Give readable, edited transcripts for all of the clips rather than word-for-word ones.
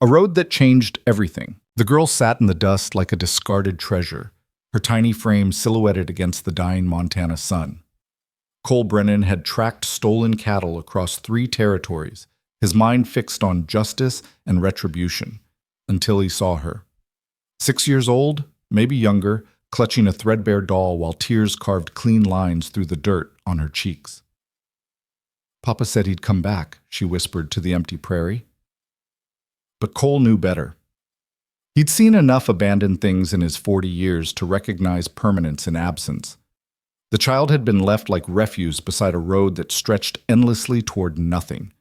A road that changed everything. The girl sat in the dust like a discarded treasure, her tiny frame silhouetted against the dying Montana sun. Cole Brennan had tracked stolen cattle across 3 territories, his mind fixed on justice and retribution, until he saw her. 6 years old, maybe younger, clutching a threadbare doll while tears carved clean lines through the dirt on her cheeks. "Papa said he'd come back," she whispered to the empty prairie. But Cole knew better. He'd seen enough abandoned things in his 40 years to recognize permanence in absence. The child had been left like refuse beside a road that stretched endlessly toward nothing.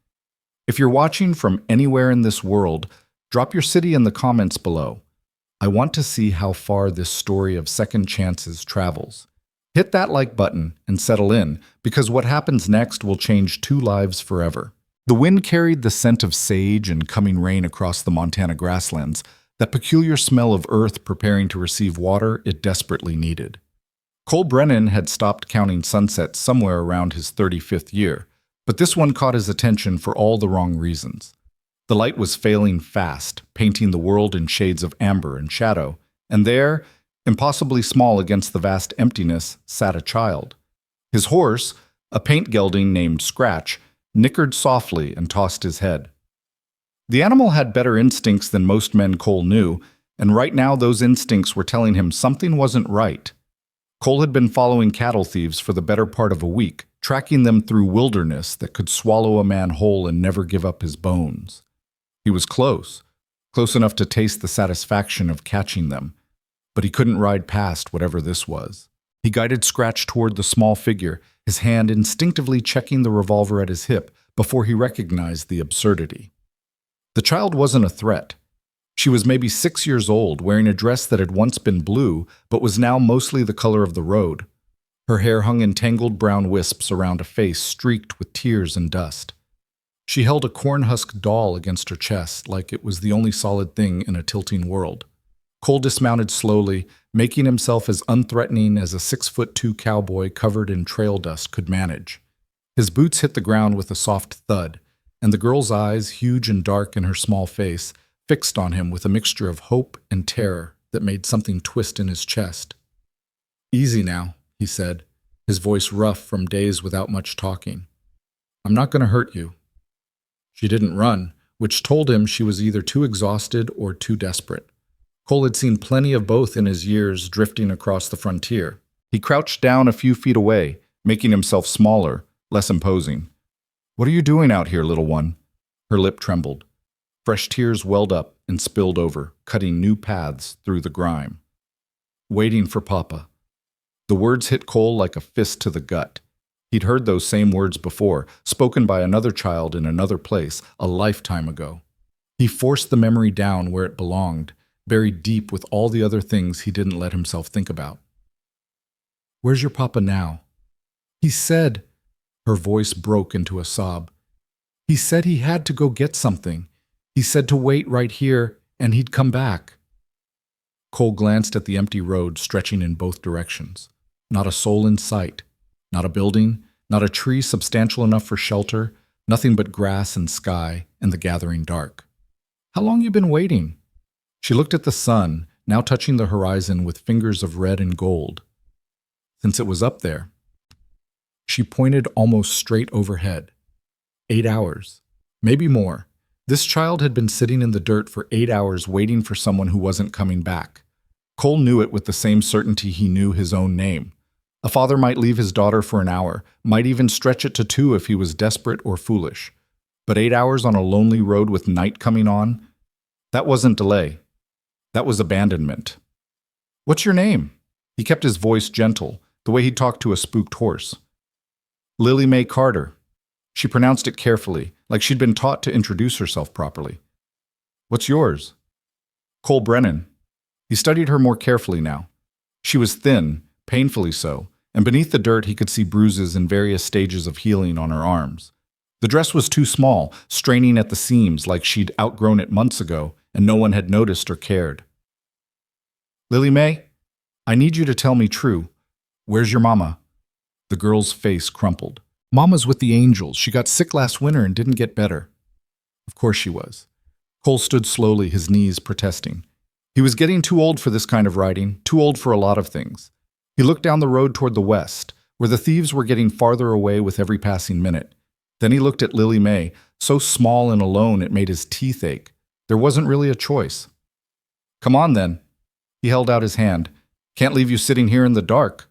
If you're watching from anywhere in this world, drop your city in the comments below. I want to see how far this story of second chances travels. Hit that like button and settle in, because what happens next will change 2 lives forever. The wind carried the scent of sage and coming rain across the Montana grasslands, that peculiar smell of earth preparing to receive water it desperately needed. Cole Brennan had stopped counting sunsets somewhere around his 35th year, but this one caught his attention for all the wrong reasons. The light was failing fast, painting the world in shades of amber and shadow, and there, impossibly small against the vast emptiness, sat a child. His horse, a paint gelding named Scratch, nickered softly and tossed his head. The animal had better instincts than most men Cole knew, and right now those instincts were telling him something wasn't right. Cole had been following cattle thieves for the better part of a week, tracking them through wilderness that could swallow a man whole and never give up his bones. He was close enough to taste the satisfaction of catching them, but he couldn't ride past whatever this was. He guided Scratch toward the small figure, his hand instinctively checking the revolver at his hip before he recognized the absurdity. The child wasn't a threat. She was maybe 6 years old, wearing a dress that had once been blue, but was now mostly the color of the road. Her hair hung in tangled brown wisps around a face streaked with tears and dust. She held a corn-husk doll against her chest, like it was the only solid thing in a tilting world. Cole dismounted slowly, making himself as unthreatening as a 6'2" cowboy covered in trail dust could manage. His boots hit the ground with a soft thud, and the girl's eyes, huge and dark in her small face, fixed on him with a mixture of hope and terror that made something twist in his chest. "Easy now," he said, his voice rough from days without much talking. "I'm not going to hurt you." She didn't run, which told him she was either too exhausted or too desperate. Cole had seen plenty of both in his years drifting across the frontier. He crouched down a few feet away, making himself smaller, less imposing. "What are you doing out here, little one?" Her lip trembled. Fresh tears welled up and spilled over, cutting new paths through the grime. "Waiting for Papa." The words hit Cole like a fist to the gut. He'd heard those same words before, spoken by another child in another place, a lifetime ago. He forced the memory down where it belonged, buried deep with all the other things he didn't let himself think about. "Where's your papa now?" "He said," her voice broke into a sob. "He said he had to go get something. He said to wait right here, and he'd come back." Cole glanced at the empty road stretching in both directions. Not a soul in sight. Not a building, not a tree substantial enough for shelter, nothing but grass and sky and the gathering dark. "How long you been waiting?" She looked at the sun, now touching the horizon with fingers of red and gold. "Since it was up there." She pointed almost straight overhead. 8 hours. Maybe more. This child had been sitting in the dirt for 8 hours waiting for someone who wasn't coming back. Cole knew it with the same certainty he knew his own name. A father might leave his daughter for an hour, might even stretch it to 2 if he was desperate or foolish. But 8 hours on a lonely road with night coming on? That wasn't delay. That was abandonment. "What's your name?" He kept his voice gentle, the way he talked to a spooked horse. "Lily Mae Carter." She pronounced it carefully, like she'd been taught to introduce herself properly. "What's yours?" "Cole Brennan." He studied her more carefully now. She was thin, painfully so, and beneath the dirt he could see bruises in various stages of healing on her arms. The dress was too small, straining at the seams like she'd outgrown it months ago, and no one had noticed or cared. "Lily Mae, I need you to tell me true. Where's your mama?" The girl's face crumpled. "Mama's with the angels. She got sick last winter and didn't get better." Of course she was. Cole stood slowly, his knees protesting. He was getting too old for this kind of riding, too old for a lot of things. He looked down the road toward the west, where the thieves were getting farther away with every passing minute. Then he looked at Lily May, so small and alone it made his teeth ache. There wasn't really a choice. "Come on, then." He held out his hand. "Can't leave you sitting here in the dark."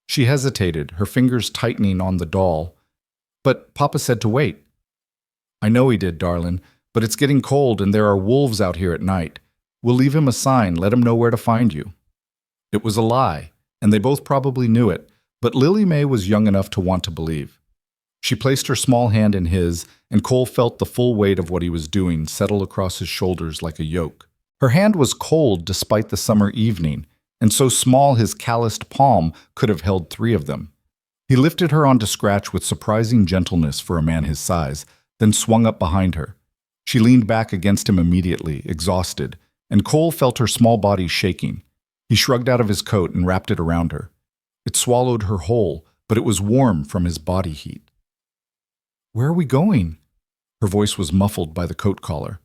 She hesitated, her fingers tightening on the doll. "But Papa said to wait." "I know he did, darling, but it's getting cold and there are wolves out here at night. We'll leave him a sign, let him know where to find you." It was a lie, and they both probably knew it, but Lily May was young enough to want to believe. She placed her small hand in his, and Cole felt the full weight of what he was doing settle across his shoulders like a yoke. Her hand was cold despite the summer evening, and so small his calloused palm could have held 3 of them. He lifted her onto Scratch with surprising gentleness for a man his size, then swung up behind her. She leaned back against him immediately, exhausted, and Cole felt her small body shaking. He shrugged out of his coat and wrapped it around her. It swallowed her whole, but it was warm from his body heat. "Where are we going?" Her voice was muffled by the coat collar.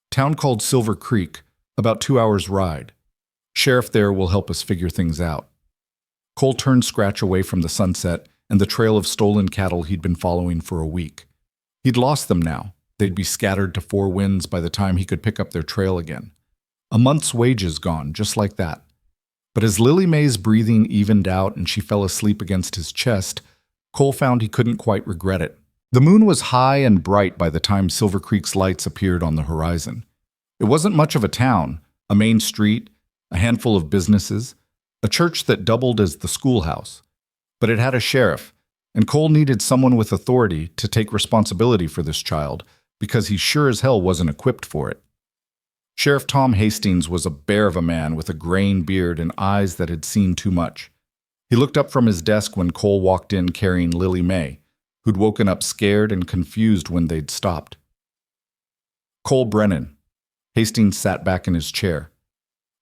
"Town called Silver Creek, about 2 hours' ride. Sheriff there will help us figure things out." Cole turned Scratch away from the sunset and the trail of stolen cattle he'd been following for a week. He'd lost them now. They'd be scattered to 4 winds by the time he could pick up their trail again. A month's wages gone, just like that. But as Lily May's breathing evened out and she fell asleep against his chest, Cole found he couldn't quite regret it. The moon was high and bright by the time Silver Creek's lights appeared on the horizon. It wasn't much of a town, a main street, a handful of businesses, a church that doubled as the schoolhouse. But it had a sheriff, and Cole needed someone with authority to take responsibility for this child, because he sure as hell wasn't equipped for it. Sheriff Tom Hastings was a bear of a man with a graying beard and eyes that had seen too much. He looked up from his desk when Cole walked in carrying Lily May, who'd woken up scared and confused when they'd stopped. "Cole Brennan." Hastings sat back in his chair.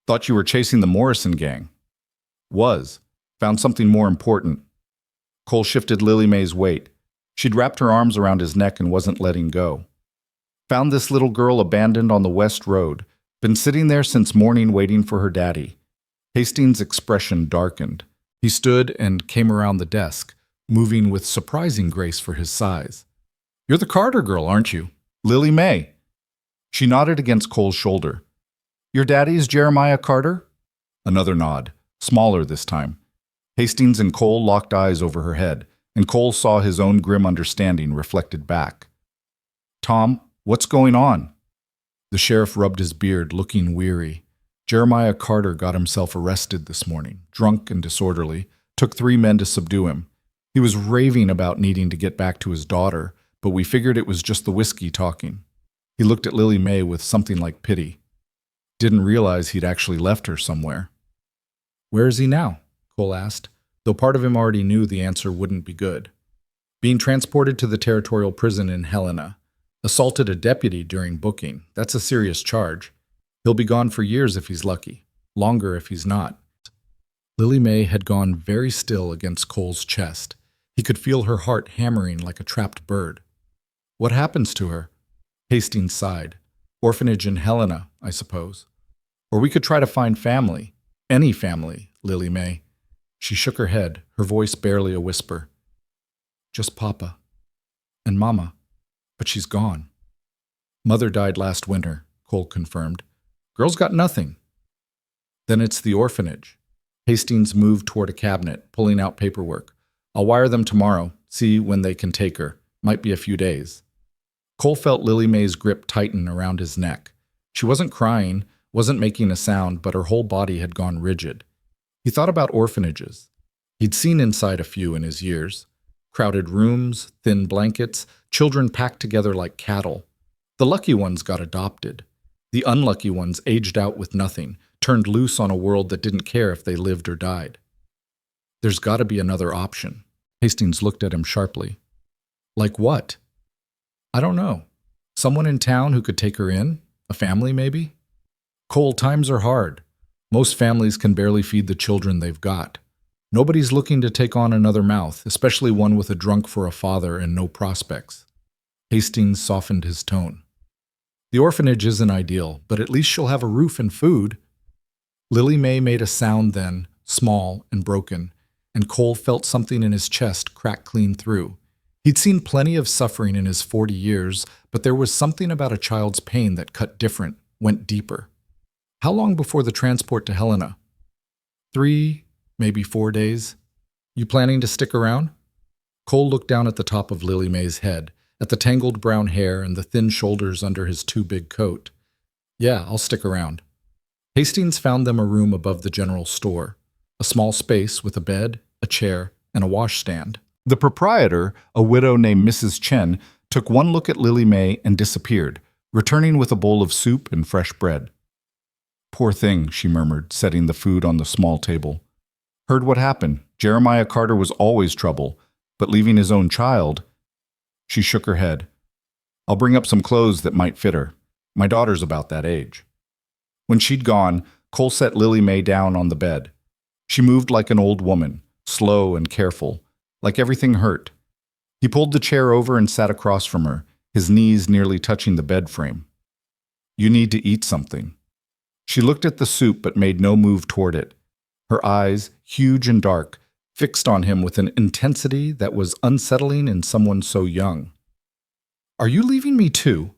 "Thought you were chasing the Morrison gang." "Was. Found something more important." Cole shifted Lily May's weight. She'd wrapped her arms around his neck and wasn't letting go. "Found this little girl abandoned on the West Road. Been sitting there since morning waiting for her daddy." Hastings' expression darkened. He stood and came around the desk, moving with surprising grace for his size. "You're the Carter girl, aren't you? Lily May." She nodded against Cole's shoulder. "Your daddy's Jeremiah Carter?" Another nod, smaller this time. Hastings and Cole locked eyes over her head, and Cole saw his own grim understanding reflected back. "Tom, what's going on?" The sheriff rubbed his beard, looking weary. Jeremiah Carter got himself arrested this morning, drunk and disorderly. Took 3 men to subdue him. He was raving about needing to get back to his daughter, but we figured it was just the whiskey talking. He looked at Lily May with something like pity. Didn't realize he'd actually left her somewhere. "Where is he now?" Cole asked, though part of him already knew the answer wouldn't be good. "Being transported to the territorial prison in Helena. Assaulted a deputy during booking. That's a serious charge. He'll be gone for years if he's lucky. Longer if he's not." Lily May had gone very still against Cole's chest. He could feel her heart hammering like a trapped bird. "What happens to her?" Hastings sighed. "Orphanage in Helena, I suppose. Or we could try to find family. Any family, Lily May." She shook her head, her voice barely a whisper. "Just Papa. And Mama. But she's gone." "Mother died last winter," Cole confirmed. "Girl's got nothing." "Then it's the orphanage." Hastings moved toward a cabinet, pulling out paperwork. "I'll wire them tomorrow, see when they can take her. Might be a few days." Cole felt Lily May's grip tighten around his neck. She wasn't crying, wasn't making a sound, but her whole body had gone rigid. He thought about orphanages. He'd seen inside a few in his years. Crowded rooms, thin blankets, children packed together like cattle. The lucky ones got adopted. The unlucky ones aged out with nothing, turned loose on a world that didn't care if they lived or died. "There's got to be another option." Hastings looked at him sharply. "Like what?" "I don't know. Someone in town who could take her in? A family, maybe?" "Cole, times are hard. Most families can barely feed the children they've got. Nobody's looking to take on another mouth, especially one with a drunk for a father and no prospects." Hastings softened his tone. The orphanage isn't ideal, but at least she'll have a roof and food. Lily May made a sound then, small and broken, and Cole felt something in his chest crack clean through. He'd seen plenty of suffering in his 40 years, but there was something about a child's pain that cut different, went deeper. How long before the transport to Helena? 3, maybe 4 days. You planning to stick around? Cole looked down at the top of Lily May's head, at the tangled brown hair and the thin shoulders under his too big coat. Yeah, I'll stick around. Hastings found them a room above the general store, a small space with a bed, a chair, and a washstand. The proprietor, a widow named Mrs. Chen, took one look at Lily May and disappeared, returning with a bowl of soup and fresh bread. Poor thing, she murmured, setting the food on the small table. Heard what happened. Jeremiah Carter was always trouble, but leaving his own child... She shook her head. I'll bring up some clothes that might fit her. My daughter's about that age. When she'd gone, Cole set Lily May down on the bed. She moved like an old woman, slow and careful, like everything hurt. He pulled the chair over and sat across from her, his knees nearly touching the bed frame. You need to eat something. She looked at the soup but made no move toward it. Her eyes, huge and dark, fixed on him with an intensity that was unsettling in someone so young. Are you leaving me too?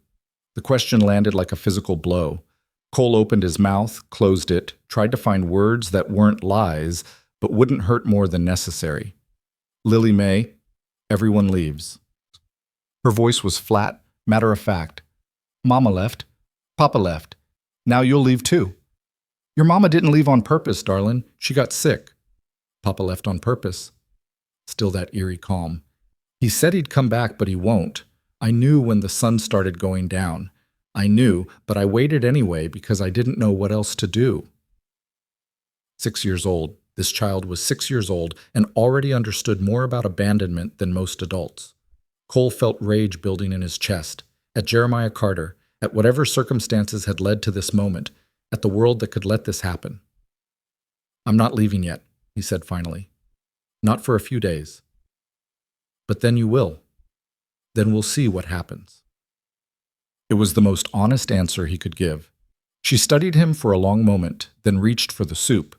The question landed like a physical blow. Cole opened his mouth, closed it, tried to find words that weren't lies, but wouldn't hurt more than necessary. Lily May, everyone leaves. Her voice was flat, matter of fact. Mama left. Papa left. Now you'll leave too. Your mama didn't leave on purpose, darling. She got sick. Papa left on purpose. Still that eerie calm. He said he'd come back, but he won't. I knew when the sun started going down. I knew, but I waited anyway because I didn't know what else to do. 6 years old. This child was 6 years old and already understood more about abandonment than most adults. Cole felt rage building in his chest, at Jeremiah Carter, at whatever circumstances had led to this moment, at the world that could let this happen. I'm not leaving yet, he said finally. Not for a few days. But then you will. Then we'll see what happens. It was the most honest answer he could give. She studied him for a long moment, then reached for the soup.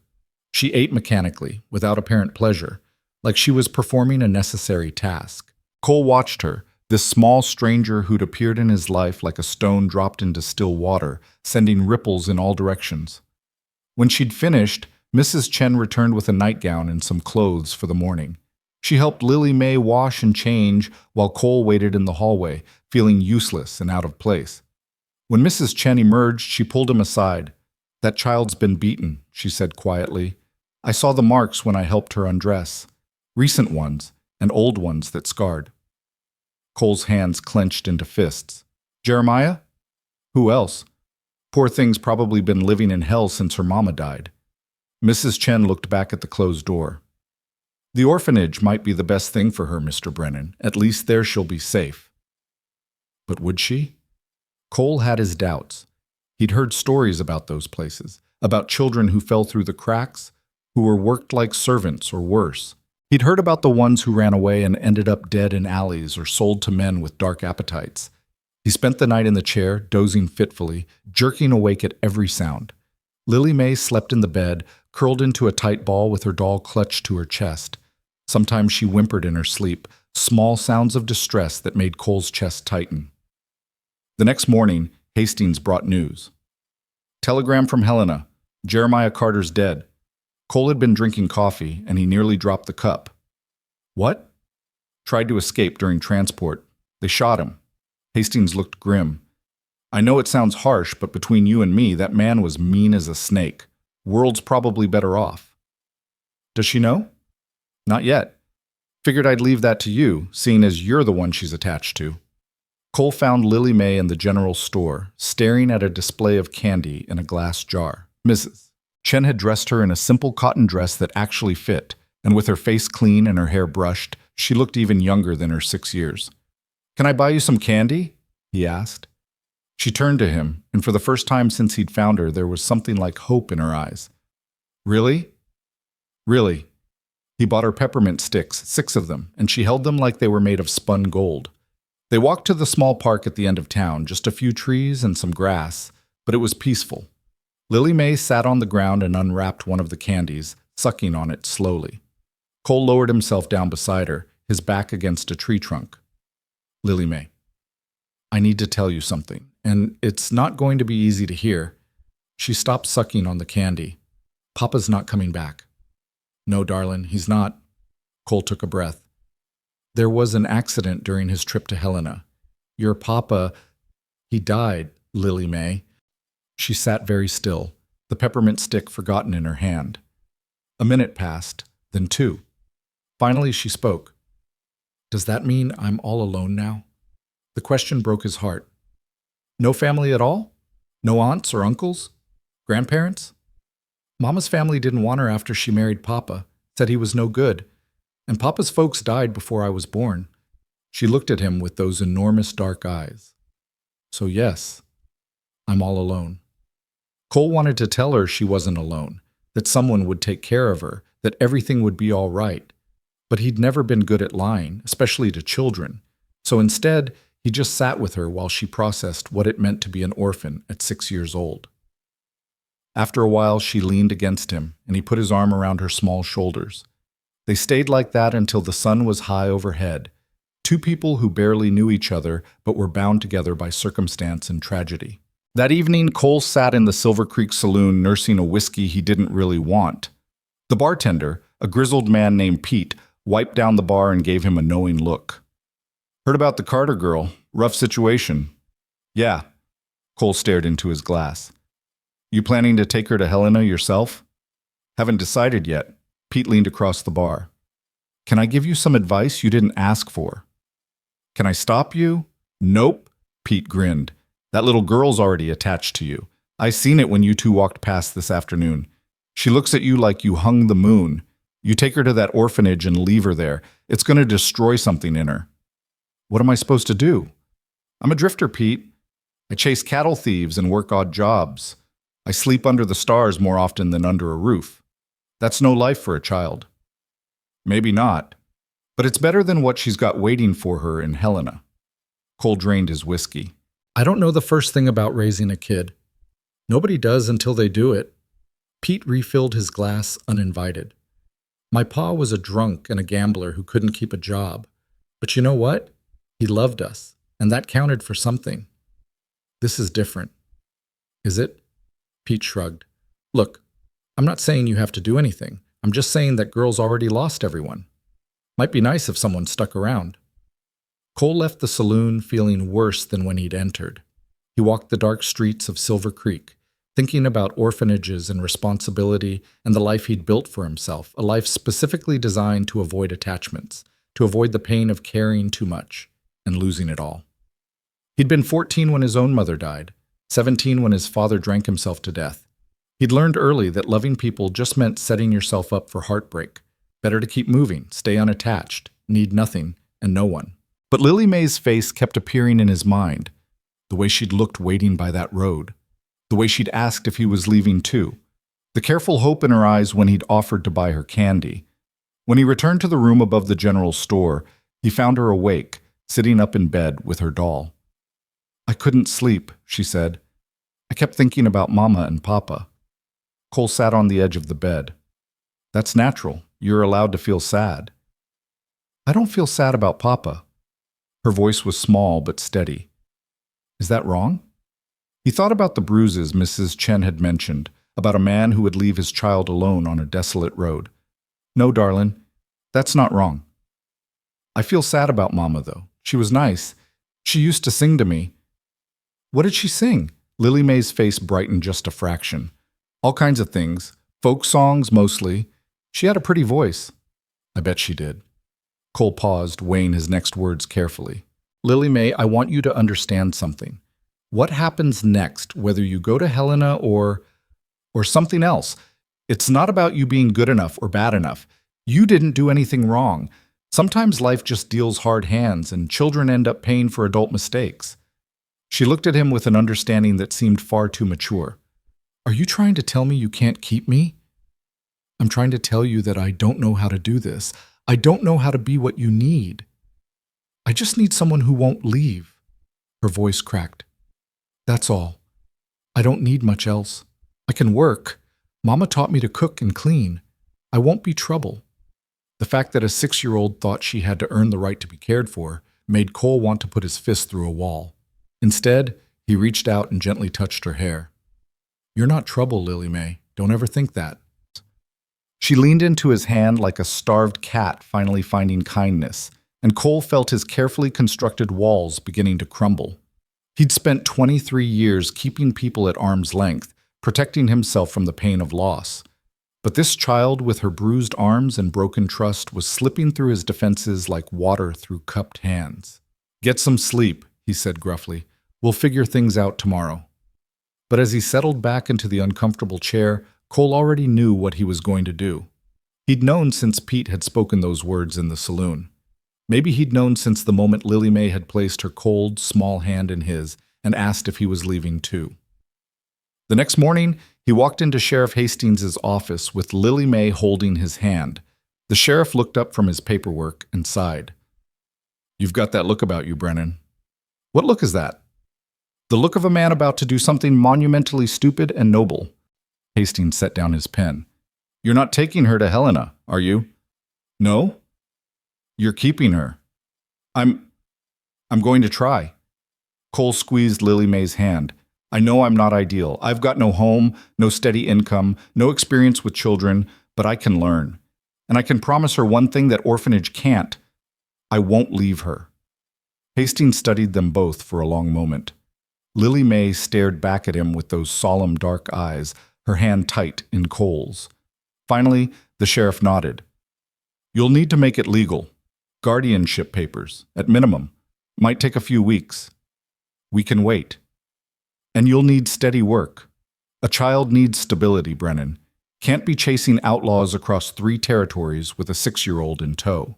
She ate mechanically, without apparent pleasure, like she was performing a necessary task. Cole watched her, this small stranger who'd appeared in his life like a stone dropped into still water, sending ripples in all directions. When she'd finished, Mrs. Chen returned with a nightgown and some clothes for the morning. She helped Lily May wash and change while Cole waited in the hallway, feeling useless and out of place. When Mrs. Chen emerged, she pulled him aside. That child's been beaten, she said quietly. I saw the marks when I helped her undress. Recent ones, and old ones that scarred. Cole's hands clenched into fists. Jeremiah? Who else? Poor thing's probably been living in hell since her mama died. Mrs. Chen looked back at the closed door. The orphanage might be the best thing for her, Mr. Brennan. At least there she'll be safe. But would she? Cole had his doubts. He'd heard stories about those places, about children who fell through the cracks, who were worked like servants or worse. He'd heard about the ones who ran away and ended up dead in alleys or sold to men with dark appetites. He spent the night in the chair, dozing fitfully, jerking awake at every sound. Lily May slept in the bed, curled into a tight ball with her doll clutched to her chest. Sometimes she whimpered in her sleep, small sounds of distress that made Cole's chest tighten. The next morning, Hastings brought news. Telegram from Helena. Jeremiah Carter's dead. Cole had been drinking coffee, and he nearly dropped the cup. What? Tried to escape during transport. They shot him. Hastings looked grim. I know it sounds harsh, but between you and me, that man was mean as a snake. World's probably better off. Does she know? Not yet. Figured I'd leave that to you, seeing as you're the one she's attached to. Cole found Lily May in the general store, staring at a display of candy in a glass jar. Mrs. Chen had dressed her in a simple cotton dress that actually fit, and with her face clean and her hair brushed, she looked even younger than her 6 years. Can I buy you some candy? He asked. She turned to him, and for the first time since he'd found her, there was something like hope in her eyes. Really? Really. He bought her peppermint sticks, 6 of them, and she held them like they were made of spun gold. They walked to the small park at the end of town, just a few trees and some grass, but it was peaceful. Lily Mae sat on the ground and unwrapped one of the candies, sucking on it slowly. Cole lowered himself down beside her, his back against a tree trunk. Lily Mae, I need to tell you something, and it's not going to be easy to hear. She stopped sucking on the candy. Papa's not coming back. No, darling, he's not. Cole took a breath. There was an accident during his trip to Helena. Your papa, he died, Lily Mae. She sat very still, the peppermint stick forgotten in her hand. A minute passed, then 2. Finally, she spoke. Does that mean I'm all alone now? The question broke his heart. No family at all? No aunts or uncles? Grandparents? Mama's family didn't want her after she married Papa, said he was no good, and Papa's folks died before I was born. She looked at him with those enormous dark eyes. So yes, I'm all alone. Cole wanted to tell her she wasn't alone, that someone would take care of her, that everything would be all right. But he'd never been good at lying, especially to children. So instead, he just sat with her while she processed what it meant to be an orphan at 6 years old. After a while, she leaned against him, and he put his arm around her small shoulders. They stayed like that until the sun was high overhead, 2 people who barely knew each other but were bound together by circumstance and tragedy. That evening, Cole sat in the Silver Creek saloon nursing a whiskey he didn't really want. The bartender, a grizzled man named Pete, wiped down the bar and gave him a knowing look. Heard about the Carter girl. Rough situation. Yeah. Cole stared into his glass. You planning to take her to Helena yourself? Haven't decided yet. Pete leaned across the bar. Can I give you some advice you didn't ask for? Can I stop you? Nope. Pete grinned. That little girl's already attached to you. I seen it when you 2 walked past this afternoon. She looks at you like you hung the moon. You take her to that orphanage and leave her there. It's going to destroy something in her. What am I supposed to do? I'm a drifter, Pete. I chase cattle thieves and work odd jobs. I sleep under the stars more often than under a roof. That's no life for a child. Maybe not, but it's better than what she's got waiting for her in Helena. Cole drained his whiskey. I don't know the first thing about raising a kid. Nobody does until they do it. Pete refilled his glass uninvited. My pa was a drunk and a gambler who couldn't keep a job. But you know what? He loved us, and that counted for something. This is different. Is it? Pete shrugged. Look, I'm not saying you have to do anything. I'm just saying that girls already lost everyone. Might be nice if someone stuck around. Cole left the saloon feeling worse than when he'd entered. He walked the dark streets of Silver Creek, thinking about orphanages and responsibility and the life he'd built for himself, a life specifically designed to avoid attachments, to avoid the pain of carrying too much and losing it all. He'd been 14 when his own mother died, 17 when his father drank himself to death. He'd learned early that loving people just meant setting yourself up for heartbreak. Better to keep moving, stay unattached, need nothing and no one. But Lily Mae's face kept appearing in his mind, the way she'd looked waiting by that road, the way she'd asked if he was leaving too, the careful hope in her eyes when he'd offered to buy her candy. When he returned to the room above the general store, he found her awake, sitting up in bed with her doll. I couldn't sleep, she said. I kept thinking about Mama and Papa. Cole sat on the edge of the bed. That's natural. You're allowed to feel sad. I don't feel sad about Papa. Her voice was small but steady. Is that wrong? He thought about the bruises Mrs. Chen had mentioned, about a man who would leave his child alone on a desolate road. No, darling, that's not wrong. I feel sad about Mama, though. She was nice. She used to sing to me. What did she sing? Lily Mae's face brightened just a fraction. All kinds of things. Folk songs, mostly. She had a pretty voice. I bet she did. Cole paused, weighing his next words carefully. Lily Mae, I want you to understand something. What happens next, whether you go to Helena or something else? It's not about you being good enough or bad enough. You didn't do anything wrong. Sometimes life just deals hard hands, and children end up paying for adult mistakes. She looked at him with an understanding that seemed far too mature. Are you trying to tell me you can't keep me? I'm trying to tell you that I don't know how to do this. I don't know how to be what you need. I just need someone who won't leave. Her voice cracked. That's all. I don't need much else. I can work. Mama taught me to cook and clean. I won't be trouble. The fact that a 6-year-old thought she had to earn the right to be cared for made Cole want to put his fist through a wall. Instead, he reached out and gently touched her hair. You're not trouble, Lily Mae. Don't ever think that. She leaned into his hand like a starved cat finally finding kindness, and Cole felt his carefully constructed walls beginning to crumble. He'd spent 23 years keeping people at arm's length, protecting himself from the pain of loss. But this child with her bruised arms and broken trust was slipping through his defenses like water through cupped hands. Get some sleep, he said gruffly. We'll figure things out tomorrow. But as he settled back into the uncomfortable chair, Cole already knew what he was going to do. He'd known since Pete had spoken those words in the saloon. Maybe he'd known since the moment Lily Mae had placed her cold, small hand in his and asked if he was leaving too. The next morning, he walked into Sheriff Hastings' office with Lily Mae holding his hand. The sheriff looked up from his paperwork and sighed. You've got that look about you, Brennan. What look is that? The look of a man about to do something monumentally stupid and noble. Hastings set down his pen. You're not taking her to Helena, are you? No? You're keeping her. I'm going to try. Cole squeezed Lily Mae's hand. I know I'm not ideal. I've got no home, no steady income, no experience with children, but I can learn. And I can promise her one thing that orphanage can't. I won't leave her. Hastings studied them both for a long moment. Lily Mae stared back at him with those solemn dark eyes, her hand tight in Cole's. Finally, the sheriff nodded. You'll need to make it legal. Guardianship papers, at minimum. Might take a few weeks. We can wait. And you'll need steady work. A child needs stability, Brennan. Can't be chasing outlaws across 3 territories with a 6-year-old in tow.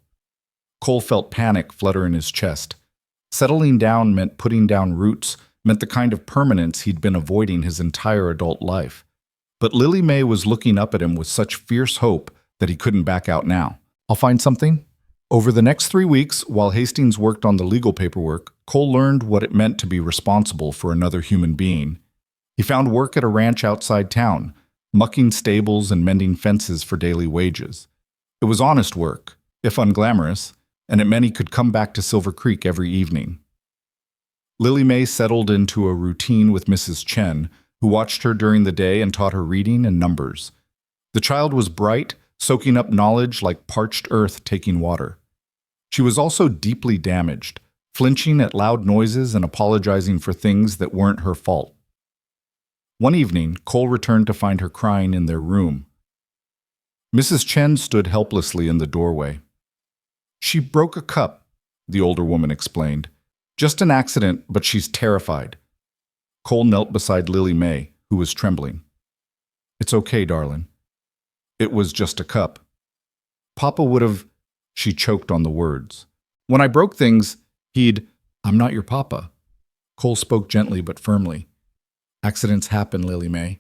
Cole felt panic flutter in his chest. Settling down meant putting down roots, meant the kind of permanence he'd been avoiding his entire adult life. But Lily Mae was looking up at him with such fierce hope that he couldn't back out now. I'll find something. Over the next 3 weeks, while Hastings worked on the legal paperwork, Cole learned what it meant to be responsible for another human being. He found work at a ranch outside town, mucking stables and mending fences for daily wages. It was honest work, if unglamorous, and it meant he could come back to Silver Creek every evening. Lily Mae settled into a routine with Mrs. Chen, who watched her during the day and taught her reading and numbers. The child was bright, soaking up knowledge like parched earth taking water. She was also deeply damaged, flinching at loud noises and apologizing for things that weren't her fault. One evening, Cole returned to find her crying in their room. Mrs. Chen stood helplessly in the doorway. She broke a cup, the older woman explained. Just an accident, but she's terrified. Cole knelt beside Lily Mae, who was trembling. It's okay, darling. It was just a cup. Papa would have... She choked on the words. When I broke things, I'm not your papa. Cole spoke gently but firmly. Accidents happen, Lily Mae.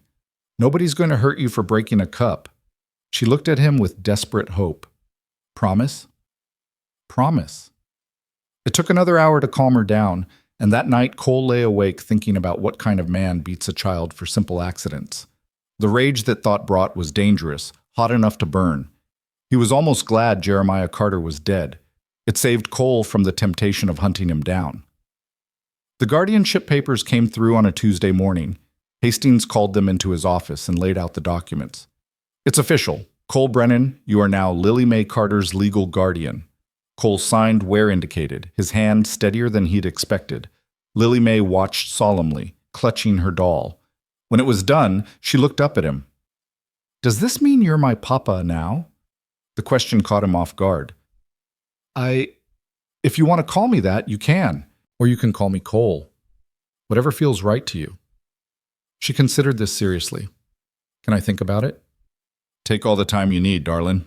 Nobody's going to hurt you for breaking a cup. She looked at him with desperate hope. Promise? Promise. It took another hour to calm her down, and that night Cole lay awake thinking about what kind of man beats a child for simple accidents. The rage that thought brought was dangerous, hot enough to burn. He was almost glad Jeremiah Carter was dead. It saved Cole from the temptation of hunting him down. The guardianship papers came through on a Tuesday morning. Hastings called them into his office and laid out the documents. It's official. Cole Brennan, you are now Lily Mae Carter's legal guardian. Cole signed where indicated, his hand steadier than he'd expected. Lily Mae watched solemnly, clutching her doll. When it was done, she looked up at him. Does this mean you're my papa now? The question caught him off guard. If you want to call me that, you can. Or you can call me Cole. Whatever feels right to you. She considered this seriously. Can I think about it? Take all the time you need, darling.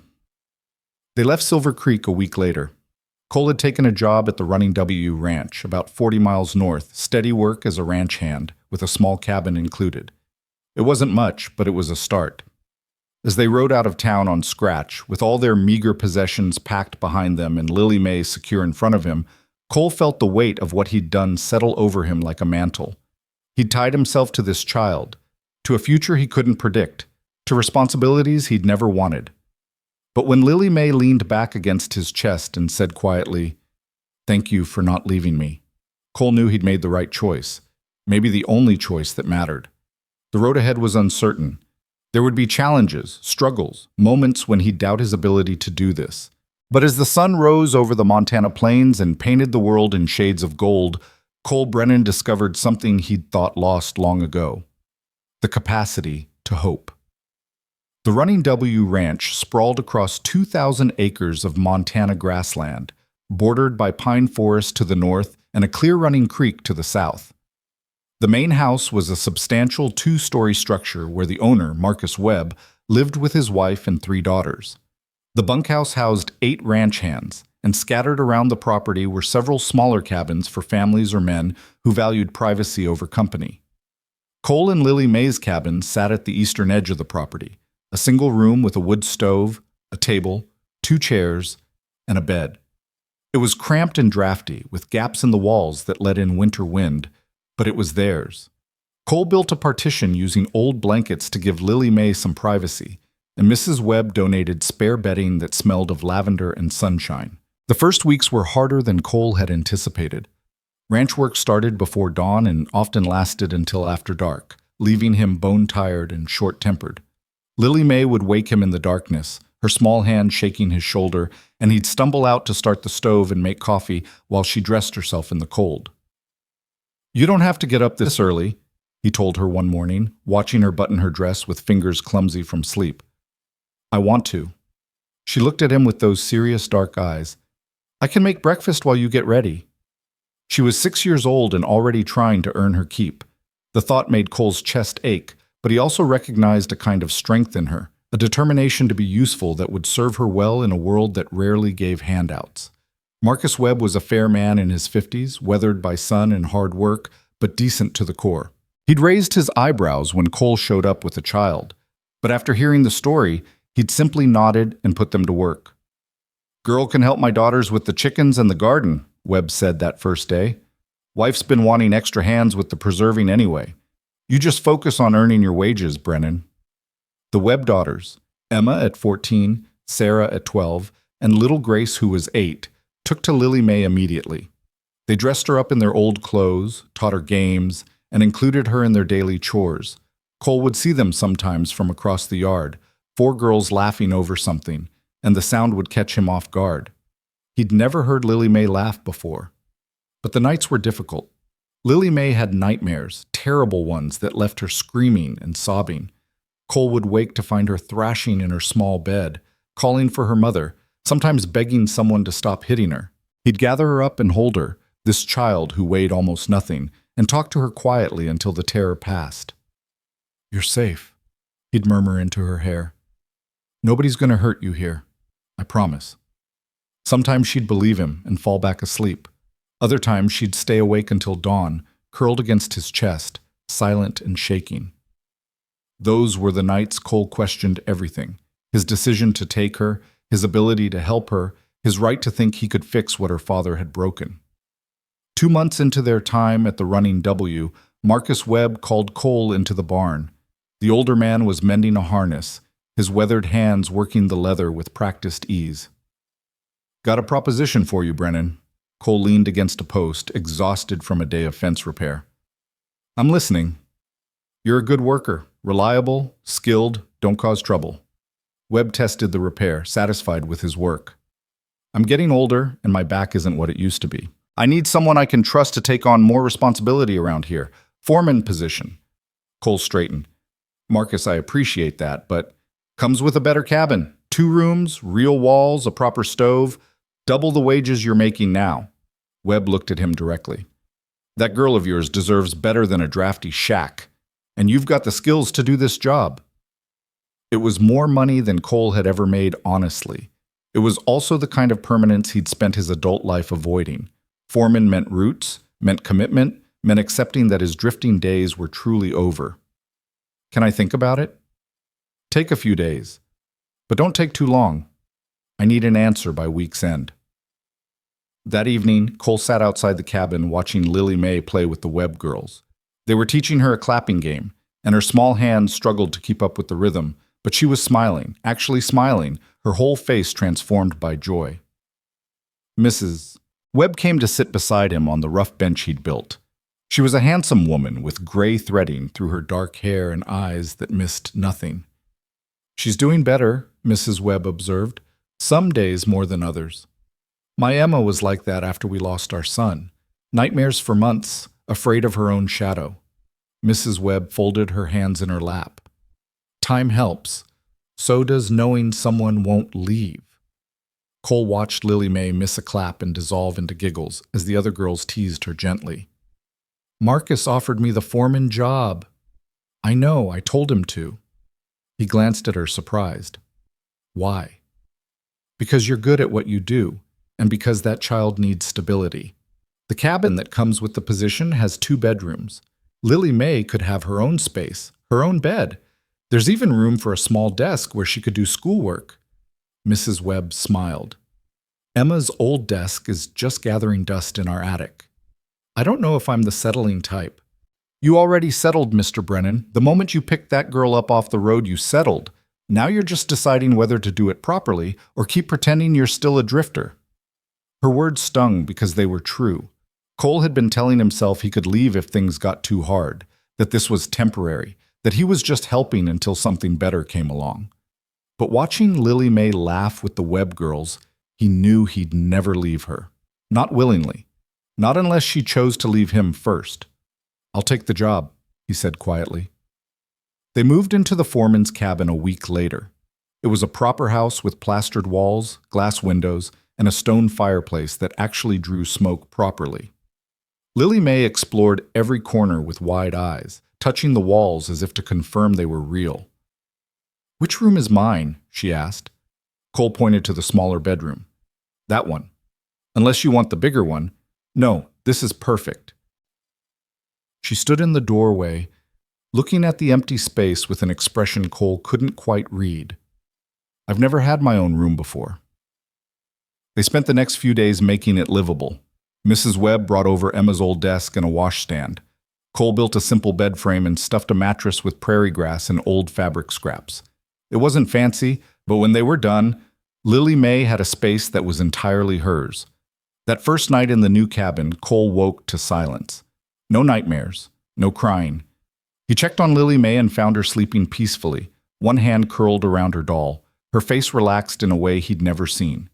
They left Silver Creek a week later. Cole had taken a job at the Running W Ranch, about 40 miles north, steady work as a ranch hand, with a small cabin included. It wasn't much, but it was a start. As they rode out of town on Scratch, with all their meager possessions packed behind them and Lily Mae secure in front of him, Cole felt the weight of what he'd done settle over him like a mantle. He'd tied himself to this child, to a future he couldn't predict, to responsibilities he'd never wanted. But when Lily May leaned back against his chest and said quietly, "Thank you for not leaving me," Cole knew he'd made the right choice, maybe the only choice that mattered. The road ahead was uncertain. There would be challenges, struggles, moments when he'd doubt his ability to do this. But as the sun rose over the Montana plains and painted the world in shades of gold, Cole Brennan discovered something he'd thought lost long ago: the capacity to hope. The Running W Ranch sprawled across 2,000 acres of Montana grassland, bordered by pine forest to the north and a clear-running creek to the south. The main house was a substantial two-story structure where the owner, Marcus Webb, lived with his wife and 3 daughters. The bunkhouse housed 8 ranch hands, and scattered around the property were several smaller cabins for families or men who valued privacy over company. Cole and Lily May's cabin sat at the eastern edge of the property, a single room with a wood stove, a table, 2 chairs, and a bed. It was cramped and drafty, with gaps in the walls that let in winter wind, but it was theirs. Cole built a partition using old blankets to give Lily May some privacy, and Mrs. Webb donated spare bedding that smelled of lavender and sunshine. The first weeks were harder than Cole had anticipated. Ranch work started before dawn and often lasted until after dark, leaving him bone-tired and short-tempered. Lily May would wake him in the darkness, her small hand shaking his shoulder, and he'd stumble out to start the stove and make coffee while she dressed herself in the cold. "You don't have to get up this early," he told her one morning, watching her button her dress with fingers clumsy from sleep. "I want to." She looked at him with those serious dark eyes. "I can make breakfast while you get ready." She was 6 years old and already trying to earn her keep. The thought made Cole's chest ache, but he also recognized a kind of strength in her, a determination to be useful that would serve her well in a world that rarely gave handouts. Marcus Webb was a fair man in his 50s, weathered by sun and hard work, but decent to the core. He'd raised his eyebrows when Cole showed up with a child, but after hearing the story, he'd simply nodded and put them to work. "Girl can help my daughters with the chickens and the garden," Webb said that first day. "Wife's been wanting extra hands with the preserving anyway. You just focus on earning your wages, Brennan." The Webb daughters, Emma at 14, Sarah at 12, and little Grace, who was 8, took to Lily May immediately. They dressed her up in their old clothes, taught her games, and included her in their daily chores. Cole would see them sometimes from across the yard, 4 girls laughing over something, and the sound would catch him off guard. He'd never heard Lily May laugh before. But the nights were difficult. Lily May had nightmares, terrible ones that left her screaming and sobbing. Cole would wake to find her thrashing in her small bed, calling for her mother, sometimes begging someone to stop hitting her. He'd gather her up and hold her, this child who weighed almost nothing, and talk to her quietly until the terror passed. "You're safe," he'd murmur into her hair. "Nobody's going to hurt you here. I promise." Sometimes she'd believe him and fall back asleep. Other times she'd stay awake until dawn, curled against his chest, silent and shaking. Those were the nights Cole questioned everything: his decision to take her, his ability to help her, his right to think he could fix what her father had broken. 2 months into their time at the Running W, Marcus Webb called Cole into the barn. The older man was mending a harness, his weathered hands working the leather with practiced ease. "Got a proposition for you, Brennan." Cole leaned against a post, exhausted from a day of fence repair. "I'm listening." "You're a good worker, reliable, skilled, don't cause trouble." Webb tested the repair, satisfied with his work. "I'm getting older, and my back isn't what it used to be. I need someone I can trust to take on more responsibility around here. Foreman position." Cole straightened. "Marcus, I appreciate that, but comes with a better cabin. 2 rooms, real walls, a proper stove, double the wages you're making now." Webb looked at him directly. "That girl of yours deserves better than a drafty shack, and you've got the skills to do this job." It was more money than Cole had ever made, honestly. It was also the kind of permanence he'd spent his adult life avoiding. Foreman meant roots, meant commitment, meant accepting that his drifting days were truly over. "Can I think about it?" "Take a few days. But don't take too long. I need an answer by week's end." That evening, Cole sat outside the cabin watching Lily Mae play with the Webb girls. They were teaching her a clapping game, and her small hands struggled to keep up with the rhythm, but she was smiling, actually smiling, her whole face transformed by joy. Mrs. Webb came to sit beside him on the rough bench he'd built. She was a handsome woman with gray threading through her dark hair and eyes that missed nothing. "She's doing better," Mrs. Webb observed, "some days more than others. My Emma was like that after we lost our son. Nightmares for months, afraid of her own shadow." Mrs. Webb folded her hands in her lap. "Time helps. So does knowing someone won't leave." Cole watched Lily Mae miss a clap and dissolve into giggles as the other girls teased her gently. "Marcus offered me the foreman job." "I know, I told him to." He glanced at her, surprised. "Why?" "Because you're good at what you do, and because that child needs stability. The cabin that comes with the position has 2 bedrooms. Lily Mae could have her own space, her own bed. There's even room for a small desk where she could do schoolwork." Mrs. Webb smiled. "Emma's old desk is just gathering dust in our attic. I don't know if I'm the settling type." "You already settled, Mr. Brennan. The moment you picked that girl up off the road, you settled. Now you're just deciding whether to do it properly or keep pretending you're still a drifter." Her words stung because they were true. Cole had been telling himself he could leave if things got too hard, that this was temporary, that he was just helping until something better came along. But watching Lily Mae laugh with the Webb girls, he knew he'd never leave her. Not willingly. Not unless she chose to leave him first. "I'll take the job," he said quietly. They moved into the foreman's cabin a week later. It was a proper house with plastered walls, glass windows, and a stone fireplace that actually drew smoke properly. Lily Mae explored every corner with wide eyes, touching the walls as if to confirm they were real. "Which room is mine?" she asked. Cole pointed to the smaller bedroom. "That one. Unless you want the bigger one. No, this is perfect." She stood in the doorway, looking at the empty space with an expression Cole couldn't quite read. "I've never had my own room before." They spent the next few days making it livable. Mrs. Webb brought over Emma's old desk and a washstand. Cole built a simple bed frame and stuffed a mattress with prairie grass and old fabric scraps. It wasn't fancy, but when they were done, Lily Mae had a space that was entirely hers. That first night in the new cabin, Cole woke to silence. No nightmares, no crying. He checked on Lily Mae and found her sleeping peacefully, one hand curled around her doll, her face relaxed in a way he'd never seen.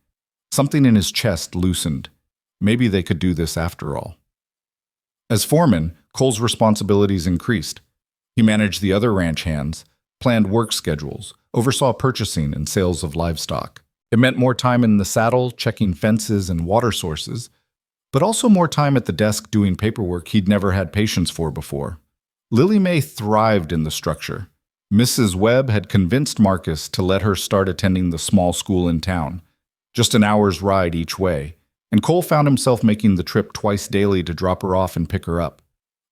Something in his chest loosened. Maybe they could do this after all. As foreman, Cole's responsibilities increased. He managed the other ranch hands, planned work schedules, oversaw purchasing and sales of livestock. It meant more time in the saddle, checking fences and water sources, but also more time at the desk doing paperwork he'd never had patience for before. Lily Mae thrived in the structure. Mrs. Webb had convinced Marcus to let her start attending the small school in town, just an hour's ride each way, and Cole found himself making the trip twice daily to drop her off and pick her up.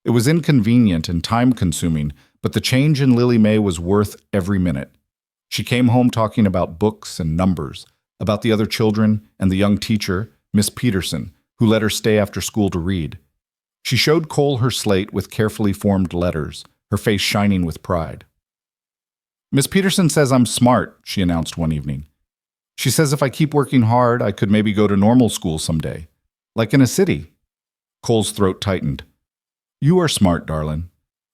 It was inconvenient and time-consuming, but the change in Lily Mae was worth every minute. She came home talking about books and numbers, about the other children and the young teacher, Miss Peterson, who let her stay after school to read. She showed Cole her slate with carefully formed letters, her face shining with pride. "Miss Peterson says I'm smart," she announced one evening. "She says if I keep working hard, I could maybe go to normal school someday, like in a city." Cole's throat tightened. "You are smart, darling.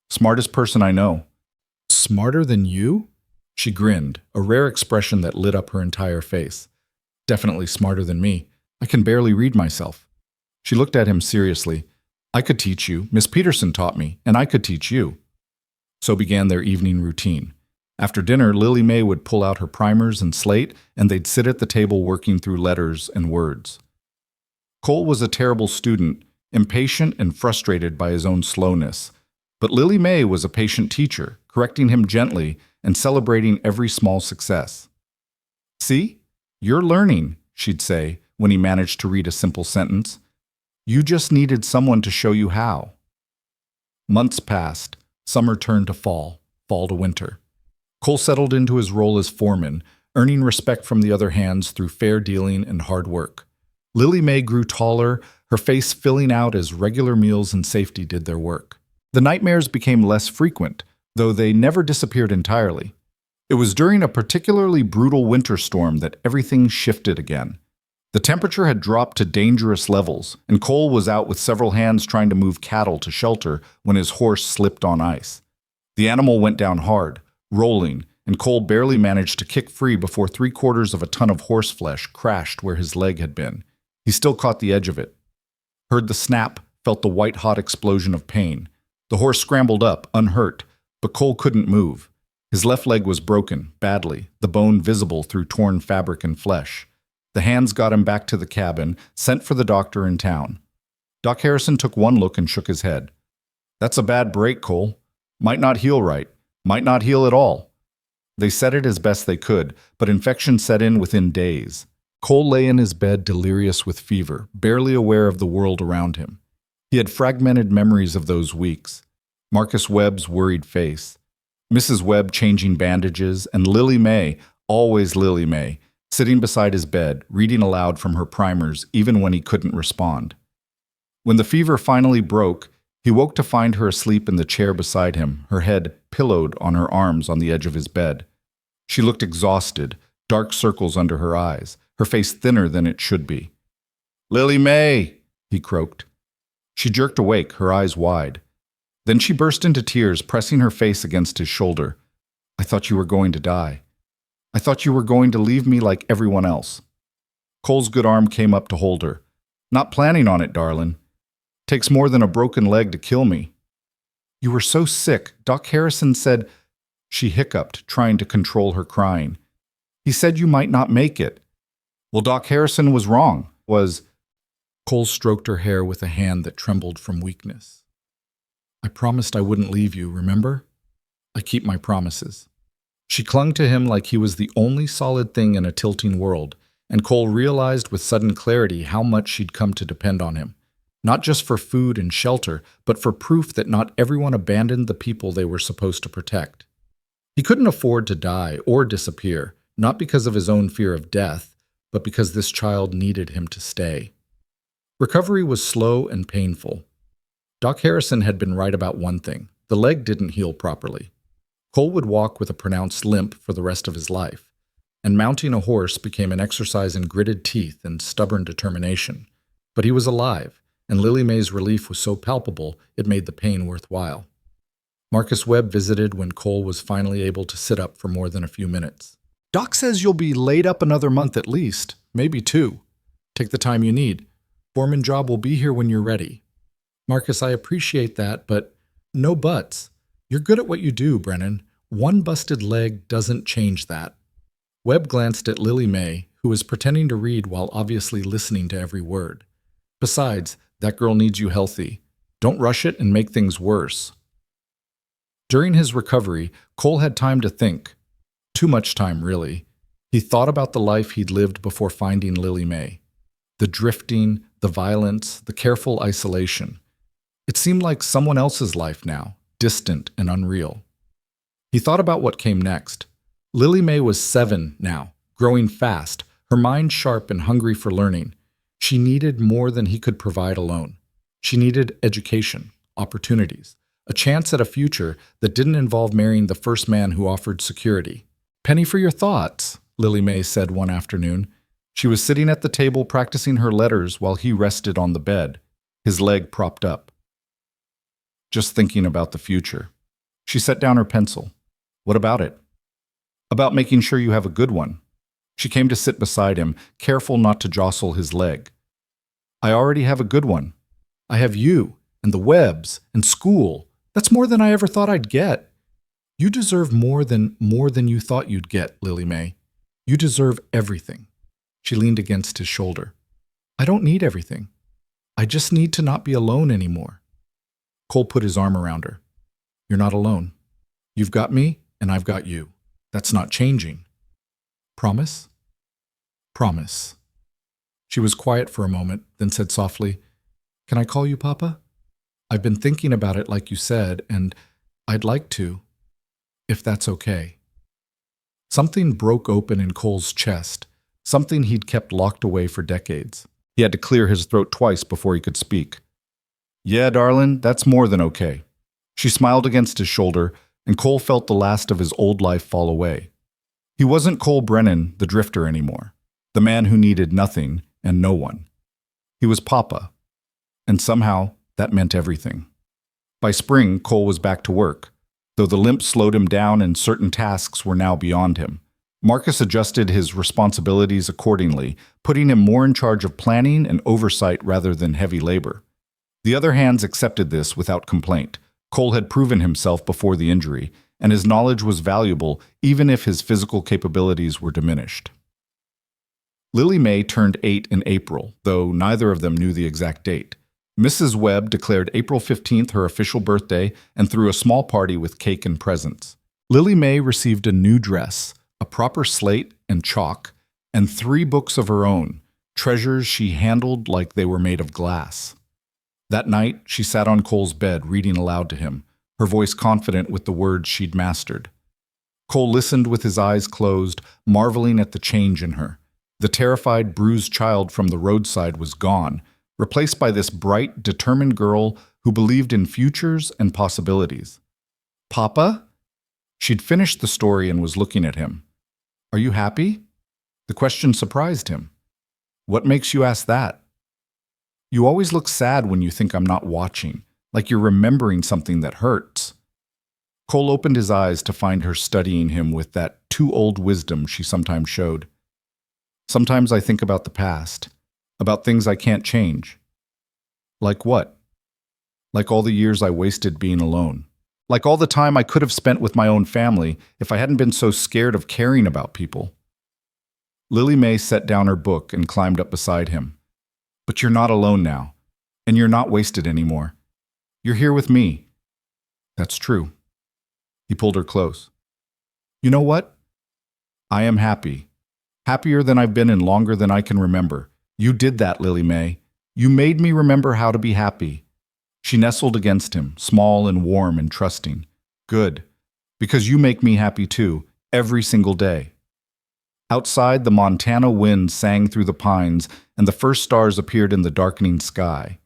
Smartest person I know." "Smarter than you?" She grinned, a rare expression that lit up her entire face. "Definitely smarter than me. I can barely read myself." She looked at him seriously. "I could teach you. Miss Peterson taught me, and I could teach you." So began their evening routine. After dinner, Lily Mae would pull out her primers and slate, and they'd sit at the table working through letters and words. Cole was a terrible student, impatient and frustrated by his own slowness. But Lily Mae was a patient teacher, correcting him gently and celebrating every small success. "See? You're learning," she'd say when he managed to read a simple sentence. "You just needed someone to show you how." Months passed. Summer turned to fall, fall to winter. Cole settled into his role as foreman, earning respect from the other hands through fair dealing and hard work. Lily May grew taller, her face filling out as regular meals and safety did their work. The nightmares became less frequent, though they never disappeared entirely. It was during a particularly brutal winter storm that everything shifted again. The temperature had dropped to dangerous levels, and Cole was out with several hands trying to move cattle to shelter when his horse slipped on ice. The animal went down hard, rolling, and Cole barely managed to kick free before 3/4 of a ton of horse flesh crashed where his leg had been. He still caught the edge of it. Heard the snap, felt the white-hot explosion of pain. The horse scrambled up, unhurt, but Cole couldn't move. His left leg was broken, badly, the bone visible through torn fabric and flesh. The hands got him back to the cabin, sent for the doctor in town. Doc Harrison took one look and shook his head. "That's a bad break, Cole. Might not heal right. Might not heal at all." They said it as best they could, but infection set in within days. Cole lay in his bed delirious with fever, barely aware of the world around him. He had fragmented memories of those weeks. Marcus Webb's worried face, Mrs. Webb changing bandages, and Lily May, always Lily May, sitting beside his bed, reading aloud from her primers even when he couldn't respond. When the fever finally broke, he woke to find her asleep in the chair beside him, her head pillowed on her arms on the edge of his bed. She looked exhausted, dark circles under her eyes, her face thinner than it should be. "Lily May!" he croaked. She jerked awake, her eyes wide. Then she burst into tears, pressing her face against his shoulder. "I thought you were going to die. I thought you were going to leave me like everyone else." Cole's good arm came up to hold her. "Not planning on it, darling. Takes more than a broken leg to kill me." "You were so sick. Doc Harrison said—" She hiccuped, trying to control her crying. "He said you might not make it." "Well, Doc Harrison was wrong. Cole stroked her hair with a hand that trembled from weakness. "I promised I wouldn't leave you, remember? I keep my promises." She clung to him like he was the only solid thing in a tilting world, and Cole realized with sudden clarity how much she'd come to depend on him. Not just for food and shelter, but for proof that not everyone abandoned the people they were supposed to protect. He couldn't afford to die or disappear, not because of his own fear of death, but because this child needed him to stay. Recovery was slow and painful. Doc Harrison had been right about one thing: the leg didn't heal properly. Cole would walk with a pronounced limp for the rest of his life, and mounting a horse became an exercise in gritted teeth and stubborn determination. But he was alive, and Lily May's relief was so palpable it made the pain worthwhile. Marcus Webb visited when Cole was finally able to sit up for more than a few minutes. "Doc says you'll be laid up another month at least, maybe 2. Take the time you need. Foreman job will be here when you're ready." "Marcus, I appreciate that, but no buts. You're good at what you do, Brennan. One busted leg doesn't change that." Webb glanced at Lily May, who was pretending to read while obviously listening to every word. "Besides, that girl needs you healthy. Don't rush it and make things worse." During his recovery, Cole had time to think. Too much time, really. He thought about the life he'd lived before finding Lily May. The drifting, the violence, the careful isolation. It seemed like someone else's life now, distant and unreal. He thought about what came next. Lily May was 7 now, growing fast, her mind sharp and hungry for learning. She needed more than he could provide alone. She needed education, opportunities, a chance at a future that didn't involve marrying the first man who offered security. "Penny for your thoughts," Lily May said one afternoon. She was sitting at the table practicing her letters while he rested on the bed, his leg propped up. "Just thinking about the future." She set down her pencil. "What about it?" "About making sure you have a good one." She came to sit beside him, careful not to jostle his leg. "I already have a good one. I have you, and the Webbs, and school. That's more than I ever thought I'd get." "You deserve more than you thought you'd get, Lily May. You deserve everything." She leaned against his shoulder. "I don't need everything. I just need to not be alone anymore." Cole put his arm around her. "You're not alone. You've got me, and I've got you. That's not changing." "Promise?" "Promise." She was quiet for a moment, then said softly, "Can I call you Papa? I've been thinking about it like you said, and I'd like to, if that's okay." Something broke open in Cole's chest, something he'd kept locked away for decades. He had to clear his throat twice before he could speak. Yeah, darling, that's more than okay. She smiled against his shoulder, and Cole felt the last of his old life fall away. He wasn't Cole Brennan, the drifter, anymore, the man who needed nothing and no one. He was Papa, and somehow that meant everything. By spring, Cole was back to work, though the limp slowed him down and certain tasks were now beyond him. Marcus adjusted his responsibilities accordingly, putting him more in charge of planning and oversight rather than heavy labor. The other hands accepted this without complaint. Cole had proven himself before the injury, and his knowledge was valuable even if his physical capabilities were diminished. Lily Mae turned 8 in April, though neither of them knew the exact date. Mrs. Webb declared April 15th her official birthday and threw a small party with cake and presents. Lily Mae received a new dress, a proper slate and chalk, and 3 books of her own, treasures she handled like they were made of glass. That night, she sat on Cole's bed reading aloud to him, her voice confident with the words she'd mastered. Cole listened with his eyes closed, marveling at the change in her. The terrified, bruised child from the roadside was gone, replaced by this bright, determined girl who believed in futures and possibilities. Papa? She'd finished the story and was looking at him. Are you happy? The question surprised him. What makes you ask that? You always look sad when you think I'm not watching, like you're remembering something that hurts. Cole opened his eyes to find her studying him with that too-old wisdom she sometimes showed. Sometimes I think about the past, about things I can't change. Like what? Like all the years I wasted being alone. Like all the time I could have spent with my own family if I hadn't been so scared of caring about people. Lily Mae set down her book and climbed up beside him. But you're not alone now, and you're not wasted anymore. You're here with me. That's true. He pulled her close. You know what? I am happy. Happier than I've been in longer than I can remember. You did that, Lily Mae. You made me remember how to be happy. She nestled against him, small and warm and trusting. Good. Because you make me happy too, every single day. Outside, the Montana wind sang through the pines, and the first stars appeared in the darkening sky.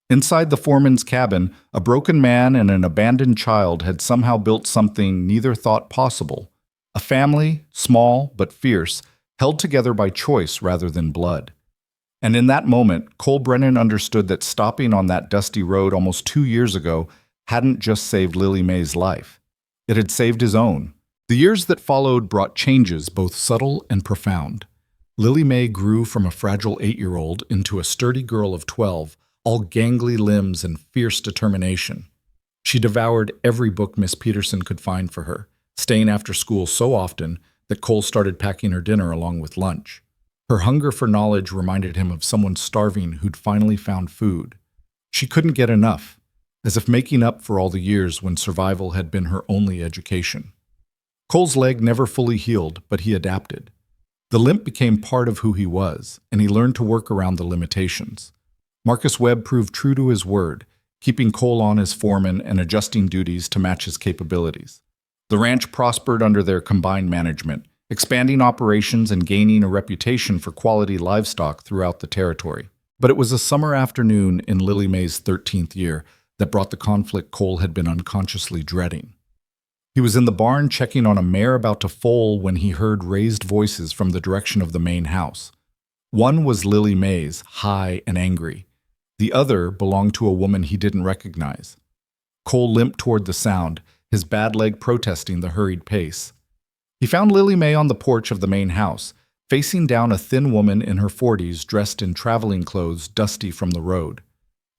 Inside the foreman's cabin, a broken man and an abandoned child had somehow built something neither thought possible. A family, small but fierce, held together by choice rather than blood. And in that moment, Cole Brennan understood that stopping on that dusty road almost 2 years ago hadn't just saved Lily Mae's life. It had saved his own. The years that followed brought changes both subtle and profound. Lily Mae grew from a fragile 8-year-old into a sturdy girl of 12, all gangly limbs and fierce determination. She devoured every book Miss Peterson could find for her, staying after school so often that Cole started packing her dinner along with lunch. Her hunger for knowledge reminded him of someone starving who'd finally found food. She couldn't get enough, as if making up for all the years when survival had been her only education. Cole's leg never fully healed, but he adapted. The limp became part of who he was, and he learned to work around the limitations. Marcus Webb proved true to his word, keeping Cole on as foreman and adjusting duties to match his capabilities. The ranch prospered under their combined management, expanding operations and gaining a reputation for quality livestock throughout the territory. But it was a summer afternoon in Lily Mae's 13th year that brought the conflict Cole had been unconsciously dreading. He was in the barn checking on a mare about to foal when he heard raised voices from the direction of the main house. One was Lily Mae's, high and angry. The other belonged to a woman he didn't recognize. Cole limped toward the sound, his bad leg protesting the hurried pace. He found Lily Mae on the porch of the main house, facing down a thin woman in her 40s dressed in traveling clothes dusty from the road.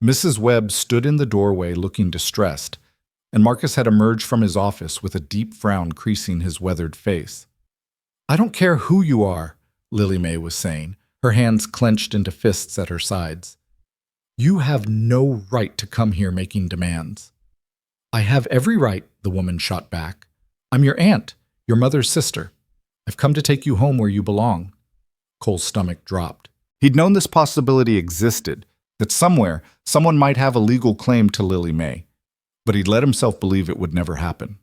Mrs. Webb stood in the doorway looking distressed, and Marcus had emerged from his office with a deep frown creasing his weathered face. I don't care who you are, Lily Mae was saying, her hands clenched into fists at her sides. You have no right to come here making demands. I have every right, the woman shot back. I'm your aunt, your mother's sister. I've come to take you home where you belong. Cole's stomach dropped. He'd known this possibility existed, that somewhere someone might have a legal claim to Lily Mae, but he'd let himself believe it would never happen.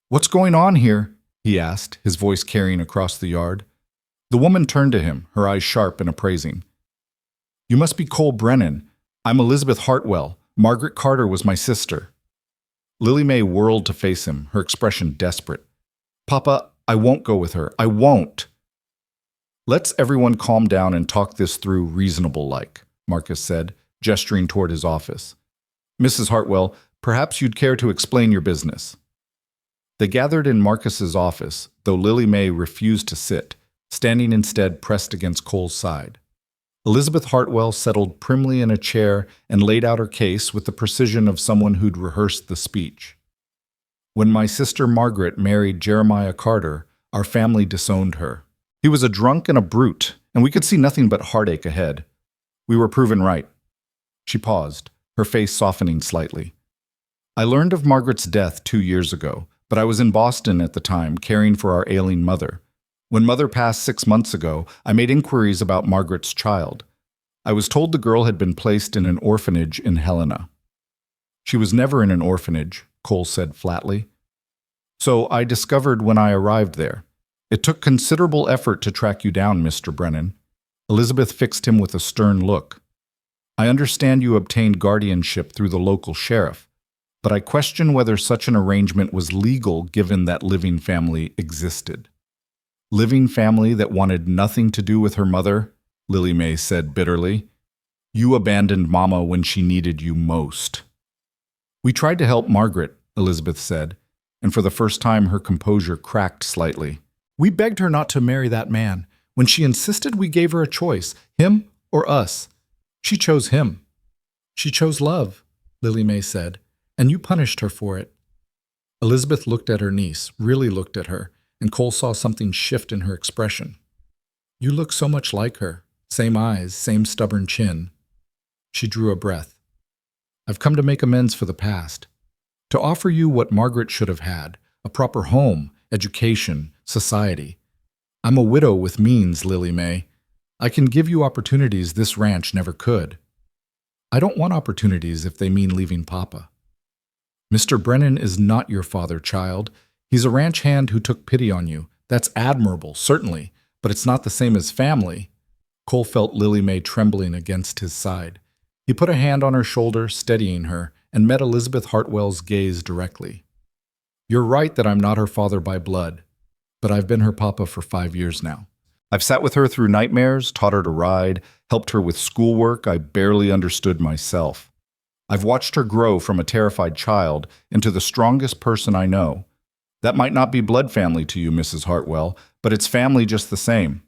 What's going on here? He asked, his voice carrying across the yard. The woman turned to him, her eyes sharp and appraising. You must be Cole Brennan. I'm Elizabeth Hartwell. Margaret Carter was my sister. Lily Mae whirled to face him, her expression desperate. Papa, I won't go with her. I won't. Let's everyone calm down and talk this through reasonable-like, Marcus said, gesturing toward his office. Mrs. Hartwell, perhaps you'd care to explain your business. They gathered in Marcus's office, though Lily Mae refused to sit, standing instead pressed against Cole's side. Elizabeth Hartwell settled primly in a chair and laid out her case with the precision of someone who'd rehearsed the speech. When my sister Margaret married Jeremiah Carter, our family disowned her. He was a drunk and a brute, and we could see nothing but heartache ahead. We were proven right. She paused, her face softening slightly. I learned of Margaret's death 2 years ago, but I was in Boston at the time, caring for our ailing mother. When Mother passed 6 months ago, I made inquiries about Margaret's child. I was told the girl had been placed in an orphanage in Helena. She was never in an orphanage, Cole said flatly. So I discovered when I arrived there. It took considerable effort to track you down, Mr. Brennan. Elizabeth fixed him with a stern look. I understand you obtained guardianship through the local sheriff, but I question whether such an arrangement was legal given that living family existed. Living family that wanted nothing to do with her mother, Lily Mae said bitterly. You abandoned Mama when she needed you most. We tried to help Margaret, Elizabeth said, and for the first time her composure cracked slightly. We begged her not to marry that man. When she insisted, we gave her a choice, him or us. She chose him. She chose love, Lily Mae said, and you punished her for it. Elizabeth looked at her niece, really looked at her, and Cole saw something shift in her expression. You look so much like her. Same eyes, same stubborn chin. She drew a breath. I've come to make amends for the past. To offer you what Margaret should have had, a proper home, education, society. I'm a widow with means, Lily Mae. I can give you opportunities this ranch never could. I don't want opportunities if they mean leaving Papa. Mr. Brennan is not your father, child. He's a ranch hand who took pity on you. That's admirable, certainly, but it's not the same as family. Cole felt Lily Mae trembling against his side. He put a hand on her shoulder, steadying her, and met Elizabeth Hartwell's gaze directly. You're right that I'm not her father by blood, but I've been her papa for 5 years now. I've sat with her through nightmares, taught her to ride, helped her with schoolwork I barely understood myself. I've watched her grow from a terrified child into the strongest person I know. That might not be blood family to you, Mrs. Hartwell, but it's family just the same.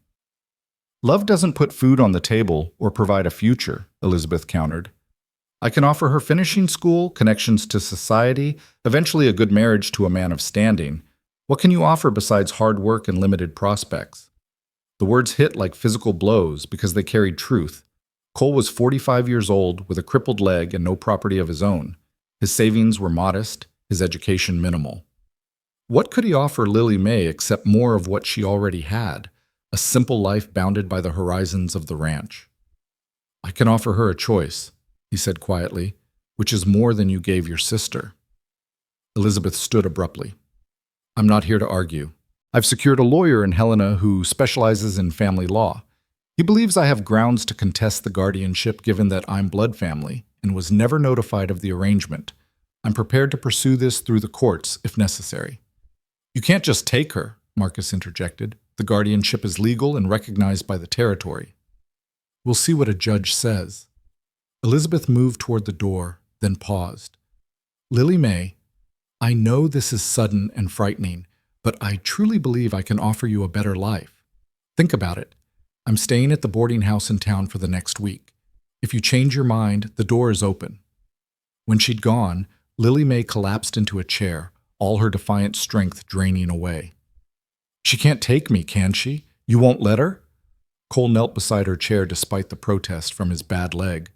Love doesn't put food on the table or provide a future, Elizabeth countered. I can offer her finishing school, connections to society, eventually a good marriage to a man of standing. What can you offer besides hard work and limited prospects? The words hit like physical blows because they carried truth. Cole was 45 years old with a crippled leg and no property of his own. His savings were modest, his education minimal. What could he offer Lily Mae except more of what she already had, a simple life bounded by the horizons of the ranch? I can offer her a choice, he said quietly, which is more than you gave your sister. Elizabeth stood abruptly. I'm not here to argue. I've secured a lawyer in Helena who specializes in family law. He believes I have grounds to contest the guardianship given that I'm blood family and was never notified of the arrangement. I'm prepared to pursue this through the courts if necessary. You can't just take her, Marcus interjected. The guardianship is legal and recognized by the territory. We'll see what a judge says. Elizabeth moved toward the door, then paused. Lily Mae, I know this is sudden and frightening, but I truly believe I can offer you a better life. Think about it. I'm staying at the boarding house in town for the next week. If you change your mind, the door is open. When she'd gone, Lily Mae collapsed into a chair, all her defiant strength draining away. She can't take me, can she? You won't let her? Cole knelt beside her chair despite the protest from his bad leg.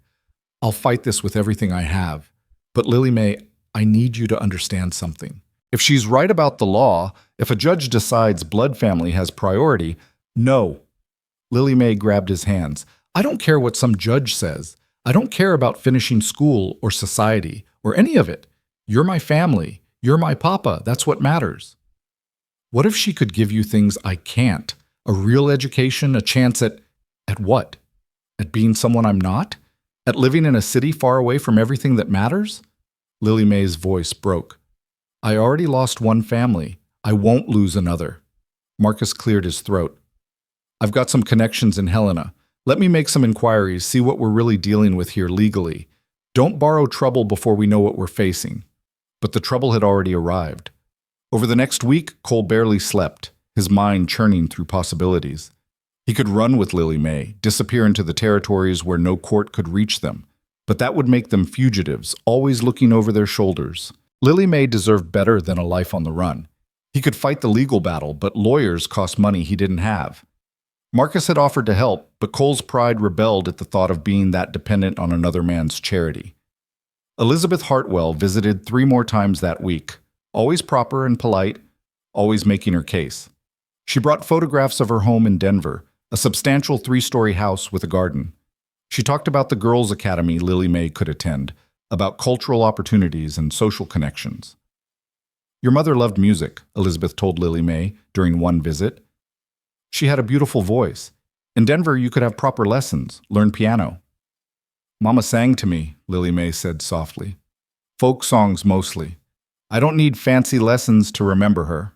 I'll fight this with everything I have. But Lily Mae, I need you to understand something. If she's right about the law, if a judge decides blood family has priority, no. Lily Mae grabbed his hands. I don't care what some judge says. I don't care about finishing school or society or any of it. You're my family. You're my papa. That's what matters. What if she could give you things I can't? A real education, a chance at what? At being someone I'm not? At living in a city far away from everything that matters? Lily May's voice broke. I already lost one family. I won't lose another. Marcus cleared his throat. I've got some connections in Helena. Let me make some inquiries, see what we're really dealing with here legally. Don't borrow trouble before we know what we're facing. But the trouble had already arrived. Over the next week, Cole barely slept, his mind churning through possibilities. He could run with Lily May, disappear into the territories where no court could reach them. But that would make them fugitives, always looking over their shoulders. Lily May deserved better than a life on the run. He could fight the legal battle, but lawyers cost money he didn't have. Marcus had offered to help, but Cole's pride rebelled at the thought of being that dependent on another man's charity. Elizabeth Hartwell visited 3 more times that week, always proper and polite, always making her case. She brought photographs of her home in Denver, a substantial 3-story house with a garden. She talked about the girls' academy Lily May could attend, about cultural opportunities and social connections. Your mother loved music, Elizabeth told Lily May during one visit. She had a beautiful voice. In Denver, you could have proper lessons, learn piano. Mama sang to me, Lily May said softly. Folk songs mostly. I don't need fancy lessons to remember her.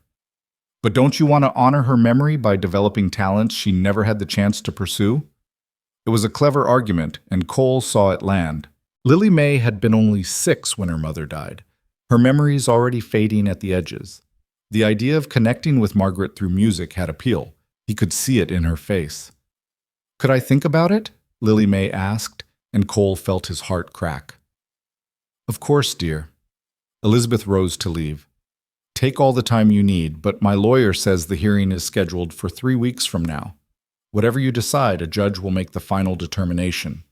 But don't you want to honor her memory by developing talents she never had the chance to pursue? It was a clever argument, and Cole saw it land. Lily May had been only 6 when her mother died, her memories already fading at the edges. The idea of connecting with Margaret through music had appeal. He could see it in her face. Could I think about it? Lily May asked, and Cole felt his heart crack. Of course, dear. Elizabeth rose to leave. Take all the time you need, but my lawyer says the hearing is scheduled for 3 weeks from now. Whatever you decide, a judge will make the final determination.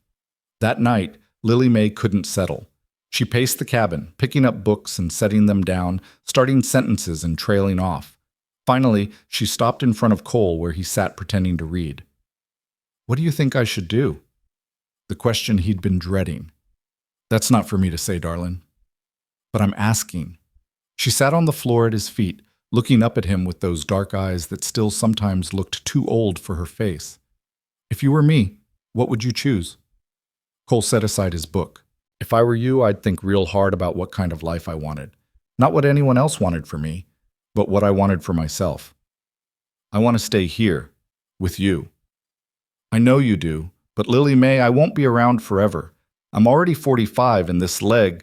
That night, Lily May couldn't settle. She paced the cabin, picking up books and setting them down, starting sentences and trailing off. Finally, she stopped in front of Cole where he sat pretending to read. What do you think I should do? The question he'd been dreading. That's not for me to say, darling. But I'm asking. She sat on the floor at his feet, looking up at him with those dark eyes that still sometimes looked too old for her face. If you were me, what would you choose? Cole set aside his book. If I were you, I'd think real hard about what kind of life I wanted. Not what anyone else wanted for me, but what I wanted for myself. I want to stay here, with you. I know you do, but Lily May, I won't be around forever. I'm already 45 and this leg...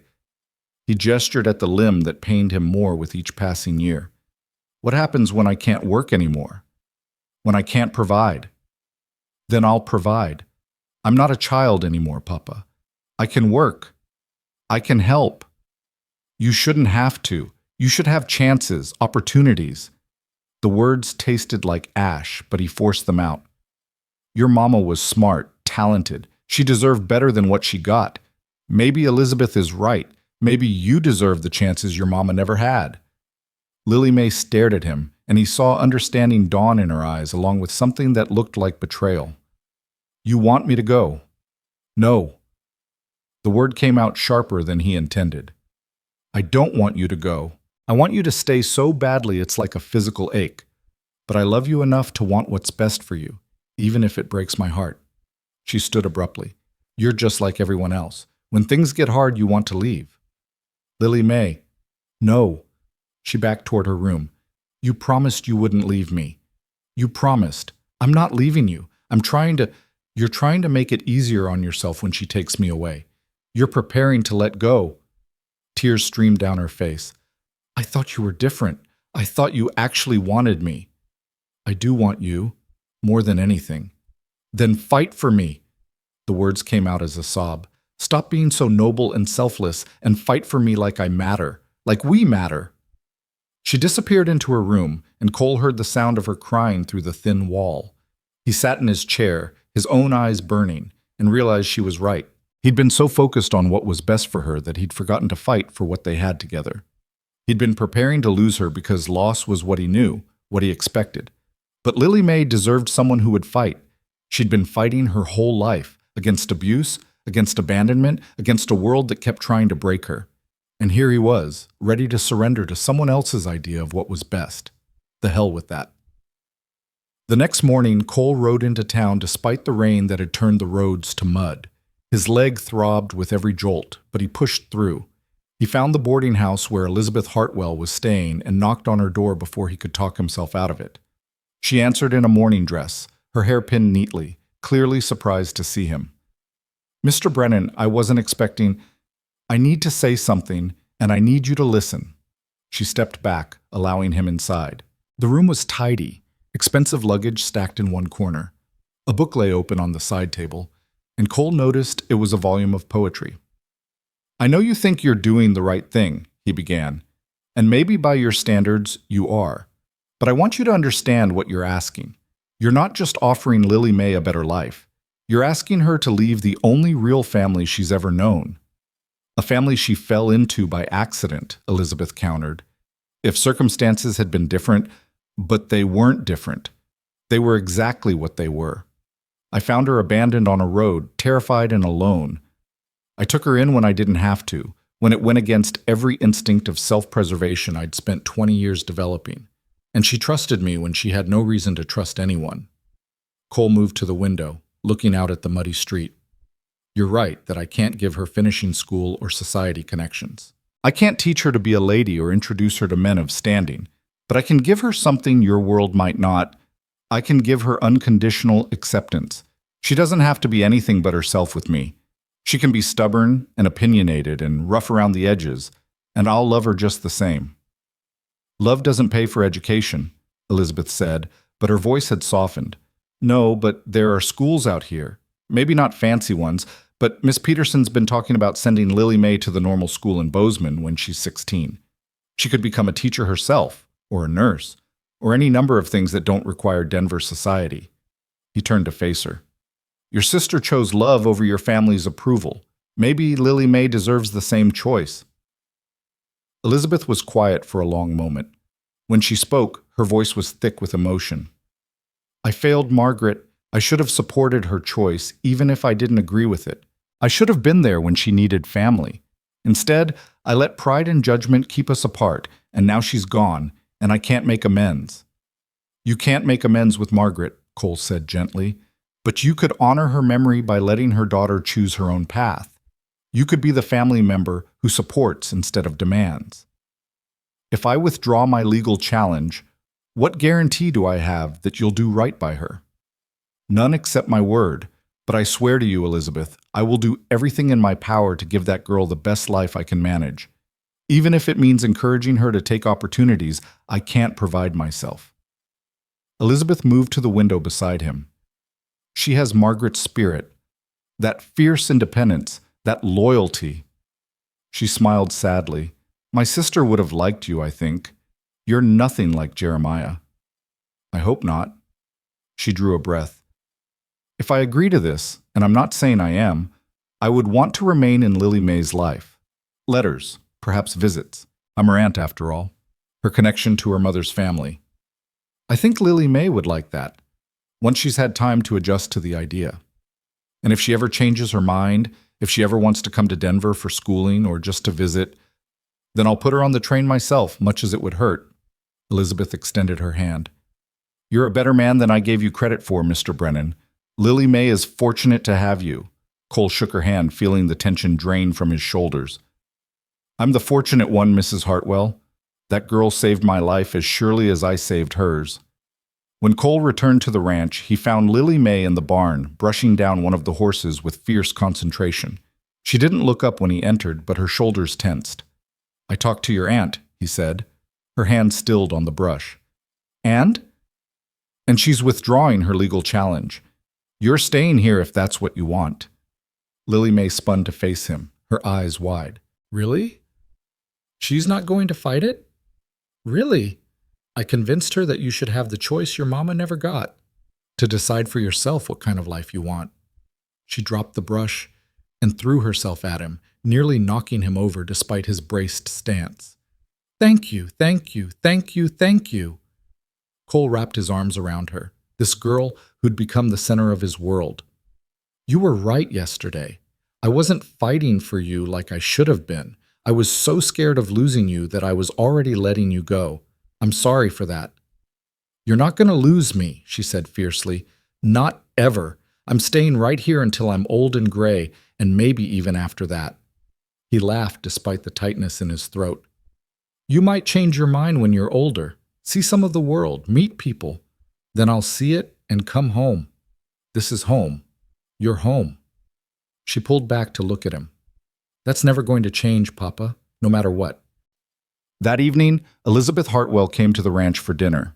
He gestured at the limb that pained him more with each passing year. What happens when I can't work anymore? When I can't provide? Then I'll provide. I'm not a child anymore, Papa. I can work. I can help. You shouldn't have to. You should have chances, opportunities. The words tasted like ash, but he forced them out. Your mama was smart, talented. She deserved better than what she got. Maybe Elizabeth is right. Maybe you deserve the chances your mama never had. Lily May stared at him, and he saw understanding dawn in her eyes along with something that looked like betrayal. You want me to go? No. The word came out sharper than he intended. I don't want you to go. I want you to stay so badly it's like a physical ache. But I love you enough to want what's best for you, even if it breaks my heart. She stood abruptly. You're just like everyone else. When things get hard, you want to leave. Lily May. No. She backed toward her room. You promised you wouldn't leave me. You promised. I'm not leaving you. You're trying to make it easier on yourself when she takes me away. You're preparing to let go. Tears streamed down her face. I thought you were different. I thought you actually wanted me. I do want you, more than anything. Then fight for me. The words came out as a sob. Stop being so noble and selfless and fight for me like I matter, like we matter. She disappeared into her room, and Cole heard the sound of her crying through the thin wall. He sat in his chair, his own eyes burning, and realized she was right. He'd been so focused on what was best for her that he'd forgotten to fight for what they had together. He'd been preparing to lose her because loss was what he knew, what he expected. But Lily May deserved someone who would fight. She'd been fighting her whole life, against abuse, against abandonment, against a world that kept trying to break her. And here he was, ready to surrender to someone else's idea of what was best. The hell with that. The next morning, Cole rode into town despite the rain that had turned the roads to mud. His leg throbbed with every jolt, but he pushed through. He found the boarding house where Elizabeth Hartwell was staying and knocked on her door before he could talk himself out of it. She answered in a morning dress, her hair pinned neatly, clearly surprised to see him. "Mr. Brennan, I wasn't expecting. I need to say something, and I need you to listen." She stepped back, allowing him inside. The room was tidy, expensive luggage stacked in one corner. A book lay open on the side table, and Cole noticed it was a volume of poetry. "I know you think you're doing the right thing," he began, "and maybe by your standards you are. But I want you to understand what you're asking. You're not just offering Lily May a better life. You're asking her to leave the only real family she's ever known. A family she fell into by accident," Elizabeth countered. "If circumstances had been different, but they weren't different. They were exactly what they were. I found her abandoned on a road, terrified and alone. I took her in when I didn't have to, when it went against every instinct of self-preservation I'd spent 20 years developing. And she trusted me when she had no reason to trust anyone." Cole moved to the window, looking out at the muddy street. "You're right that I can't give her finishing school or society connections. I can't teach her to be a lady or introduce her to men of standing, but I can give her something your world might not. I can give her unconditional acceptance. She doesn't have to be anything but herself with me. She can be stubborn and opinionated and rough around the edges, and I'll love her just the same." "Love doesn't pay for education," Elizabeth said, but her voice had softened. "No, but there are schools out here. Maybe not fancy ones, but Miss Peterson's been talking about sending Lily May to the normal school in Bozeman when she's 16. She could become a teacher herself, or a nurse, or any number of things that don't require Denver society." He turned to face her. "Your sister chose love over your family's approval. Maybe Lily May deserves the same choice." Elizabeth was quiet for a long moment. When she spoke, her voice was thick with emotion. "I failed Margaret. I should have supported her choice, even if I didn't agree with it. I should have been there when she needed family. Instead, I let pride and judgment keep us apart, and now she's gone, and I can't make amends." "You can't make amends with Margaret," Cole said gently, "but you could honor her memory by letting her daughter choose her own path. You could be the family member who supports instead of demands. If I withdraw my legal challenge, what guarantee do I have that you'll do right by her?" "None except my word, but I swear to you, Elizabeth, I will do everything in my power to give that girl the best life I can manage. Even if it means encouraging her to take opportunities I can't provide myself." Elizabeth moved to the window beside him. "She has Margaret's spirit, that fierce independence, that loyalty." She smiled sadly. "My sister would have liked you, I think. You're nothing like Jeremiah." "I hope not." She drew a breath. "If I agree to this, and I'm not saying I am, I would want to remain in Lily May's life. Letters, perhaps visits. I'm her aunt, after all. Her connection to her mother's family. I think Lily May would like that, once she's had time to adjust to the idea. And if she ever changes her mind, if she ever wants to come to Denver for schooling or just to visit, then I'll put her on the train myself, much as it would hurt." Elizabeth extended her hand. "You're a better man than I gave you credit for, Mr. Brennan. Lily May is fortunate to have you." Cole shook her hand, feeling the tension drain from his shoulders. "I'm the fortunate one, Mrs. Hartwell. That girl saved my life as surely as I saved hers." When Cole returned to the ranch, he found Lily May in the barn, brushing down one of the horses with fierce concentration. She didn't look up when he entered, but her shoulders tensed. "I talked to your aunt," he said, her hand stilled on the brush. "And?" "And she's withdrawing her legal challenge. You're staying here if that's what you want." Lily May spun to face him, her eyes wide. "Really? She's not going to fight it? Really? I convinced her that you should have the choice your mama never got, to decide for yourself what kind of life you want." She dropped the brush and threw herself at him, nearly knocking him over despite his braced stance. "Thank you, thank you, thank you, thank you." Cole wrapped his arms around her, this girl who'd become the center of his world. "You were right yesterday. I wasn't fighting for you like I should have been. I was so scared of losing you that I was already letting you go. I'm sorry for that." "You're not going to lose me," she said fiercely. "Not ever. I'm staying right here until I'm old and gray, and maybe even after that." He laughed despite the tightness in his throat. "You might change your mind when you're older. See some of the world, meet people. Then I'll see it and come home. This is home. You're home." She pulled back to look at him. "That's never going to change, Papa, no matter what." That evening, Elizabeth Hartwell came to the ranch for dinner.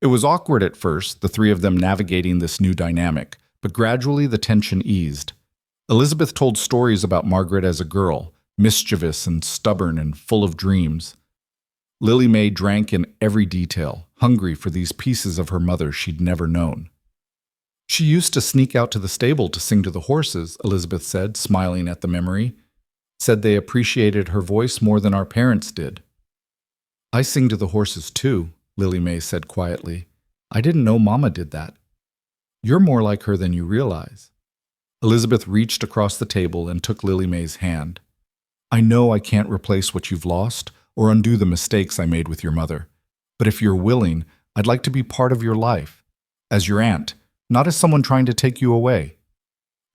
It was awkward at first, the three of them navigating this new dynamic, but gradually the tension eased. Elizabeth told stories about Margaret as a girl, mischievous and stubborn and full of dreams. Lily Mae drank in every detail, hungry for these pieces of her mother she'd never known. "She used to sneak out to the stable to sing to the horses," Elizabeth said, smiling at the memory. "Said they appreciated her voice more than our parents did." "I sing to the horses too," Lily Mae said quietly. "I didn't know Mama did that." "You're more like her than you realize." Elizabeth reached across the table and took Lily Mae's hand. "I know I can't replace what you've lost or undo the mistakes I made with your mother. But if you're willing, I'd like to be part of your life. As your aunt, not as someone trying to take you away."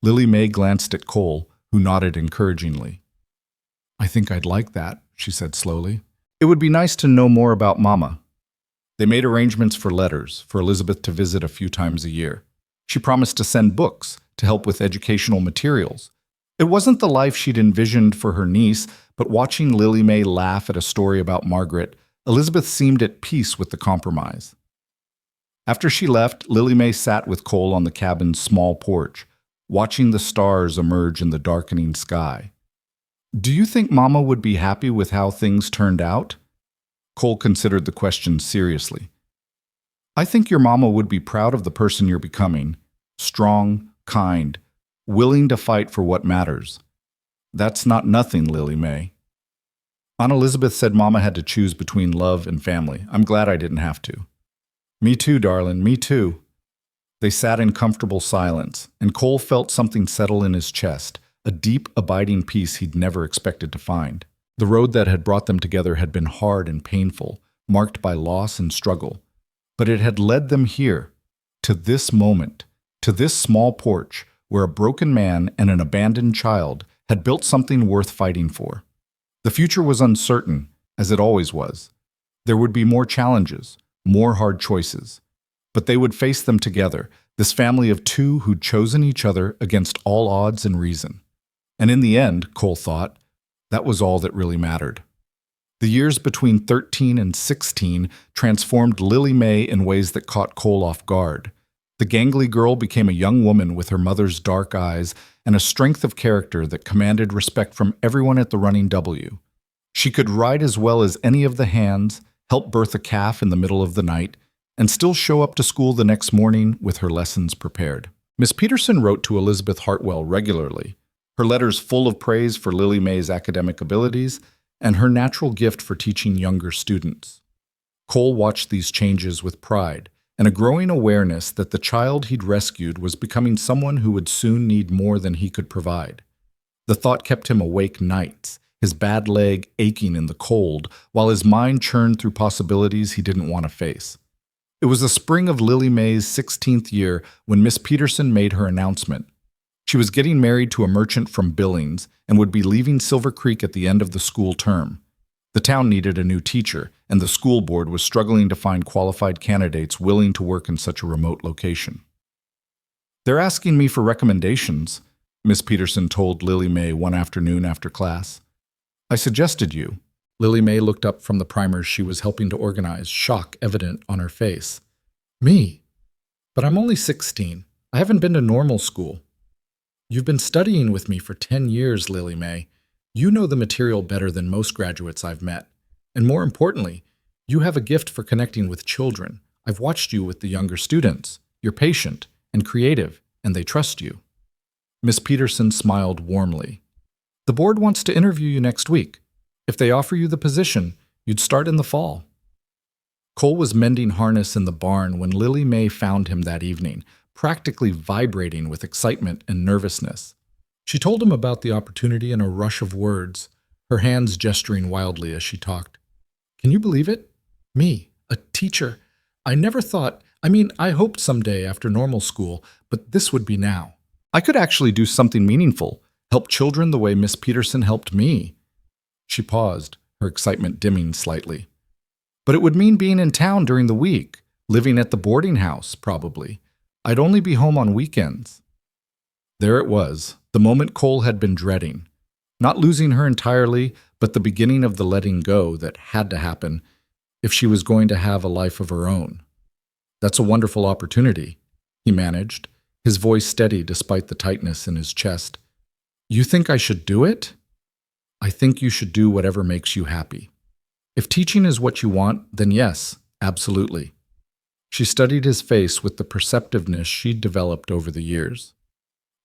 Lily Mae glanced at Cole, who nodded encouragingly. "I think I'd like that," she said slowly. "It would be nice to know more about Mama." They made arrangements for letters, for Elizabeth to visit a few times a year. She promised to send books, to help with educational materials. It wasn't the life she'd envisioned for her niece, but watching Lily Mae laugh at a story about Margaret, Elizabeth seemed at peace with the compromise. After she left, Lily Mae sat with Cole on the cabin's small porch, watching the stars emerge in the darkening sky. "Do you think Mama would be happy with how things turned out?" Cole considered the question seriously. "I think your Mama would be proud of the person you're becoming. Strong, kind, willing to fight for what matters. That's not nothing, Lily Mae." Aunt Elizabeth said Mama had to choose between love and family. I'm glad I didn't have to. "Me too, darling, me too." They sat in comfortable silence, and Cole felt something settle in his chest, a deep, abiding peace he'd never expected to find. The road that had brought them together had been hard and painful, marked by loss and struggle. But it had led them here, to this moment, to this small porch, where a broken man and an abandoned child had built something worth fighting for. The future was uncertain, as it always was. There would be more challenges, more hard choices. But they would face them together, this family of two who'd chosen each other against all odds and reason. And in the end, Cole thought, that was all that really mattered. The years between 13 and 16 transformed Lily Mae in ways that caught Cole off guard. The gangly girl became a young woman with her mother's dark eyes and a strength of character that commanded respect from everyone at the Running W. She could ride as well as any of the hands, help birth a calf in the middle of the night, and still show up to school the next morning with her lessons prepared. Miss Peterson wrote to Elizabeth Hartwell regularly, her letters full of praise for Lily Mae's academic abilities and her natural gift for teaching younger students. Cole watched these changes with pride and a growing awareness that the child he'd rescued was becoming someone who would soon need more than he could provide. The thought kept him awake nights, his bad leg aching in the cold, while his mind churned through possibilities he didn't want to face. It was the spring of Lily Mae's 16th year when Miss Peterson made her announcement. She was getting married to a merchant from Billings and would be leaving Silver Creek at the end of the school term. The town needed a new teacher, and the school board was struggling to find qualified candidates willing to work in such a remote location. "They're asking me for recommendations," Miss Peterson told Lily Mae one afternoon after class. "I suggested you." Lily Mae looked up from the primers she was helping to organize, shock evident on her face. "Me? But I'm only 16. I haven't been to normal school." "You've been studying with me for 10 years, Lily Mae. You know the material better than most graduates I've met. And more importantly, you have a gift for connecting with children. I've watched you with the younger students. You're patient and creative, and they trust you." Miss Peterson smiled warmly. "The board wants to interview you next week. If they offer you the position, you'd start in the fall." Cole was mending harness in the barn when Lily Mae found him that evening, practically vibrating with excitement and nervousness. She told him about the opportunity in a rush of words, her hands gesturing wildly as she talked. "Can you believe it? Me, a teacher, I never thought, I hoped someday after normal school, but this would be now. I could actually do something meaningful, help children the way Miss Peterson helped me. She paused, her excitement dimming slightly. But it would mean being in town during the week, living at the boarding house, probably. I'd only be home on weekends. There it was, the moment Cole had been dreading. Not losing her entirely, but the beginning of the letting go that had to happen if she was going to have a life of her own. That's a wonderful opportunity, he managed, his voice steady despite the tightness in his chest. You think I should do it? I think you should do whatever makes you happy. If teaching is what you want, then yes, absolutely. She studied his face with the perceptiveness she'd developed over the years.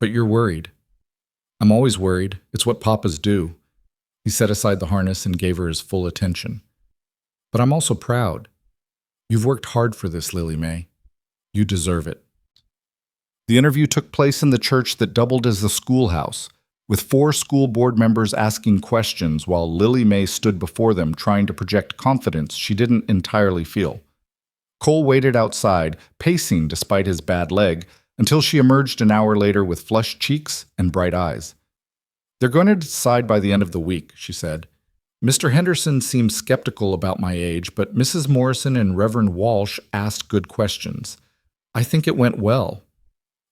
But you're worried. I'm always worried. It's what papas do. He set aside the harness and gave her his full attention. But I'm also proud. You've worked hard for this, Lily Mae. You deserve it. The interview took place in the church that doubled as the schoolhouse, with 4 school board members asking questions while Lily Mae stood before them trying to project confidence she didn't entirely feel. Cole waited outside, pacing despite his bad leg, until she emerged an hour later with flushed cheeks and bright eyes. They're going to decide by the end of the week, she said. Mr. Henderson seemed skeptical about my age, but Mrs. Morrison and Reverend Walsh asked good questions. I think it went well.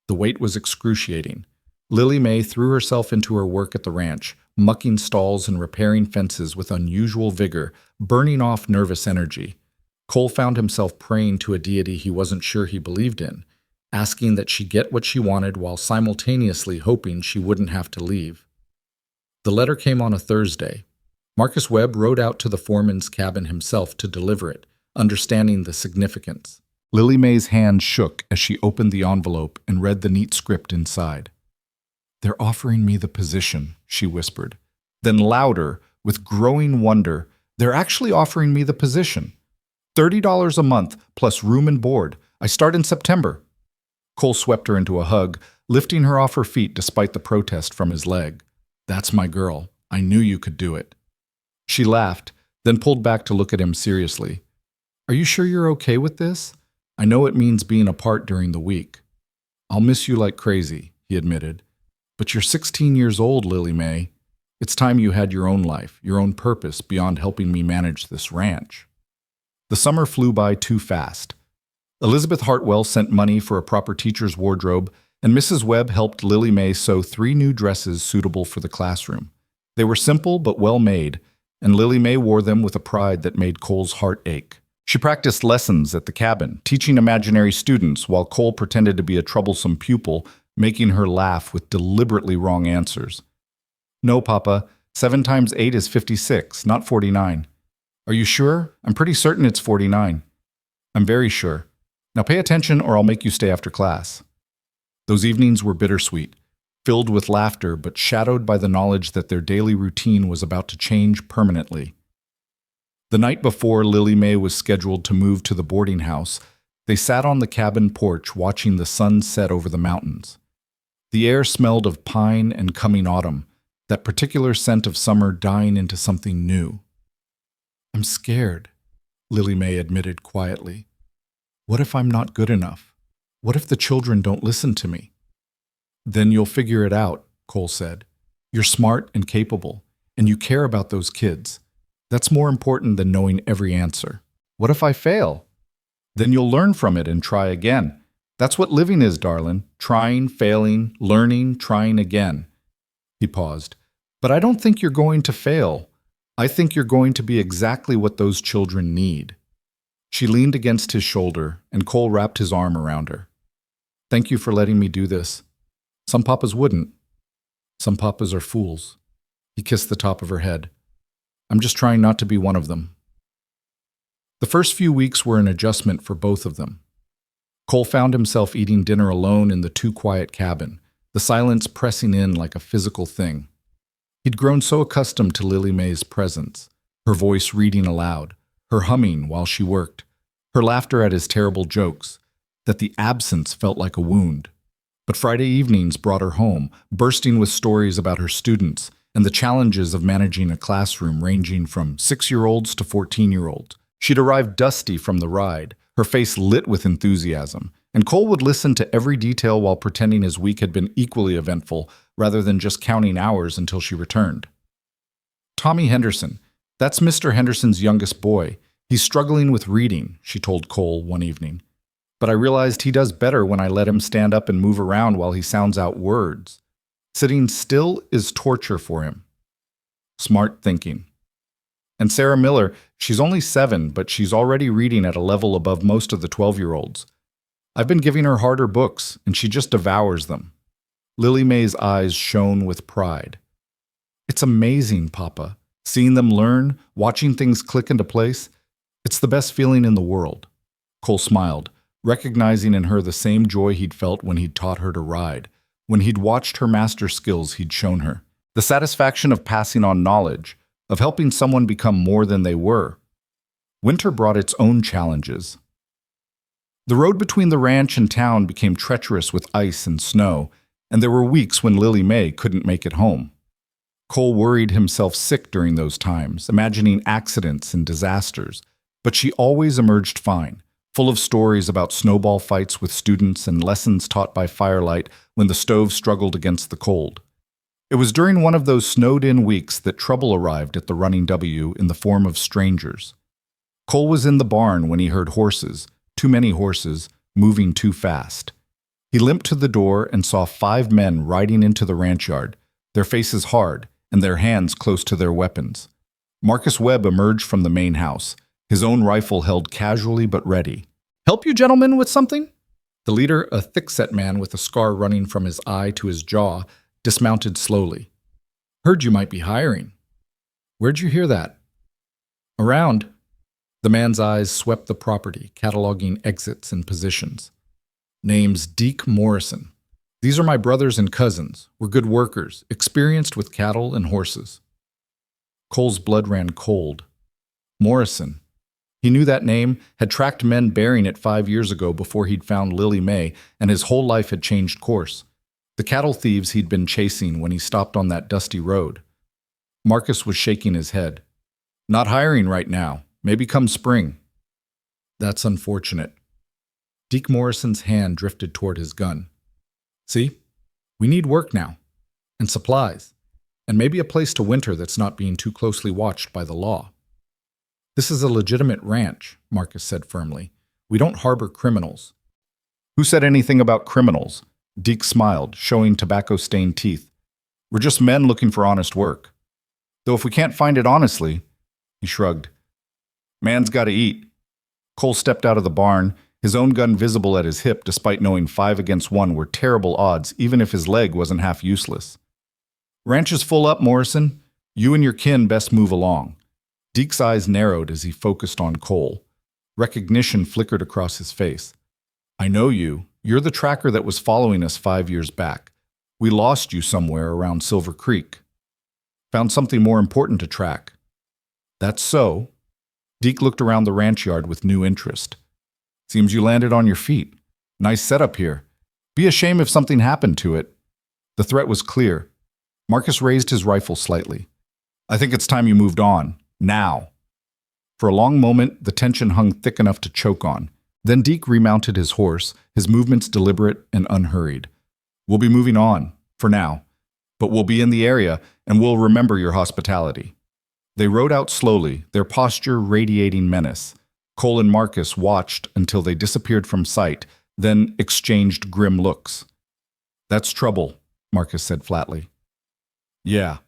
The wait was excruciating. Lily Mae threw herself into her work at the ranch, mucking stalls and repairing fences with unusual vigor, burning off nervous energy. Cole found himself praying to a deity he wasn't sure he believed in, asking that she get what she wanted while simultaneously hoping she wouldn't have to leave. The letter came on a Thursday. Marcus Webb rode out to the foreman's cabin himself to deliver it, understanding the significance. Lily Mae's hand shook as she opened the envelope and read the neat script inside. They're offering me the position, she whispered. Then louder, with growing wonder, they're actually offering me the position. $30 a month, plus room and board. I start in September. Cole swept her into a hug, lifting her off her feet despite the protest from his leg. That's my girl. I knew you could do it. She laughed, then pulled back to look at him seriously. Are you sure you're okay with this? I know it means being apart during the week. I'll miss you like crazy, he admitted. But you're 16 years old, Lily Mae. It's time you had your own life, your own purpose beyond helping me manage this ranch. The summer flew by too fast. Elizabeth Hartwell sent money for a proper teacher's wardrobe, and Mrs. Webb helped Lily Mae sew 3 new dresses suitable for the classroom. They were simple but well made, and Lily Mae wore them with a pride that made Cole's heart ache. She practiced lessons at the cabin, teaching imaginary students while Cole pretended to be a troublesome pupil, making her laugh with deliberately wrong answers. No, Papa, 7 times 8 is 56, not 49. Are you sure? I'm pretty certain it's 49. I'm very sure. Now pay attention or I'll make you stay after class. Those evenings were bittersweet, filled with laughter but shadowed by the knowledge that their daily routine was about to change permanently. The night before Lily Mae was scheduled to move to the boarding house, they sat on the cabin porch watching the sun set over the mountains. The air smelled of pine and coming autumn, that particular scent of summer dying into something new. I'm scared, Lily Mae admitted quietly. What if I'm not good enough? What if the children don't listen to me? Then you'll figure it out, Cole said. You're smart and capable, and you care about those kids. That's more important than knowing every answer. What if I fail? Then you'll learn from it and try again. That's what living is, darling. Trying, failing, learning, trying again. He paused. But I don't think you're going to fail. I think you're going to be exactly what those children need. She leaned against his shoulder, and Cole wrapped his arm around her. Thank you for letting me do this. Some papas wouldn't. Some papas are fools. He kissed the top of her head. I'm just trying not to be one of them. The first few weeks were an adjustment for both of them. Cole found himself eating dinner alone in the too quiet cabin, the silence pressing in like a physical thing. He'd grown so accustomed to Lily Mae's presence, her voice reading aloud, her humming while she worked, her laughter at his terrible jokes, that the absence felt like a wound. But Friday evenings brought her home, bursting with stories about her students and the challenges of managing a classroom ranging from 6-year-olds to 14-year-olds. She'd arrived dusty from the ride, her face lit with enthusiasm, and Cole would listen to every detail while pretending his week had been equally eventful, rather than just counting hours until she returned. "Tommy Henderson. That's Mr. Henderson's youngest boy. He's struggling with reading," she told Cole one evening. "But I realized he does better when I let him stand up and move around while he sounds out words. Sitting still is torture for him." Smart thinking. And Sarah Miller, she's only 7, but she's already reading at a level above most of the 12-year-olds. I've been giving her harder books, and she just devours them. Lily Mae's eyes shone with pride. "It's amazing, Papa. Seeing them learn, watching things click into place, it's the best feeling in the world." Cole smiled, recognizing in her the same joy he'd felt when he'd taught her to ride, when he'd watched her master skills he'd shown her. The satisfaction of passing on knowledge, of helping someone become more than they were. Winter brought its own challenges. The road between the ranch and town became treacherous with ice and snow, and there were weeks when Lily Mae couldn't make it home. Cole worried himself sick during those times, imagining accidents and disasters, but she always emerged fine, full of stories about snowball fights with students and lessons taught by firelight when the stove struggled against the cold. It was during one of those snowed-in weeks that trouble arrived at the Running W in the form of strangers. Cole was in the barn when he heard horses, too many horses, moving too fast. He limped to the door and saw 5 men riding into the ranch yard, their faces hard and their hands close to their weapons. Marcus Webb emerged from the main house, his own rifle held casually but ready. "Help you gentlemen with something?" The leader, a thick-set man with a scar running from his eye to his jaw, dismounted slowly. "Heard you might be hiring." "Where'd you hear that?" "Around." The man's eyes swept the property, cataloging exits and positions. "Name's Deke Morrison. These are my brothers and cousins. We're good workers, experienced with cattle and horses." Cole's blood ran cold. Morrison. He knew that name, had tracked men bearing it 5 years ago before he'd found Lily Mae, and his whole life had changed course. The cattle thieves he'd been chasing when he stopped on that dusty road. Marcus was shaking his head. "Not hiring right now. Maybe come spring." "That's unfortunate." Deke Morrison's hand drifted toward his gun. "See? We need work now. And supplies. And maybe a place to winter that's not being too closely watched by the law." "This is a legitimate ranch," Marcus said firmly. "We don't harbor criminals." "Who said anything about criminals?" Deke smiled, showing tobacco-stained teeth. "We're just men looking for honest work. Though if we can't find it honestly," he shrugged. "Man's got to eat." Cole stepped out of the barn, his own gun visible at his hip despite knowing 5 against 1 were terrible odds even if his leg wasn't half useless. "Ranch is full up, Morrison. You and your kin best move along." Deke's eyes narrowed as he focused on Cole. Recognition flickered across his face. "I know you. You're the tracker that was following us 5 years back. We lost you somewhere around Silver Creek. Found something more important to track." "That's so." Deke looked around the ranch yard with new interest. "Seems you landed on your feet. Nice setup here. Be a shame if something happened to it." The threat was clear. Marcus raised his rifle slightly. "I think it's time you moved on. Now." For a long moment, the tension hung thick enough to choke on. Then Deke remounted his horse, his movements deliberate and unhurried. "We'll be moving on, for now. But we'll be in the area, and we'll remember your hospitality." They rode out slowly, their posture radiating menace. Cole and Marcus watched until they disappeared from sight, then exchanged grim looks. "That's trouble," Marcus said flatly. "Yeah,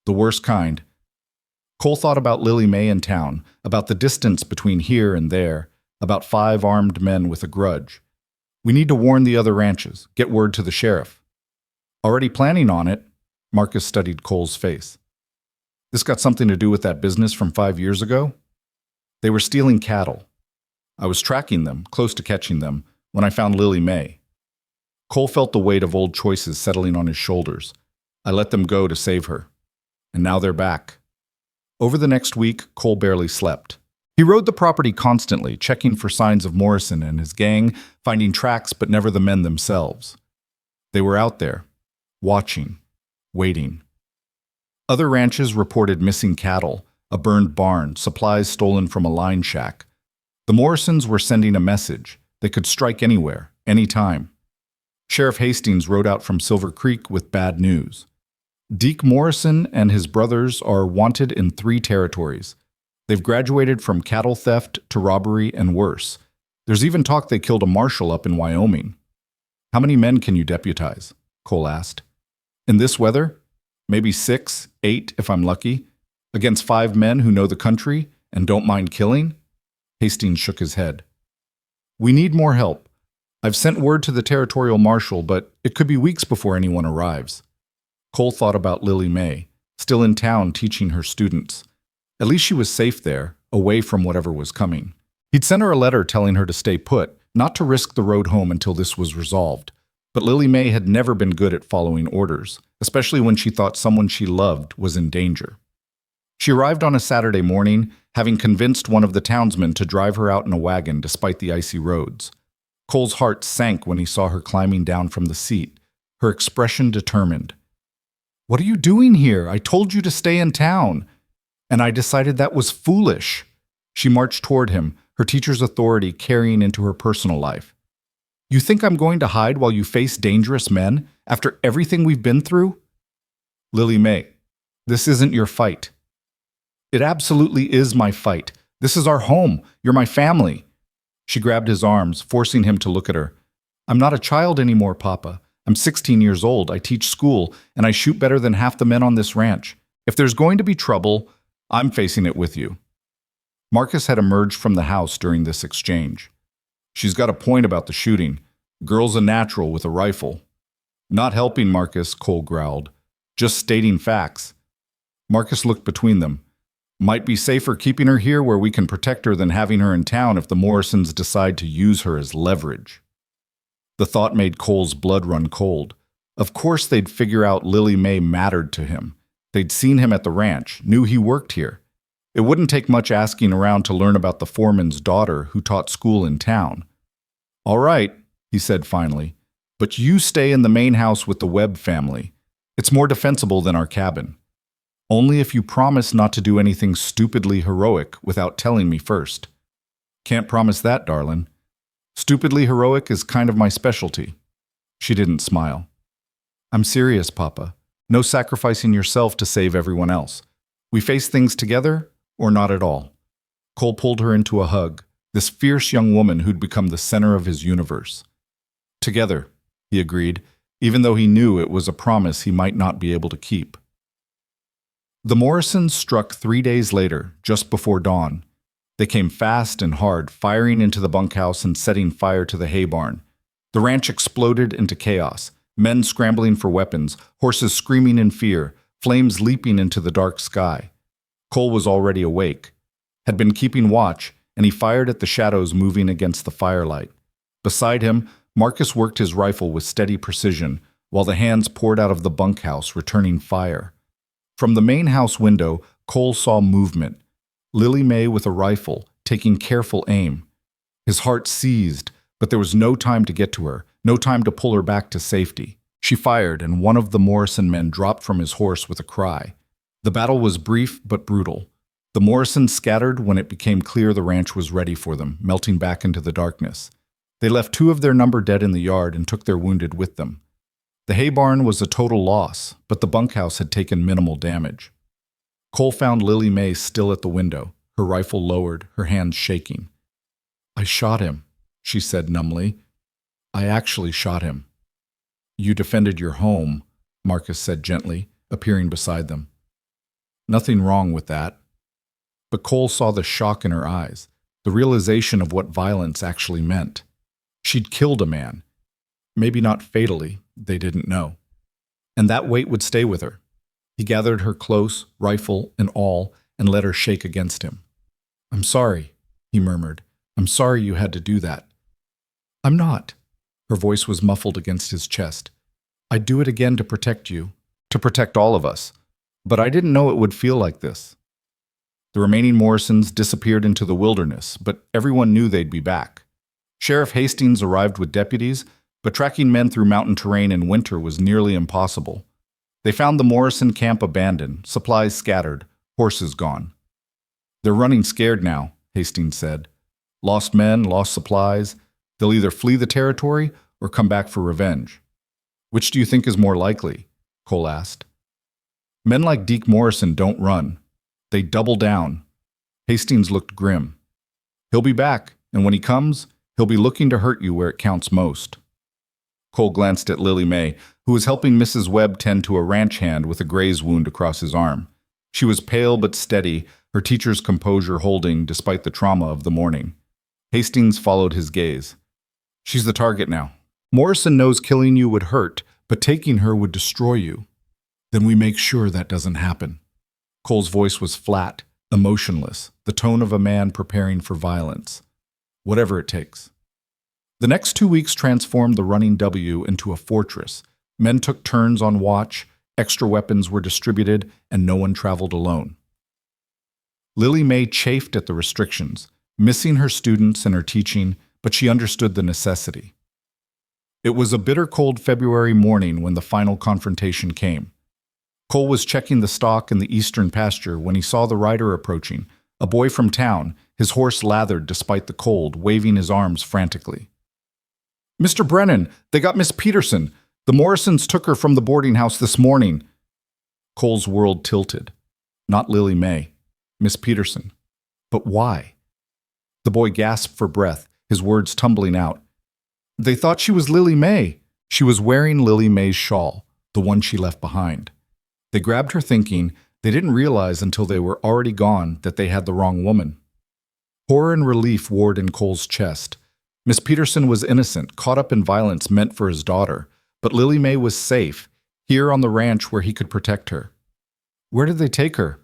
the worst kind." Cole thought about Lily Mae in town, about the distance between here and there, about 5 armed men with a grudge. "We need to warn the other ranches, get word to the sheriff." "Already planning on it," Marcus studied Cole's face. "This got something to do with that business from 5 years ago?" "They were stealing cattle. I was tracking them, close to catching them, when I found Lily Mae." Cole felt the weight of old choices settling on his shoulders. "I let them go to save her. And now they're back." Over the next week, Cole barely slept. He rode the property constantly, checking for signs of Morrison and his gang, finding tracks but never the men themselves. They were out there, watching, waiting. Other ranches reported missing cattle, a burned barn, supplies stolen from a line shack. The Morrisons were sending a message. They could strike anywhere, anytime. Sheriff Hastings rode out from Silver Creek with bad news. Deke Morrison and his brothers are wanted in 3 territories. They've graduated from cattle theft to robbery and worse. There's even talk they killed a marshal up in Wyoming. How many men can you deputize? Cole asked. In this weather? Maybe 6, 8 if I'm lucky. Against 5 men who know the country and don't mind killing? Hastings shook his head. We need more help. I've sent word to the territorial marshal, but it could be weeks before anyone arrives. Cole thought about Lily May, still in town teaching her students. At least she was safe there, away from whatever was coming. He'd sent her a letter telling her to stay put, not to risk the road home until this was resolved. But Lily May had never been good at following orders, especially when she thought someone she loved was in danger. She arrived on a Saturday morning, having convinced one of the townsmen to drive her out in a wagon despite the icy roads. Cole's heart sank when he saw her climbing down from the seat, her expression determined. What are you doing here? I told you to stay in town. And I decided that was foolish. She marched toward him, her teacher's authority carrying into her personal life. You think I'm going to hide while you face dangerous men after everything we've been through? Lily May, this isn't your fight. It absolutely is my fight. This is our home. You're my family. She grabbed his arms, forcing him to look at her. I'm not a child anymore, Papa. I'm 16 years old. I teach school, and I shoot better than half the men on this ranch. If there's going to be trouble, I'm facing it with you. Marcus had emerged from the house during this exchange. She's got a point about the shooting. Girl's a natural with a rifle. Not helping, Marcus, Cole growled. Just stating facts. Marcus looked between them. Might be safer keeping her here where we can protect her than having her in town if the Morrisons decide to use her as leverage. The thought made Cole's blood run cold. Of course they'd figure out Lily May mattered to him. They'd seen him at the ranch, knew he worked here. It wouldn't take much asking around to learn about the foreman's daughter who taught school in town. All right, he said finally, but you stay in the main house with the Webb family. It's more defensible than our cabin. Only if you promise not to do anything stupidly heroic without telling me first. Can't promise that, darling. Stupidly heroic is kind of my specialty. She didn't smile. I'm serious, Papa. No sacrificing yourself to save everyone else. We face things together or not at all. Cole pulled her into a hug, this fierce young woman who'd become the center of his universe. Together, he agreed, even though he knew it was a promise he might not be able to keep. The Morrisons struck 3 days later, just before dawn. They came fast and hard, firing into the bunkhouse and setting fire to the hay barn. The ranch exploded into chaos, men scrambling for weapons, horses screaming in fear, flames leaping into the dark sky. Cole was already awake, had been keeping watch, and he fired at the shadows moving against the firelight. Beside him, Marcus worked his rifle with steady precision, while the hands poured out of the bunkhouse, returning fire. From the main house window, Cole saw movement. Lily May with a rifle, taking careful aim. His heart seized, but there was no time to get to her, no time to pull her back to safety. She fired, and one of the Morrison men dropped from his horse with a cry. The battle was brief but brutal. The Morrisons scattered when it became clear the ranch was ready for them, melting back into the darkness. They left 2 of their number dead in the yard and took their wounded with them. The hay barn was a total loss, but the bunkhouse had taken minimal damage. Cole found Lily May still at the window, her rifle lowered, her hands shaking. I shot him, she said numbly. I actually shot him. You defended your home, Marcus said gently, appearing beside them. Nothing wrong with that. But Cole saw the shock in her eyes, the realization of what violence actually meant. She'd killed a man. Maybe not fatally, they didn't know. And that weight would stay with her. He gathered her close, rifle and all, and let her shake against him. I'm sorry, he murmured. I'm sorry you had to do that. I'm not. Her voice was muffled against his chest. I'd do it again to protect you, to protect all of us. But I didn't know it would feel like this. The remaining Morrisons disappeared into the wilderness, but everyone knew they'd be back. Sheriff Hastings arrived with deputies, but tracking men through mountain terrain in winter was nearly impossible. They found the Morrison camp abandoned, supplies scattered, horses gone. They're running scared now, Hastings said. Lost men, lost supplies. They'll either flee the territory or come back for revenge. Which do you think is more likely? Cole asked. Men like Deke Morrison don't run. They double down. Hastings looked grim. He'll be back, and when he comes, he'll be looking to hurt you where it counts most. Cole glanced at Lily May, who was helping Mrs. Webb tend to a ranch hand with a graze wound across his arm. She was pale but steady, her teacher's composure holding despite the trauma of the morning. Hastings followed his gaze. She's the target now. Morrison knows killing you would hurt, but taking her would destroy you. Then we make sure that doesn't happen. Cole's voice was flat, emotionless, the tone of a man preparing for violence. Whatever it takes. The next 2 weeks transformed the Running W into a fortress. Men took turns on watch, extra weapons were distributed, and no one traveled alone. Lily May chafed at the restrictions, missing her students and her teaching, but she understood the necessity. It was a bitter cold February morning when the final confrontation came. Cole was checking the stock in the eastern pasture when he saw the rider approaching, a boy from town, his horse lathered despite the cold, waving his arms frantically. Mr. Brennan, they got Miss Peterson. The Morrisons took her from the boarding house this morning. Cole's world tilted. Not Lily May. Miss Peterson. But why? The boy gasped for breath, his words tumbling out. They thought she was Lily May. She was wearing Lily May's shawl, the one she left behind. They grabbed her thinking they didn't realize until they were already gone that they had the wrong woman. Horror and relief warred in Cole's chest. Miss Peterson was innocent, caught up in violence meant for his daughter, but Lily May was safe, here on the ranch where he could protect her. Where did they take her?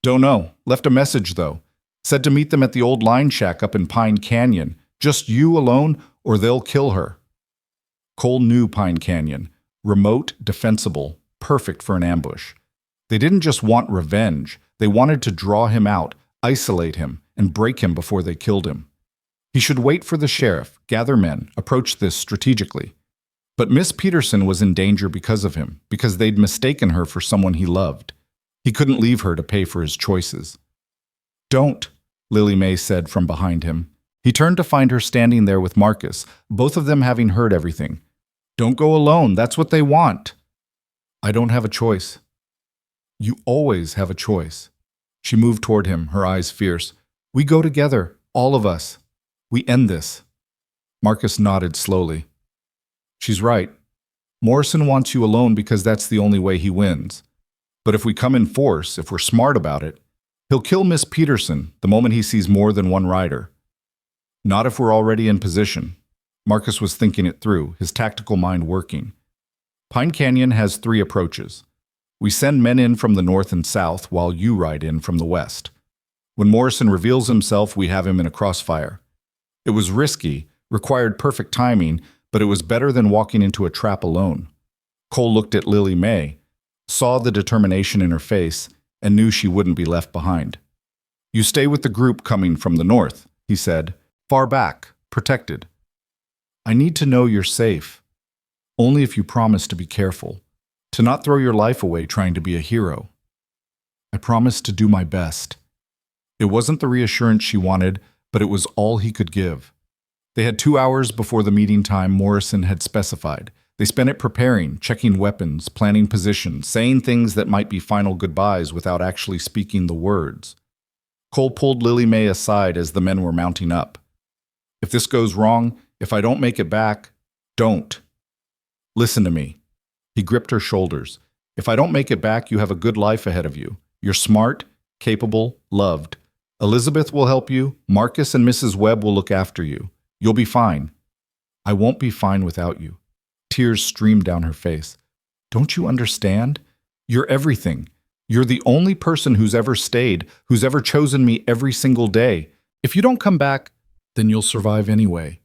Don't know. Left a message, though. Said to meet them at the old line shack up in Pine Canyon. Just you alone, or they'll kill her. Cole knew Pine Canyon. Remote, defensible, perfect for an ambush. They didn't just want revenge. They wanted to draw him out, isolate him, and break him before they killed him. He should wait for the sheriff, gather men, approach this strategically. But Miss Peterson was in danger because of him, because they'd mistaken her for someone he loved. He couldn't leave her to pay for his choices. Don't, Lily May said from behind him. He turned to find her standing there with Marcus, both of them having heard everything. Don't go alone, that's what they want. I don't have a choice. You always have a choice. She moved toward him, her eyes fierce. We go together, all of us. We end this. Marcus nodded slowly. She's right. Morrison wants you alone because that's the only way he wins. But if we come in force, if we're smart about it, he'll kill Miss Peterson the moment he sees more than one rider. Not if we're already in position. Marcus was thinking it through, his tactical mind working. Pine Canyon has 3 approaches. We send men in from the north and south while you ride in from the west. When Morrison reveals himself, we have him in a crossfire. It was risky, required perfect timing, but it was better than walking into a trap alone. Cole looked at Lily May, saw the determination in her face, and knew she wouldn't be left behind. You stay with the group coming from the north, he said, far back, protected. I need to know you're safe. Only if you promise to be careful, to not throw your life away trying to be a hero. I promise to do my best. It wasn't the reassurance she wanted, but it was all he could give. They had 2 hours before the meeting time Morrison had specified. They spent it preparing, checking weapons, planning positions, saying things that might be final goodbyes without actually speaking the words. Cole pulled Lily May aside as the men were mounting up. If this goes wrong, if I don't make it back, don't. Listen to me. He gripped her shoulders. If I don't make it back, you have a good life ahead of you. You're smart, capable, loved. Elizabeth will help you. Marcus and Mrs. Webb will look after you. You'll be fine. I won't be fine without you. Tears streamed down her face. Don't you understand? You're everything. You're the only person who's ever stayed, who's ever chosen me every single day. If you don't come back, then you'll survive anyway.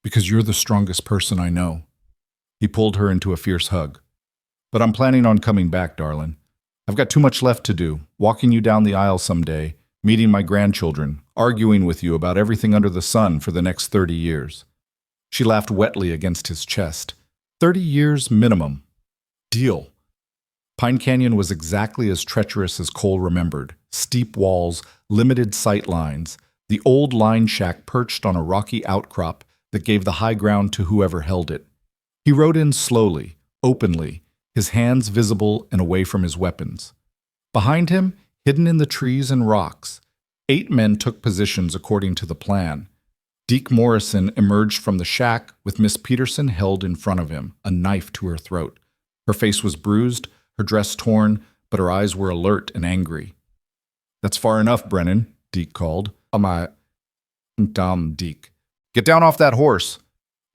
Because you're the strongest person I know. He pulled her into a fierce hug. But I'm planning on coming back, darling. I've got too much left to do, walking you down the aisle someday, meeting my grandchildren, arguing with you about everything under the sun for the next 30 years. She laughed wetly against his chest. 30 years minimum. Deal. Pine Canyon was exactly as treacherous as Cole remembered. Steep walls, limited sight lines. The old line shack perched on a rocky outcrop that gave the high ground to whoever held it. He rode in slowly, openly, his hands visible and away from his weapons. Behind him, hidden in the trees and rocks, 8 men took positions according to the plan. Deke Morrison emerged from the shack with Miss Peterson held in front of him, a knife to her throat. Her face was bruised, her dress torn, but her eyes were alert and angry. "That's far enough, Brennan," Deke called. Dumb Deke. "Get down off that horse."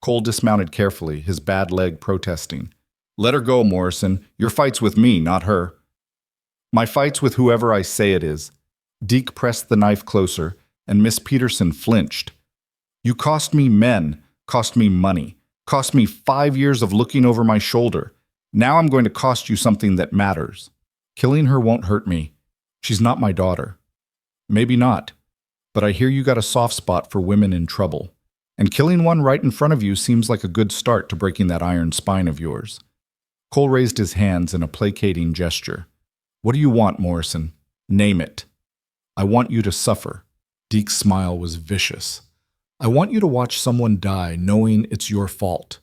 Cole dismounted carefully, his bad leg protesting. "Let her go, Morrison. Your fight's with me, not her." "My fight's with whoever I say it is." Deke pressed the knife closer, and Miss Peterson flinched. "You cost me men, cost me money, cost me 5 years of looking over my shoulder. Now I'm going to cost you something that matters. Killing her won't hurt me. She's not my daughter." "Maybe not, but I hear you got a soft spot for women in trouble. And killing one right in front of you seems like a good start to breaking that iron spine of yours." Cole raised his hands in a placating gesture. "What do you want, Morrison? Name it." "I want you to suffer." Deke's smile was vicious. "I want you to watch someone die knowing it's your fault.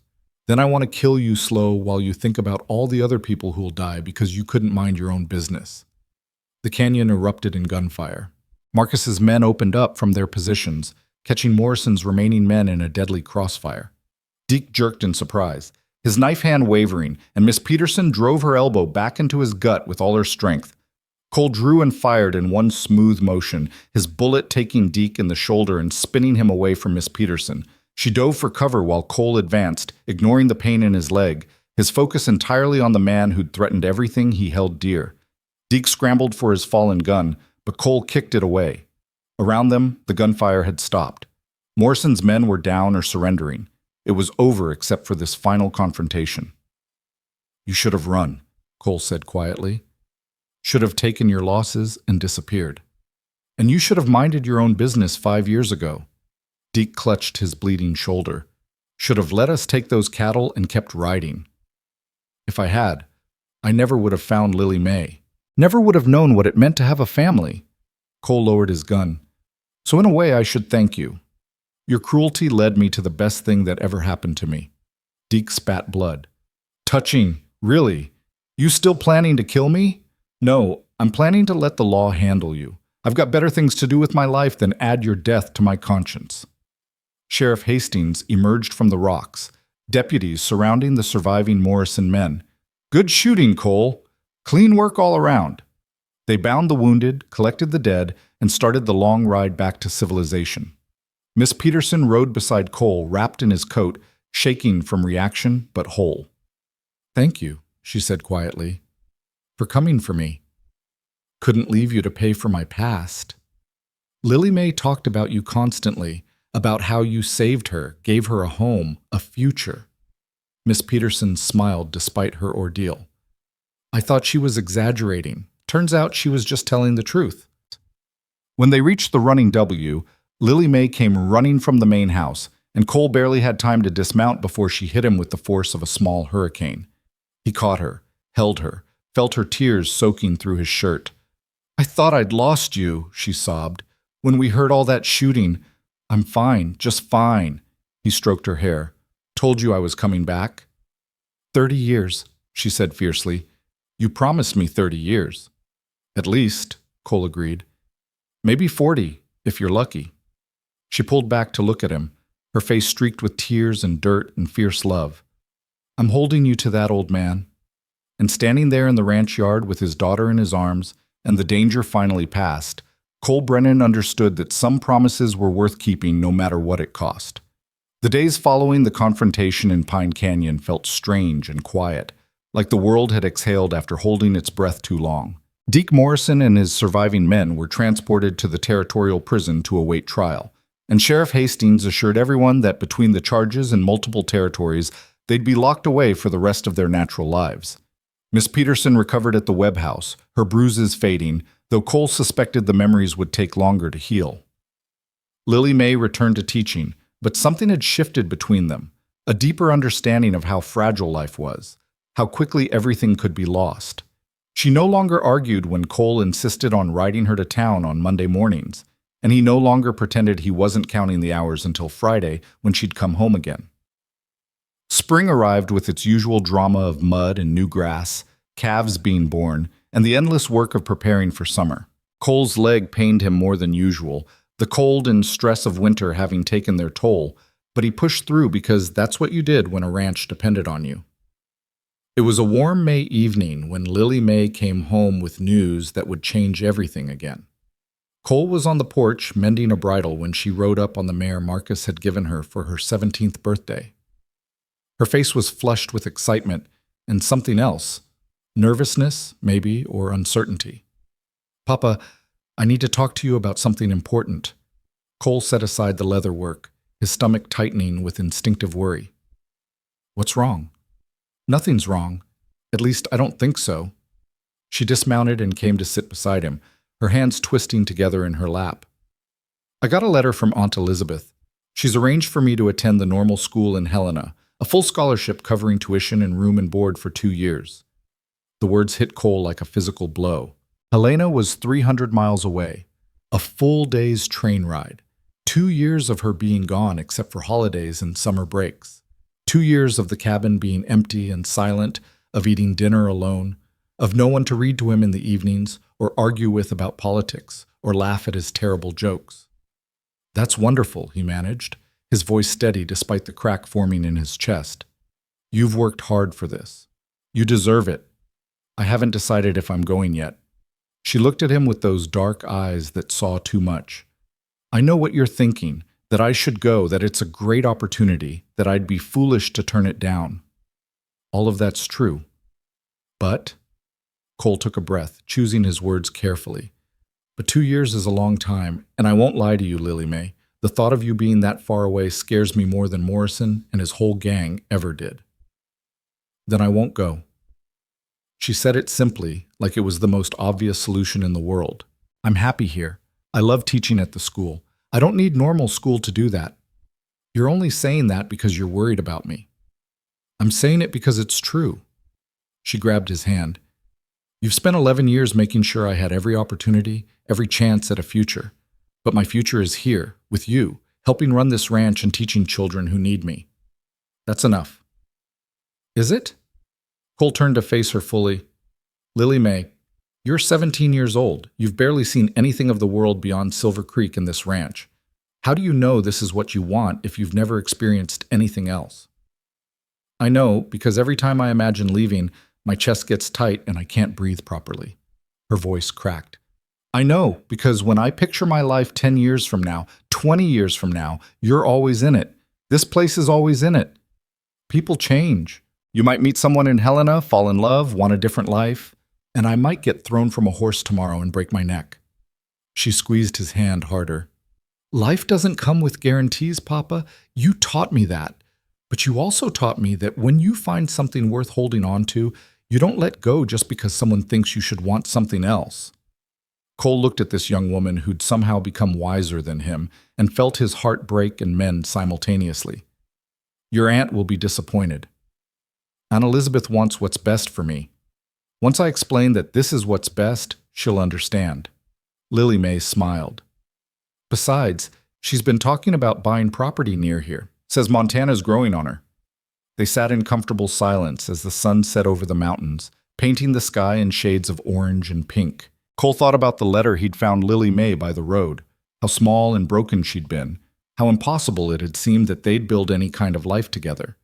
Then I want to kill you slow while you think about all the other people who'll die because you couldn't mind your own business." The canyon erupted in gunfire. Marcus's men opened up from their positions, catching Morrison's remaining men in a deadly crossfire. Deke jerked in surprise, his knife hand wavering, and Miss Peterson drove her elbow back into his gut with all her strength. Cole drew and fired in one smooth motion, his bullet taking Deke in the shoulder and spinning him away from Miss Peterson. She dove for cover while Cole advanced, ignoring the pain in his leg, his focus entirely on the man who'd threatened everything he held dear. Deke scrambled for his fallen gun, but Cole kicked it away. Around them, the gunfire had stopped. Morrison's men were down or surrendering. It was over except for this final confrontation. "You should have run," Cole said quietly. "Should have taken your losses and disappeared. And you should have minded your own business 5 years ago." Deke clutched his bleeding shoulder. "Should have let us take those cattle and kept riding." "If I had, I never would have found Lily May. Never would have known what it meant to have a family." Cole lowered his gun. "So in a way, I should thank you. Your cruelty led me to the best thing that ever happened to me." Deke spat blood. "Touching, really? You still planning to kill me?" "No, I'm planning to let the law handle you. I've got better things to do with my life than add your death to my conscience." Sheriff Hastings emerged from the rocks, deputies surrounding the surviving Morrison men. "Good shooting, Cole. Clean work all around." They bound the wounded, collected the dead, and started the long ride back to civilization. Miss Peterson rode beside Cole, wrapped in his coat, shaking from reaction but whole. "Thank you," she said quietly, "for coming for me. Couldn't leave you to pay for my past. Lily May talked about you constantly, about how you saved her, gave her a home, a future." Miss Peterson smiled despite her ordeal. "I thought she was exaggerating. Turns out she was just telling the truth." When they reached the running W, Lily May came running from the main house, and Cole barely had time to dismount before she hit him with the force of a small hurricane. He caught her, held her, felt her tears soaking through his shirt. "I thought I'd lost you," she sobbed. "When we heard all that shooting, I'm fine, just fine." He stroked her hair. "Told you I was coming back." 30 years, she said fiercely. "You promised me 30 years. "At least," Cole agreed. "Maybe 40, if you're lucky." She pulled back to look at him, her face streaked with tears and dirt and fierce love. "I'm holding you to that, old man." And standing there in the ranch yard with his daughter in his arms, and the danger finally past, Cole Brennan understood that some promises were worth keeping no matter what it cost. The days following the confrontation in Pine Canyon felt strange and quiet, like the world had exhaled after holding its breath too long. Deke Morrison and his surviving men were transported to the territorial prison to await trial, and Sheriff Hastings assured everyone that between the charges in multiple territories, they'd be locked away for the rest of their natural lives. Miss Peterson recovered at the Webb house, her bruises fading, though Cole suspected the memories would take longer to heal. Lily May returned to teaching, but something had shifted between them, a deeper understanding of how fragile life was, how quickly everything could be lost. She no longer argued when Cole insisted on riding her to town on Monday mornings. and he no longer pretended he wasn't counting the hours until Friday when she'd come home again. Spring arrived with its usual drama of mud and new grass, calves being born, and the endless work of preparing for summer. Cole's leg pained him more than usual, the cold and stress of winter having taken their toll, but he pushed through because that's what you did when a ranch depended on you. It was a warm May evening when Lily Mae came home with news that would change everything again. Cole was on the porch mending a bridle when she rode up on the mare Marcus had given her for her 17th birthday. Her face was flushed with excitement and something else, nervousness, maybe, or uncertainty. "Papa, I need to talk to you about something important." Cole set aside the leather work, his stomach tightening with instinctive worry. "What's wrong?" "Nothing's wrong. At least I don't think so." She dismounted and came to sit beside him, her hands twisting together in her lap. "I got a letter from Aunt Elizabeth. She's arranged for me to attend the normal school in Helena, a full scholarship covering tuition and room and board for 2 years. The words hit Cole like a physical blow. Helena was 300 miles away, a full day's train ride, 2 years of her being gone except for holidays and summer breaks, 2 years of the cabin being empty and silent, of eating dinner alone, of no one to read to him in the evenings or argue with about politics or laugh at his terrible jokes. "That's wonderful," he managed, his voice steady despite the crack forming in his chest. "You've worked hard for this. You deserve it. I haven't decided if I'm going yet." She looked at him with those dark eyes that saw too much. "I know what you're thinking, that I should go, that it's a great opportunity, that I'd be foolish to turn it down. All of that's true. But," Cole took a breath, choosing his words carefully, "but 2 years is a long time, and I won't lie to you, Lily Mae. The thought of you being that far away scares me more than Morrison and his whole gang ever did." "Then I won't go." She said it simply, like it was the most obvious solution in the world. "I'm happy here. I love teaching at the school. I don't need normal school to do that. You're only saying that because you're worried about me." "I'm saying it because it's true." She grabbed his hand. "You've spent 11 years making sure I had every opportunity, every chance at a future. But my future is here, with you, helping run this ranch and teaching children who need me. That's enough." "Is it?" Cole turned to face her fully. "Lily Mae, you're 17 years old. You've barely seen anything of the world beyond Silver Creek and this ranch. How do you know this is what you want if you've never experienced anything else?" "I know, because every time I imagine leaving, my chest gets tight and I can't breathe properly." Her voice cracked. "I know, because when I picture my life 10 years from now, 20 years from now, you're always in it. This place is always in it. People change. You might meet someone in Helena, fall in love, want a different life, and I might get thrown from a horse tomorrow and break my neck." She squeezed his hand harder. "Life doesn't come with guarantees, Papa. You taught me that. But you also taught me that when you find something worth holding on to, you don't let go just because someone thinks you should want something else." Cole looked at this young woman who'd somehow become wiser than him and felt his heart break and mend simultaneously. "Your aunt will be disappointed. Aunt Elizabeth wants what's best for me. Once I explain that this is what's best, she'll understand." Lily Mae smiled. "Besides, she's been talking about buying property near here. Says Montana's growing on her." They sat in comfortable silence as the sun set over the mountains, painting the sky in shades of orange and pink. Cole thought about the letter he'd found Lily Mae by the road, how small and broken she'd been, how impossible it had seemed that they'd build any kind of life together.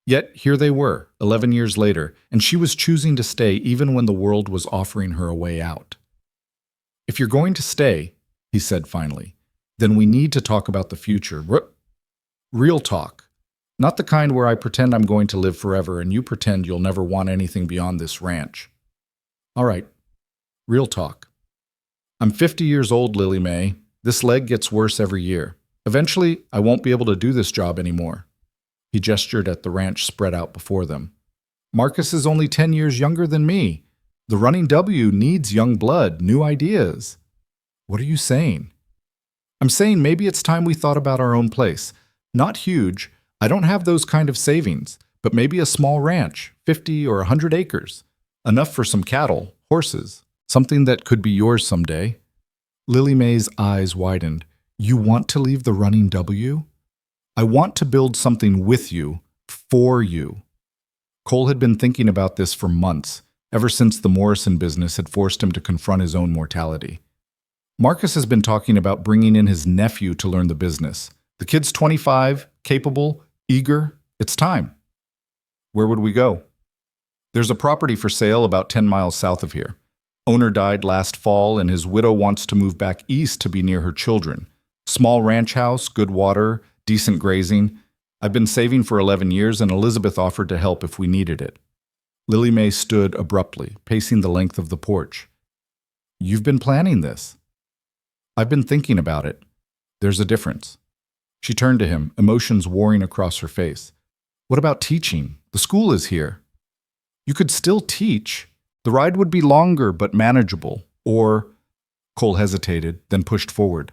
Yet here they were, 11 years later, and she was choosing to stay even when the world was offering her a way out. "If you're going to stay," he said finally, "then we need to talk about the future. Real talk. Not the kind where I pretend I'm going to live forever and you pretend you'll never want anything beyond this ranch. All right, real talk. I'm 50 years old, Lily Mae. This leg gets worse every year. Eventually, I won't be able to do this job anymore." He gestured at the ranch spread out before them. "Marcus is only 10 years younger than me. The Running W needs young blood, new ideas." "What are you saying?" "I'm saying maybe it's time we thought about our own place. Not huge. I don't have those kind of savings, but maybe a small ranch, 50 or 100 acres. Enough for some cattle, horses, something that could be yours someday." Lily May's eyes widened. You want to leave the running W? I want to build something with you, for you. Cole had been thinking about this for months, ever since the Morrison business had forced him to confront his own mortality. Marcus has been talking about bringing in his nephew to learn the business. The kid's 25, capable, eager. It's time. Where would we go? There's a property for sale about 10 miles south of here. Owner died last fall, and his widow wants to move back east to be near her children. Small ranch house, good water, decent grazing. I've been saving for 11 years, and Elizabeth offered to help if we needed it. Lily May stood abruptly, pacing the length of the porch. You've been planning this. I've been thinking about it. There's a difference. She turned to him, emotions warring across her face. What about teaching? The school is here. You could still teach. The ride would be longer but manageable. Or, Cole hesitated, then pushed forward.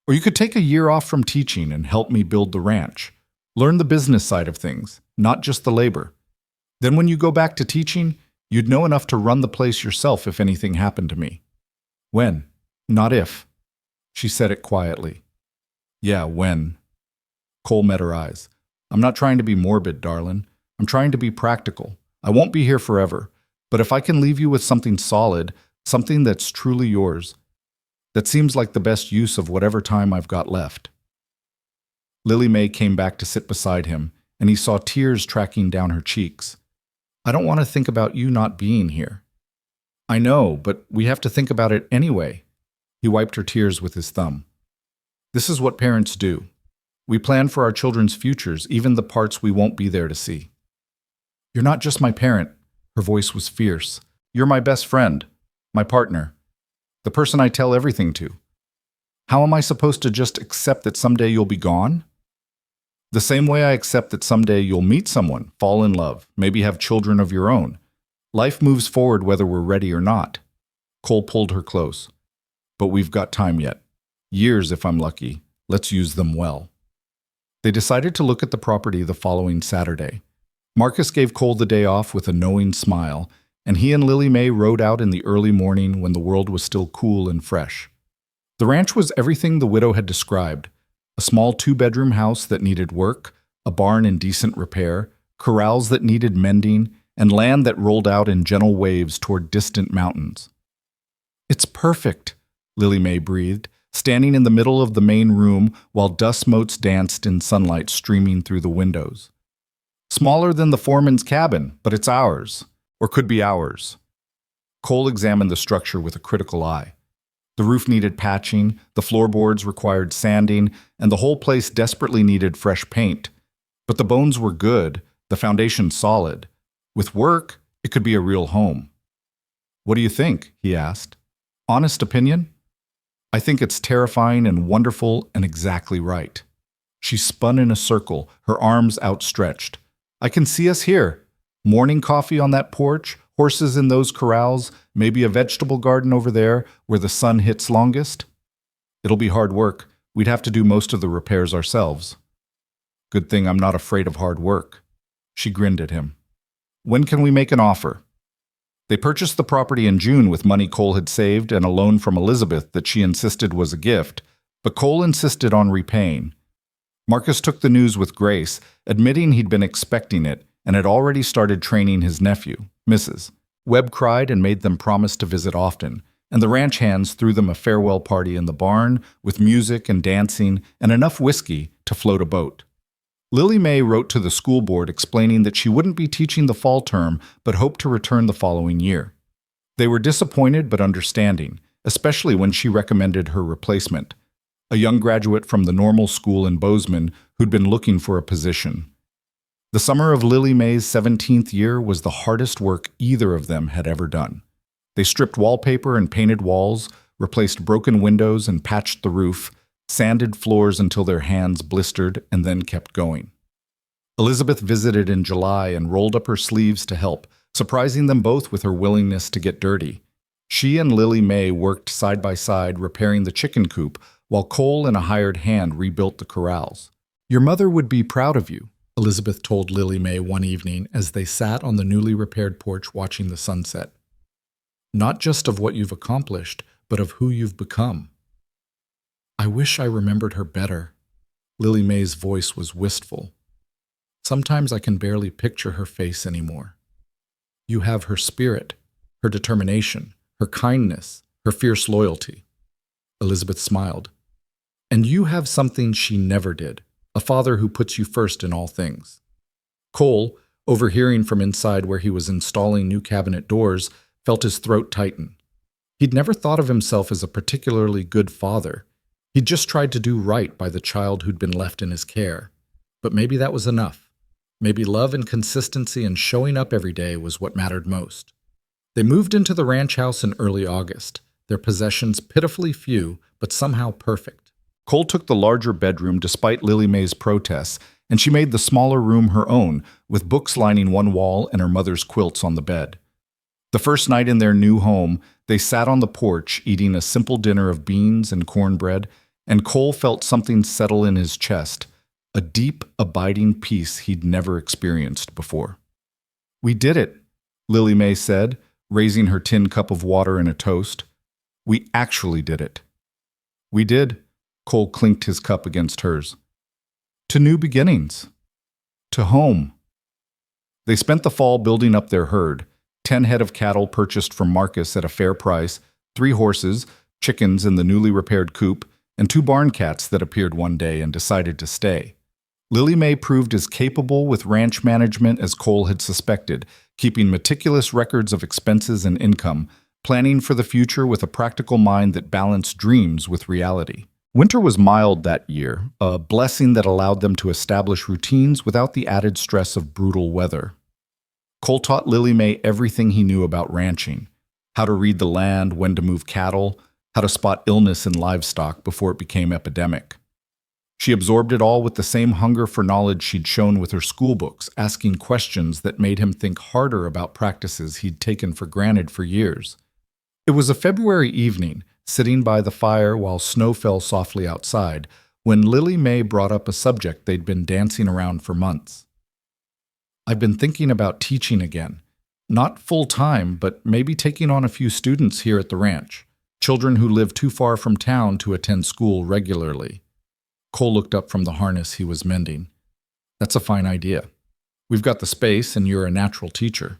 Or you could take a year off from teaching and help me build the ranch. Learn the business side of things, not just the labor. Then when you go back to teaching, you'd know enough to run the place yourself if anything happened to me. When? Not if. She said it quietly. Yeah, when. Cole met her eyes. I'm not trying to be morbid, darling. I'm trying to be practical. I won't be here forever, but if I can leave you with something solid, something that's truly yours, that seems like the best use of whatever time I've got left. Lily May came back to sit beside him, and he saw tears tracking down her cheeks. I don't want to think about you not being here. I know, but we have to think about it anyway. He wiped her tears with his thumb. This is what parents do. We plan for our children's futures, even the parts we won't be there to see. You're not just my parent. Her voice was fierce. You're my best friend, my partner, the person I tell everything to. How am I supposed to just accept that someday you'll be gone? The same way I accept that someday you'll meet someone, fall in love, maybe have children of your own. Life moves forward whether we're ready or not. Cole pulled her close. But we've got time yet. Years if I'm lucky. Let's use them well. They decided to look at the property the following Saturday. Marcus gave Cole the day off with a knowing smile, and he and Lily May rode out in the early morning when the world was still cool and fresh. The ranch was everything the widow had described. A small 2-bedroom house that needed work, a barn in decent repair, corrals that needed mending, and land that rolled out in gentle waves toward distant mountains. It's perfect, Lily May breathed, standing in the middle of the main room while dust motes danced in sunlight streaming through the windows. Smaller than the foreman's cabin, but it's ours, or could be ours. Cole examined the structure with a critical eye. The roof needed patching, the floorboards required sanding, and the whole place desperately needed fresh paint. But the bones were good, the foundation solid. With work, it could be a real home. What do you think? He asked. Honest opinion? I think it's terrifying and wonderful and exactly right. She spun in a circle, her arms outstretched. I can see us here. Morning coffee on that porch, horses in those corrals, maybe a vegetable garden over there where the sun hits longest. It'll be hard work. We'd have to do most of the repairs ourselves. Good thing I'm not afraid of hard work. She grinned at him. When can we make an offer? They purchased the property in June with money Cole had saved and a loan from Elizabeth that she insisted was a gift, but Cole insisted on repaying. Marcus took the news with grace, admitting he'd been expecting it and had already started training his nephew, Mrs. Webb cried and made them promise to visit often, and the ranch hands threw them a farewell party in the barn with music and dancing and enough whiskey to float a boat. Lily May wrote to the school board explaining that she wouldn't be teaching the fall term but hoped to return the following year. They were disappointed but understanding, especially when she recommended her replacement, a young graduate from the normal school in Bozeman who'd been looking for a position. The summer of Lily May's 17th year was the hardest work either of them had ever done. They stripped wallpaper and painted walls, replaced broken windows and patched the roof, sanded floors until their hands blistered, and then kept going. Elizabeth visited in July and rolled up her sleeves to help, surprising them both with her willingness to get dirty. She and Lily May worked side by side repairing the chicken coop, while Cole and a hired hand rebuilt the corrals. Your mother would be proud of you, Elizabeth told Lily May one evening as they sat on the newly repaired porch watching the sunset. Not just of what you've accomplished, but of who you've become. I wish I remembered her better. Lily May's voice was wistful. Sometimes I can barely picture her face anymore. You have her spirit, her determination, her kindness, her fierce loyalty. Elizabeth smiled. And you have something she never did, a father who puts you first in all things. Cole, overhearing from inside where he was installing new cabinet doors, felt his throat tighten. He'd never thought of himself as a particularly good father. He'd just tried to do right by the child who'd been left in his care. But maybe that was enough. Maybe love and consistency and showing up every day was what mattered most. They moved into the ranch house in early August, their possessions pitifully few, but somehow perfect. Cole took the larger bedroom despite Lily May's protests, and she made the smaller room her own, with books lining one wall and her mother's quilts on the bed. The first night in their new home, they sat on the porch eating a simple dinner of beans and cornbread, and Cole felt something settle in his chest, a deep, abiding peace he'd never experienced before. "We did it," Lily May said, raising her tin cup of water and a toast. "We actually did it." "We did," Cole clinked his cup against hers. "To new beginnings. To home." They spent the fall building up their herd, 10 head of cattle purchased from Marcus at a fair price, 3 horses, chickens in the newly repaired coop, and 2 barn cats that appeared one day and decided to stay. Lily May proved as capable with ranch management as Cole had suspected, keeping meticulous records of expenses and income, planning for the future with a practical mind that balanced dreams with reality. Winter was mild that year, a blessing that allowed them to establish routines without the added stress of brutal weather. Cole taught Lily May everything he knew about ranching: how to read the land, when to move cattle, how to spot illness in livestock before it became epidemic. She absorbed it all with the same hunger for knowledge she'd shown with her school books, asking questions that made him think harder about practices he'd taken for granted for years. It was a February evening, sitting by the fire while snow fell softly outside, when Lily May brought up a subject they'd been dancing around for months. "I've been thinking about teaching again. Not full-time, but maybe taking on a few students here at the ranch, children who live too far from town to attend school regularly." Cole looked up from the harness he was mending. "That's a fine idea. We've got the space, and you're a natural teacher.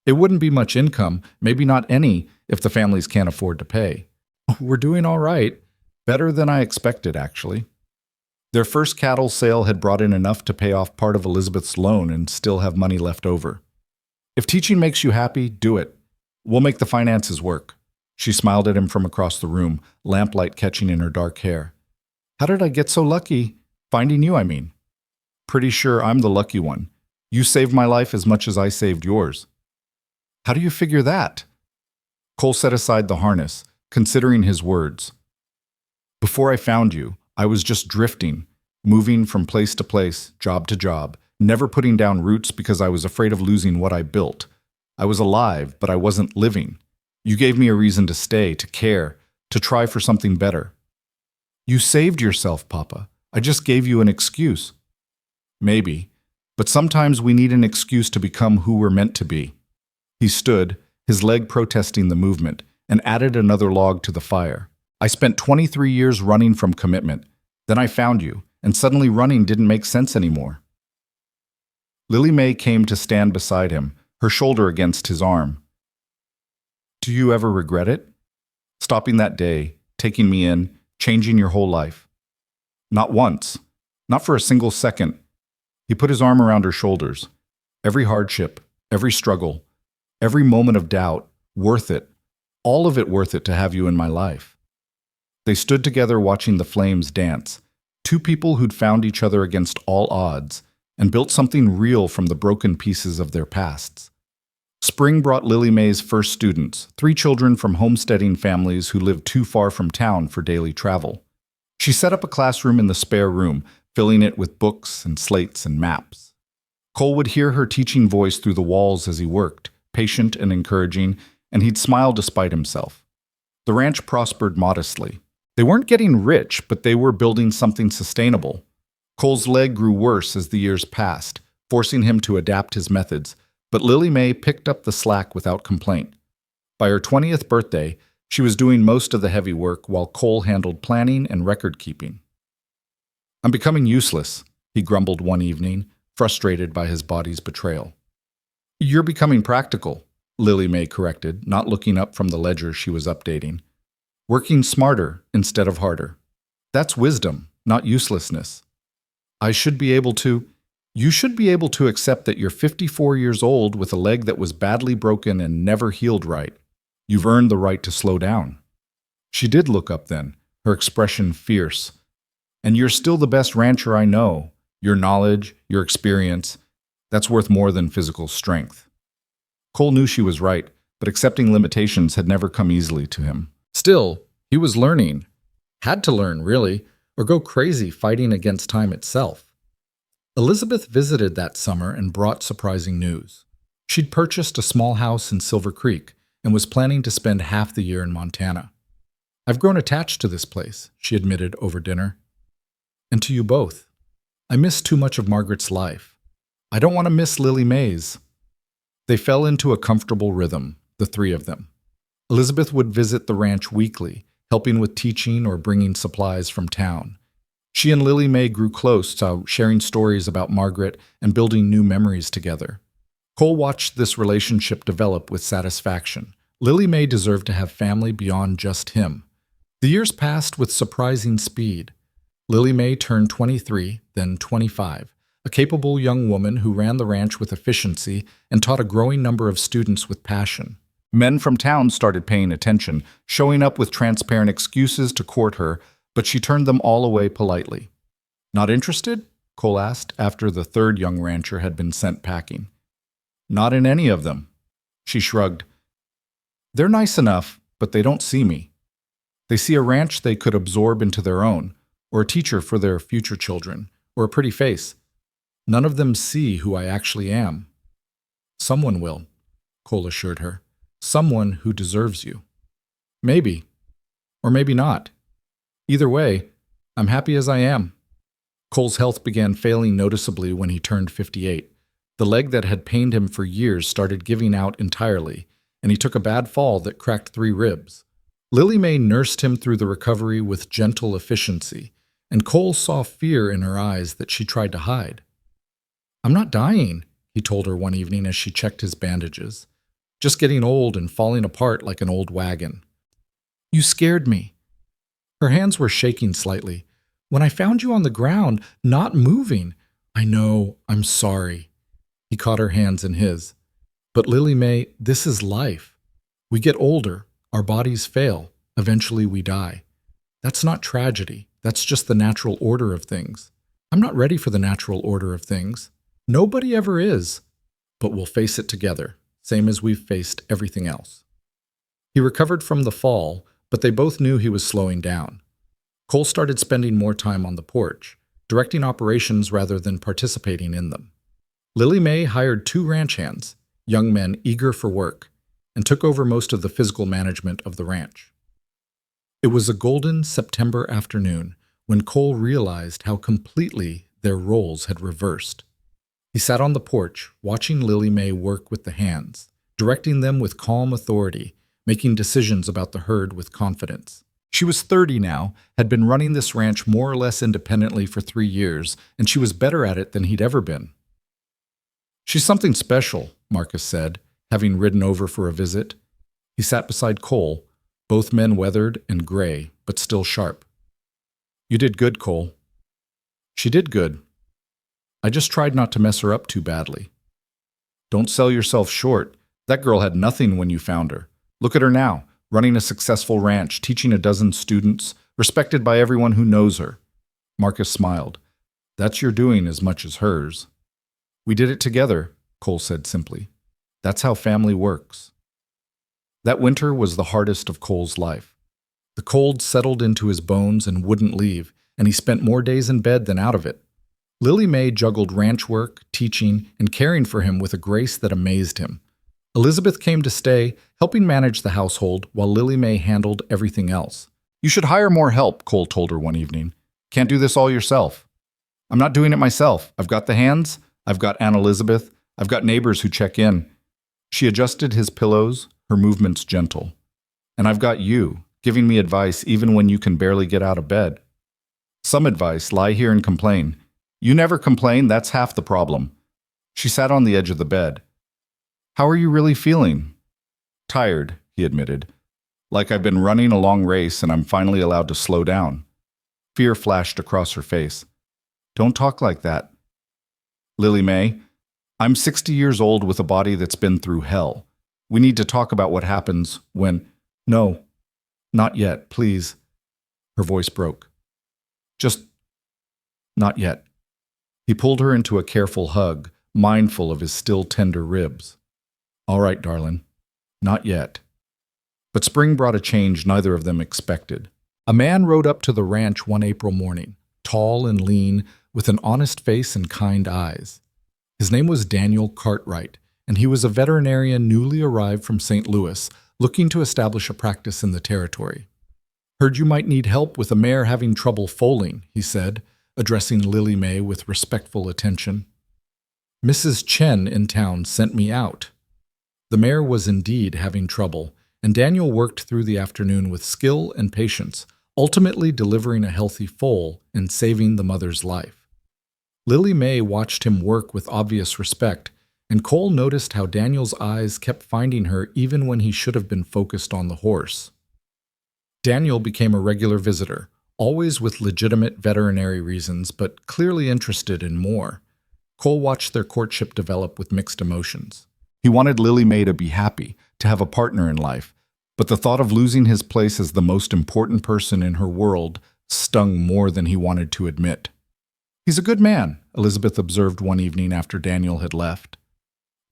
It wouldn't be much income, maybe not any, if the families can't afford to pay." "We're doing all right. Better than I expected, actually." Their first cattle sale had brought in enough to pay off part of Elizabeth's loan and still have money left over. "If teaching makes you happy, do it. We'll make the finances work." She smiled at him from across the room, lamplight catching in her dark hair. "How did I get so lucky? Finding you, I mean." "Pretty sure I'm the lucky one. You saved my life as much as I saved yours." "How do you figure that?" Cole set aside the harness, considering his words. "Before I found you, I was just drifting, moving from place to place, job to job, never putting down roots because I was afraid of losing what I built. I was alive, but I wasn't living. You gave me a reason to stay, to care, to try for something better." "You saved yourself, Papa. I just gave you an excuse." "Maybe, but sometimes we need an excuse to become who we're meant to be." He stood, his leg protesting the movement, and added another log to the fire. "I spent 23 years running from commitment. Then I found you, and suddenly running didn't make sense anymore." Lily May came to stand beside him, her shoulder against his arm. "Do you ever regret it? Stopping that day, taking me in, changing your whole life?" "Not once. Not for a single second." He put his arm around her shoulders. "Every hardship, every struggle, every moment of doubt, worth it. All of it worth it to have you in my life." They stood together watching the flames dance, 2 people who'd found each other against all odds, and built something real from the broken pieces of their pasts. Spring brought Lily May's first students, 3 children from homesteading families who lived too far from town for daily travel. She set up a classroom in the spare room, filling it with books and slates and maps. Cole would hear her teaching voice through the walls as he worked, patient and encouraging, and he'd smile despite himself. The ranch prospered modestly. They weren't getting rich, but they were building something sustainable. Cole's leg grew worse as the years passed, forcing him to adapt his methods, but Lily May picked up the slack without complaint. By her 20th birthday, She was doing most of the heavy work while Cole handled planning and record keeping. "I'm becoming useless," he grumbled one evening, frustrated by his body's betrayal. "You're becoming practical," Lily May corrected, not looking up from the ledger she was updating. "Working smarter instead of harder. That's wisdom, not uselessness. I should be able to... You should be able to accept that you're 54 years old with a leg that was badly broken and never healed right. You've earned the right to slow down." She did look up then, her expression fierce. "And you're still the best rancher I know. Your knowledge, your experience, that's worth more than physical strength." Cole knew she was right, but accepting limitations had never come easily to him. Still, he was learning. Had to learn, really, or go crazy fighting against time itself. Elizabeth visited that summer and brought surprising news. She'd purchased a small house in Silver Creek and was planning to spend half the year in Montana. "I've grown attached to this place," she admitted over dinner. "And to you both. I miss too much of Margaret's life. I don't want to miss Lily May's." They fell into a comfortable rhythm, the three of them. Elizabeth would visit the ranch weekly, helping with teaching or bringing supplies from town. She and Lily May grew close, sharing stories about Margaret and building new memories together. Cole watched this relationship develop with satisfaction. Lily May deserved to have family beyond just him. The years passed with surprising speed. Lily May turned 23, then 25, a capable young woman who ran the ranch with efficiency and taught a growing number of students with passion. Men from town started paying attention, showing up with transparent excuses to court her, but she turned them all away politely. "Not interested?" Cole asked after the third young rancher had been sent packing. "Not in any of them." She shrugged. "They're nice enough, but they don't see me. They see a ranch they could absorb into their own, or a teacher for their future children, or a pretty face. None of them see who I actually am." "Someone will," Cole assured her. "Someone who deserves you. Maybe. Or maybe not. Either way, I'm happy as I am." Cole's health began failing noticeably when he turned 58. The leg that had pained him for years started giving out entirely, and he took a bad fall that cracked 3 ribs. Lily May nursed him through the recovery with gentle efficiency, and Cole saw fear in her eyes that she tried to hide. "I'm not dying," he told her one evening as she checked his bandages. "Just getting old and falling apart like an old wagon." "You scared me." Her hands were shaking slightly. "When I found you on the ground, not moving." "I know, I'm sorry." He caught her hands in his. "But Lily May, this is life. We get older, our bodies fail, eventually we die. That's not tragedy, that's just the natural order of things. I'm not ready for the natural order of things. Nobody ever is. But we'll face it together, same as we've faced everything else." He recovered from the fall, but they both knew he was slowing down. Cole started spending more time on the porch, directing operations rather than participating in them. Lily May hired 2 ranch hands, young men eager for work, and took over most of the physical management of the ranch. It was a golden September afternoon when Cole realized how completely their roles had reversed. He sat on the porch, watching Lily May work with the hands, directing them with calm authority, making decisions about the herd with confidence. She was 30 now, had been running this ranch more or less independently for 3 years, and she was better at it than he'd ever been. "She's something special," Marcus said, having ridden over for a visit. He sat beside Cole, both men weathered and gray, but still sharp. "You did good, Cole." "She did good. I just tried not to mess her up too badly." "Don't sell yourself short. That girl had nothing when you found her. Look at her now, running a successful ranch, teaching a dozen students, respected by everyone who knows her." Marcus smiled. "That's your doing as much as hers." "We did it together," Cole said simply. "That's how family works." That winter was the hardest of Cole's life. The cold settled into his bones and wouldn't leave, and he spent more days in bed than out of it. Lily May juggled ranch work, teaching, and caring for him with a grace that amazed him. Elizabeth came to stay, helping manage the household, while Lily May handled everything else. "You should hire more help," Cole told her one evening. "Can't do this all yourself." "I'm not doing it myself. I've got the hands, I've got Aunt Elizabeth, I've got neighbors who check in." She adjusted his pillows, her movements gentle. And I've got you, giving me advice even when you can barely get out of bed. Some advice, lie here and complain. You never complain, that's half the problem. She sat on the edge of the bed. How are you really feeling? Tired, he admitted. Like I've been running a long race and I'm finally allowed to slow down. Fear flashed across her face. Don't talk like that. Lily May, I'm 60 years old with a body that's been through hell. We need to talk about what happens when… No, not yet, please. Her voice broke. Just not yet. He pulled her into a careful hug, mindful of his still tender ribs. All right, darling. Not yet. But spring brought a change neither of them expected. A man rode up to the ranch one April morning, tall and lean, with an honest face and kind eyes. His name was Daniel Cartwright, and he was a veterinarian newly arrived from St. Louis, looking to establish a practice in the territory. Heard you might need help with a mare having trouble foaling, he said, addressing Lily May with respectful attention. Mrs. Chen in town sent me out. The mare was indeed having trouble, and Daniel worked through the afternoon with skill and patience, ultimately delivering a healthy foal and saving the mother's life. Lily May watched him work with obvious respect, and Cole noticed how Daniel's eyes kept finding her even when he should have been focused on the horse. Daniel became a regular visitor, always with legitimate veterinary reasons, but clearly interested in more. Cole watched their courtship develop with mixed emotions. He wanted Lily May to be happy, to have a partner in life, but the thought of losing his place as the most important person in her world stung more than he wanted to admit. He's a good man, Elizabeth observed one evening after Daniel had left.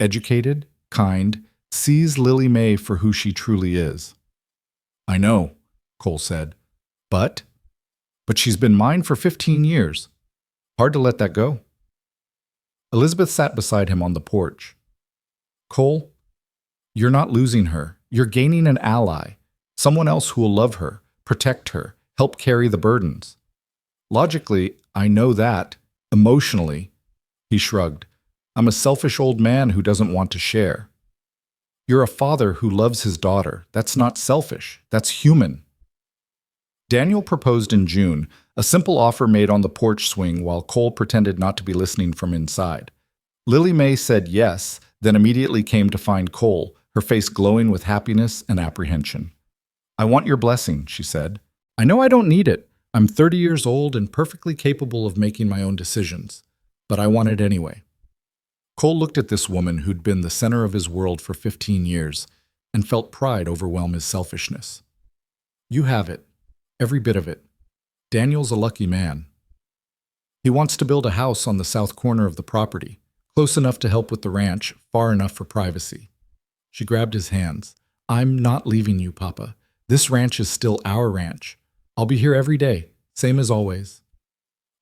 Educated, kind, sees Lily May for who she truly is. I know, Cole said. But she's been mine for 15 years. Hard to let that go. Elizabeth sat beside him on the porch. Cole, you're not losing her. You're gaining an ally, someone else who will love her, protect her, help carry the burdens. Logically, I know that. Emotionally, he shrugged. I'm a selfish old man who doesn't want to share. You're a father who loves his daughter. That's not selfish. That's human. Daniel proposed in June, a simple offer made on the porch swing while Cole pretended not to be listening from inside. Lily May said yes, then immediately came to find Cole, her face glowing with happiness and apprehension. I want your blessing, she said. I know I don't need it. I'm 30 years old and perfectly capable of making my own decisions, but I want it anyway. Cole looked at this woman who'd been the center of his world for 15 years and felt pride overwhelm his selfishness. You have it. Every bit of it. Daniel's a lucky man. He wants to build a house on the south corner of the property, close enough to help with the ranch, far enough for privacy. She grabbed his hands. I'm not leaving you, Papa. This ranch is still our ranch. I'll be here every day, same as always.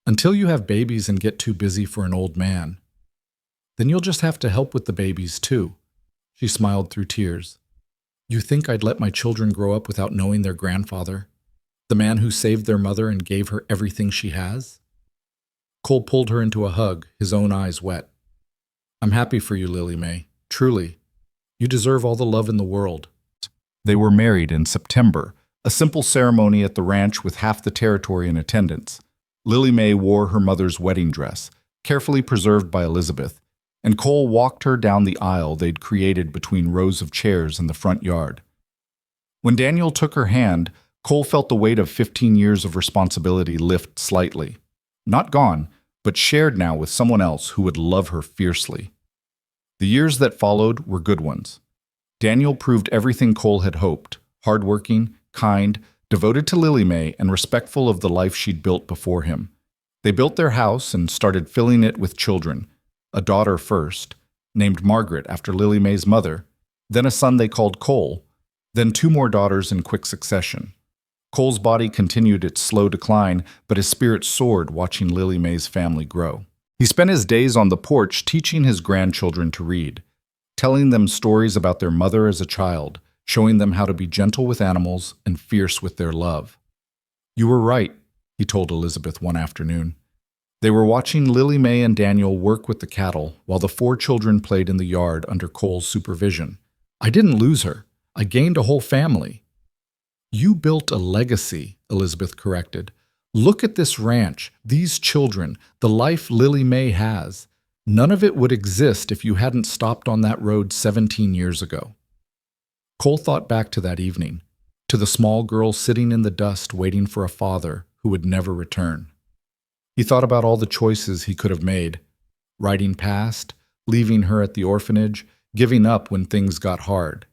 Until you have babies and get too busy for an old man. Then you'll just have to help with the babies, too. She smiled through tears. You think I'd let my children grow up without knowing their grandfather? The man who saved their mother and gave her everything she has? Cole pulled her into a hug, his own eyes wet. I'm happy for you, Lily May. Truly. You deserve all the love in the world. They were married in September, a simple ceremony at the ranch with half the territory in attendance. Lily May wore her mother's wedding dress, carefully preserved by Elizabeth, and Cole walked her down the aisle they'd created between rows of chairs in the front yard. When Daniel took her hand, Cole felt the weight of 15 years of responsibility lift slightly. Not gone, but shared now with someone else who would love her fiercely. The years that followed were good ones. Daniel proved everything Cole had hoped, hardworking, kind, devoted to Lily May, and respectful of the life she'd built before him. They built their house and started filling it with children, a daughter first, named Margaret after Lily May's mother, then a son they called Cole, then 2 more daughters in quick succession. Cole's body continued its slow decline, but his spirit soared watching Lily May's family grow. He spent his days on the porch teaching his grandchildren to read, telling them stories about their mother as a child, showing them how to be gentle with animals and fierce with their love. You were right, he told Elizabeth one afternoon. They were watching Lily May and Daniel work with the cattle while the 4 children played in the yard under Cole's supervision. I didn't lose her. I gained a whole family. You built a legacy, Elizabeth corrected. Look at this ranch, these children, the life Lily May has. None of it would exist if you hadn't stopped on that road 17 years ago. Cole thought back to that evening, to the small girl sitting in the dust waiting for a father who would never return. He thought about all the choices he could have made, riding past, leaving her at the orphanage, giving up when things got hard.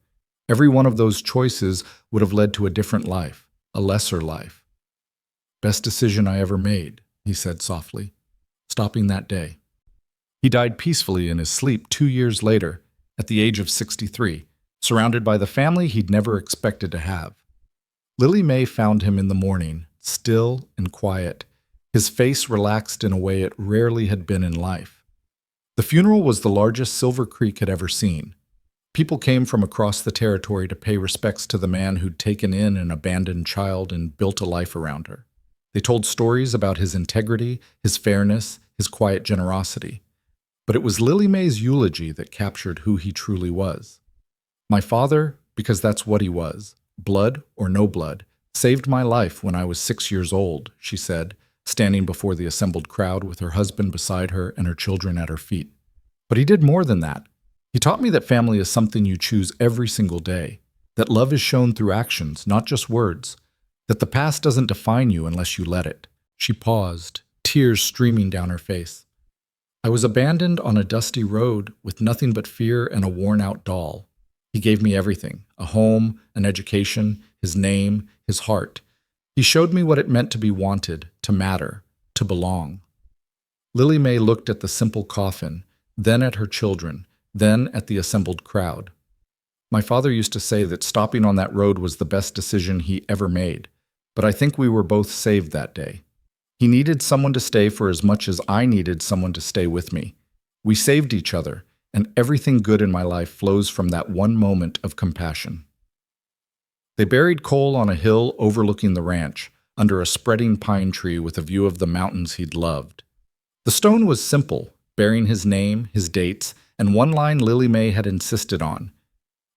Every one of those choices would have led to a different life, a lesser life. Best decision I ever made, he said softly, stopping that day. He died peacefully in his sleep 2 years later, at the age of 63, surrounded by the family he'd never expected to have. Lily May found him in the morning, still and quiet, his face relaxed in a way it rarely had been in life. The funeral was the largest Silver Creek had ever seen. People came from across the territory to pay respects to the man who'd taken in an abandoned child and built a life around her. They told stories about his integrity, his fairness, his quiet generosity. But it was Lily May's eulogy that captured who he truly was. My father, because that's what he was, blood or no blood, saved my life when I was 6 years old, she said, standing before the assembled crowd with her husband beside her and her children at her feet. But he did more than that. He taught me that family is something you choose every single day, that love is shown through actions, not just words, that the past doesn't define you unless you let it. She paused, tears streaming down her face. I was abandoned on a dusty road with nothing but fear and a worn-out doll. He gave me everything, a home, an education, his name, his heart. He showed me what it meant to be wanted, to matter, to belong. Lily May looked at the simple coffin, then at her children, then at the assembled crowd. My father used to say that stopping on that road was the best decision he ever made, but I think we were both saved that day. He needed someone to stay for as much as I needed someone to stay with me. We saved each other, and everything good in my life flows from that one moment of compassion. They buried Cole on a hill overlooking the ranch, under a spreading pine tree with a view of the mountains he'd loved. The stone was simple, bearing his name, his dates, and one line Lily May had insisted on.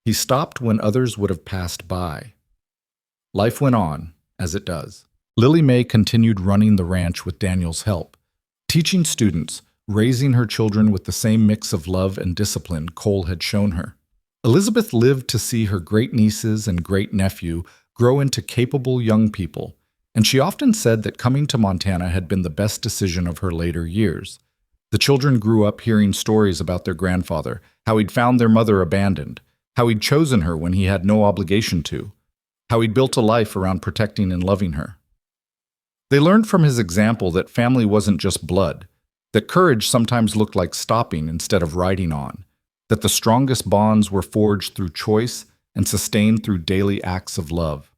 He stopped when others would have passed by. Life went on, as it does. Lily May continued running the ranch with Daniel's help, teaching students, raising her children with the same mix of love and discipline Cole had shown her. Elizabeth lived to see her great-nieces and great-nephew grow into capable young people, and she often said that coming to Montana had been the best decision of her later years. The children grew up hearing stories about their grandfather, how he'd found their mother abandoned, how he'd chosen her when he had no obligation to, how he'd built a life around protecting and loving her. They learned from his example that family wasn't just blood, that courage sometimes looked like stopping instead of riding on, that the strongest bonds were forged through choice and sustained through daily acts of love.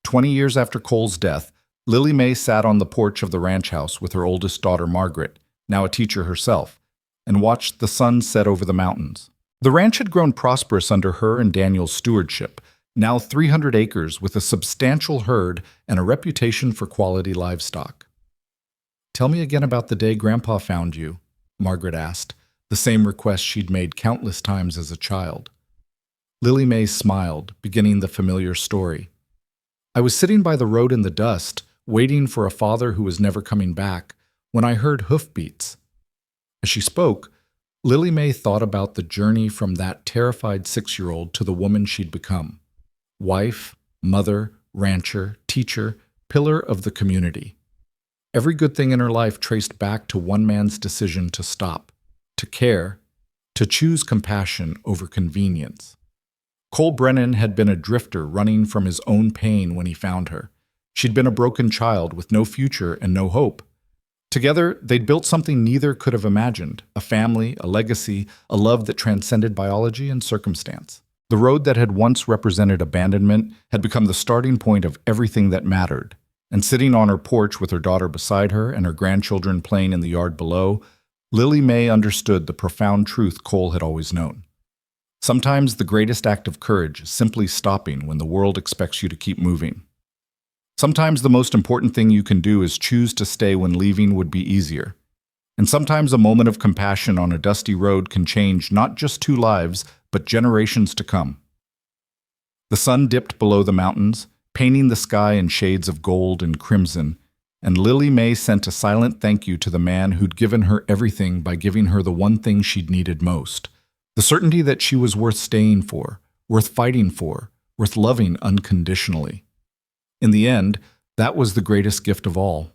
20 years after Cole's death, Lily May sat on the porch of the ranch house with her oldest daughter Margaret, now a teacher herself, and watched the sun set over the mountains. The ranch had grown prosperous under her and Daniel's stewardship, now 300 acres with a substantial herd and a reputation for quality livestock. "Tell me again about the day Grandpa found you," Margaret asked, the same request she'd made countless times as a child. Lily May smiled, beginning the familiar story. "I was sitting by the road in the dust, waiting for a father who was never coming back, when I heard hoofbeats." As she spoke, Lily May thought about the journey from that terrified 6-year-old to the woman she'd become. Wife, mother, rancher, teacher, pillar of the community. Every good thing in her life traced back to one man's decision to stop, to care, to choose compassion over convenience. Cole Brennan had been a drifter running from his own pain when he found her. She'd been a broken child with no future and no hope. Together, they'd built something neither could have imagined, a family, a legacy, a love that transcended biology and circumstance. The road that had once represented abandonment had become the starting point of everything that mattered. And sitting on her porch with her daughter beside her and her grandchildren playing in the yard below, Lily May understood the profound truth Cole had always known. Sometimes the greatest act of courage is simply stopping when the world expects you to keep moving. Sometimes the most important thing you can do is choose to stay when leaving would be easier. And sometimes a moment of compassion on a dusty road can change not just 2 lives, but generations to come. The sun dipped below the mountains, painting the sky in shades of gold and crimson, and Lily May sent a silent thank you to the man who'd given her everything by giving her the one thing she'd needed most, the certainty that she was worth staying for, worth fighting for, worth loving unconditionally. In the end, that was the greatest gift of all.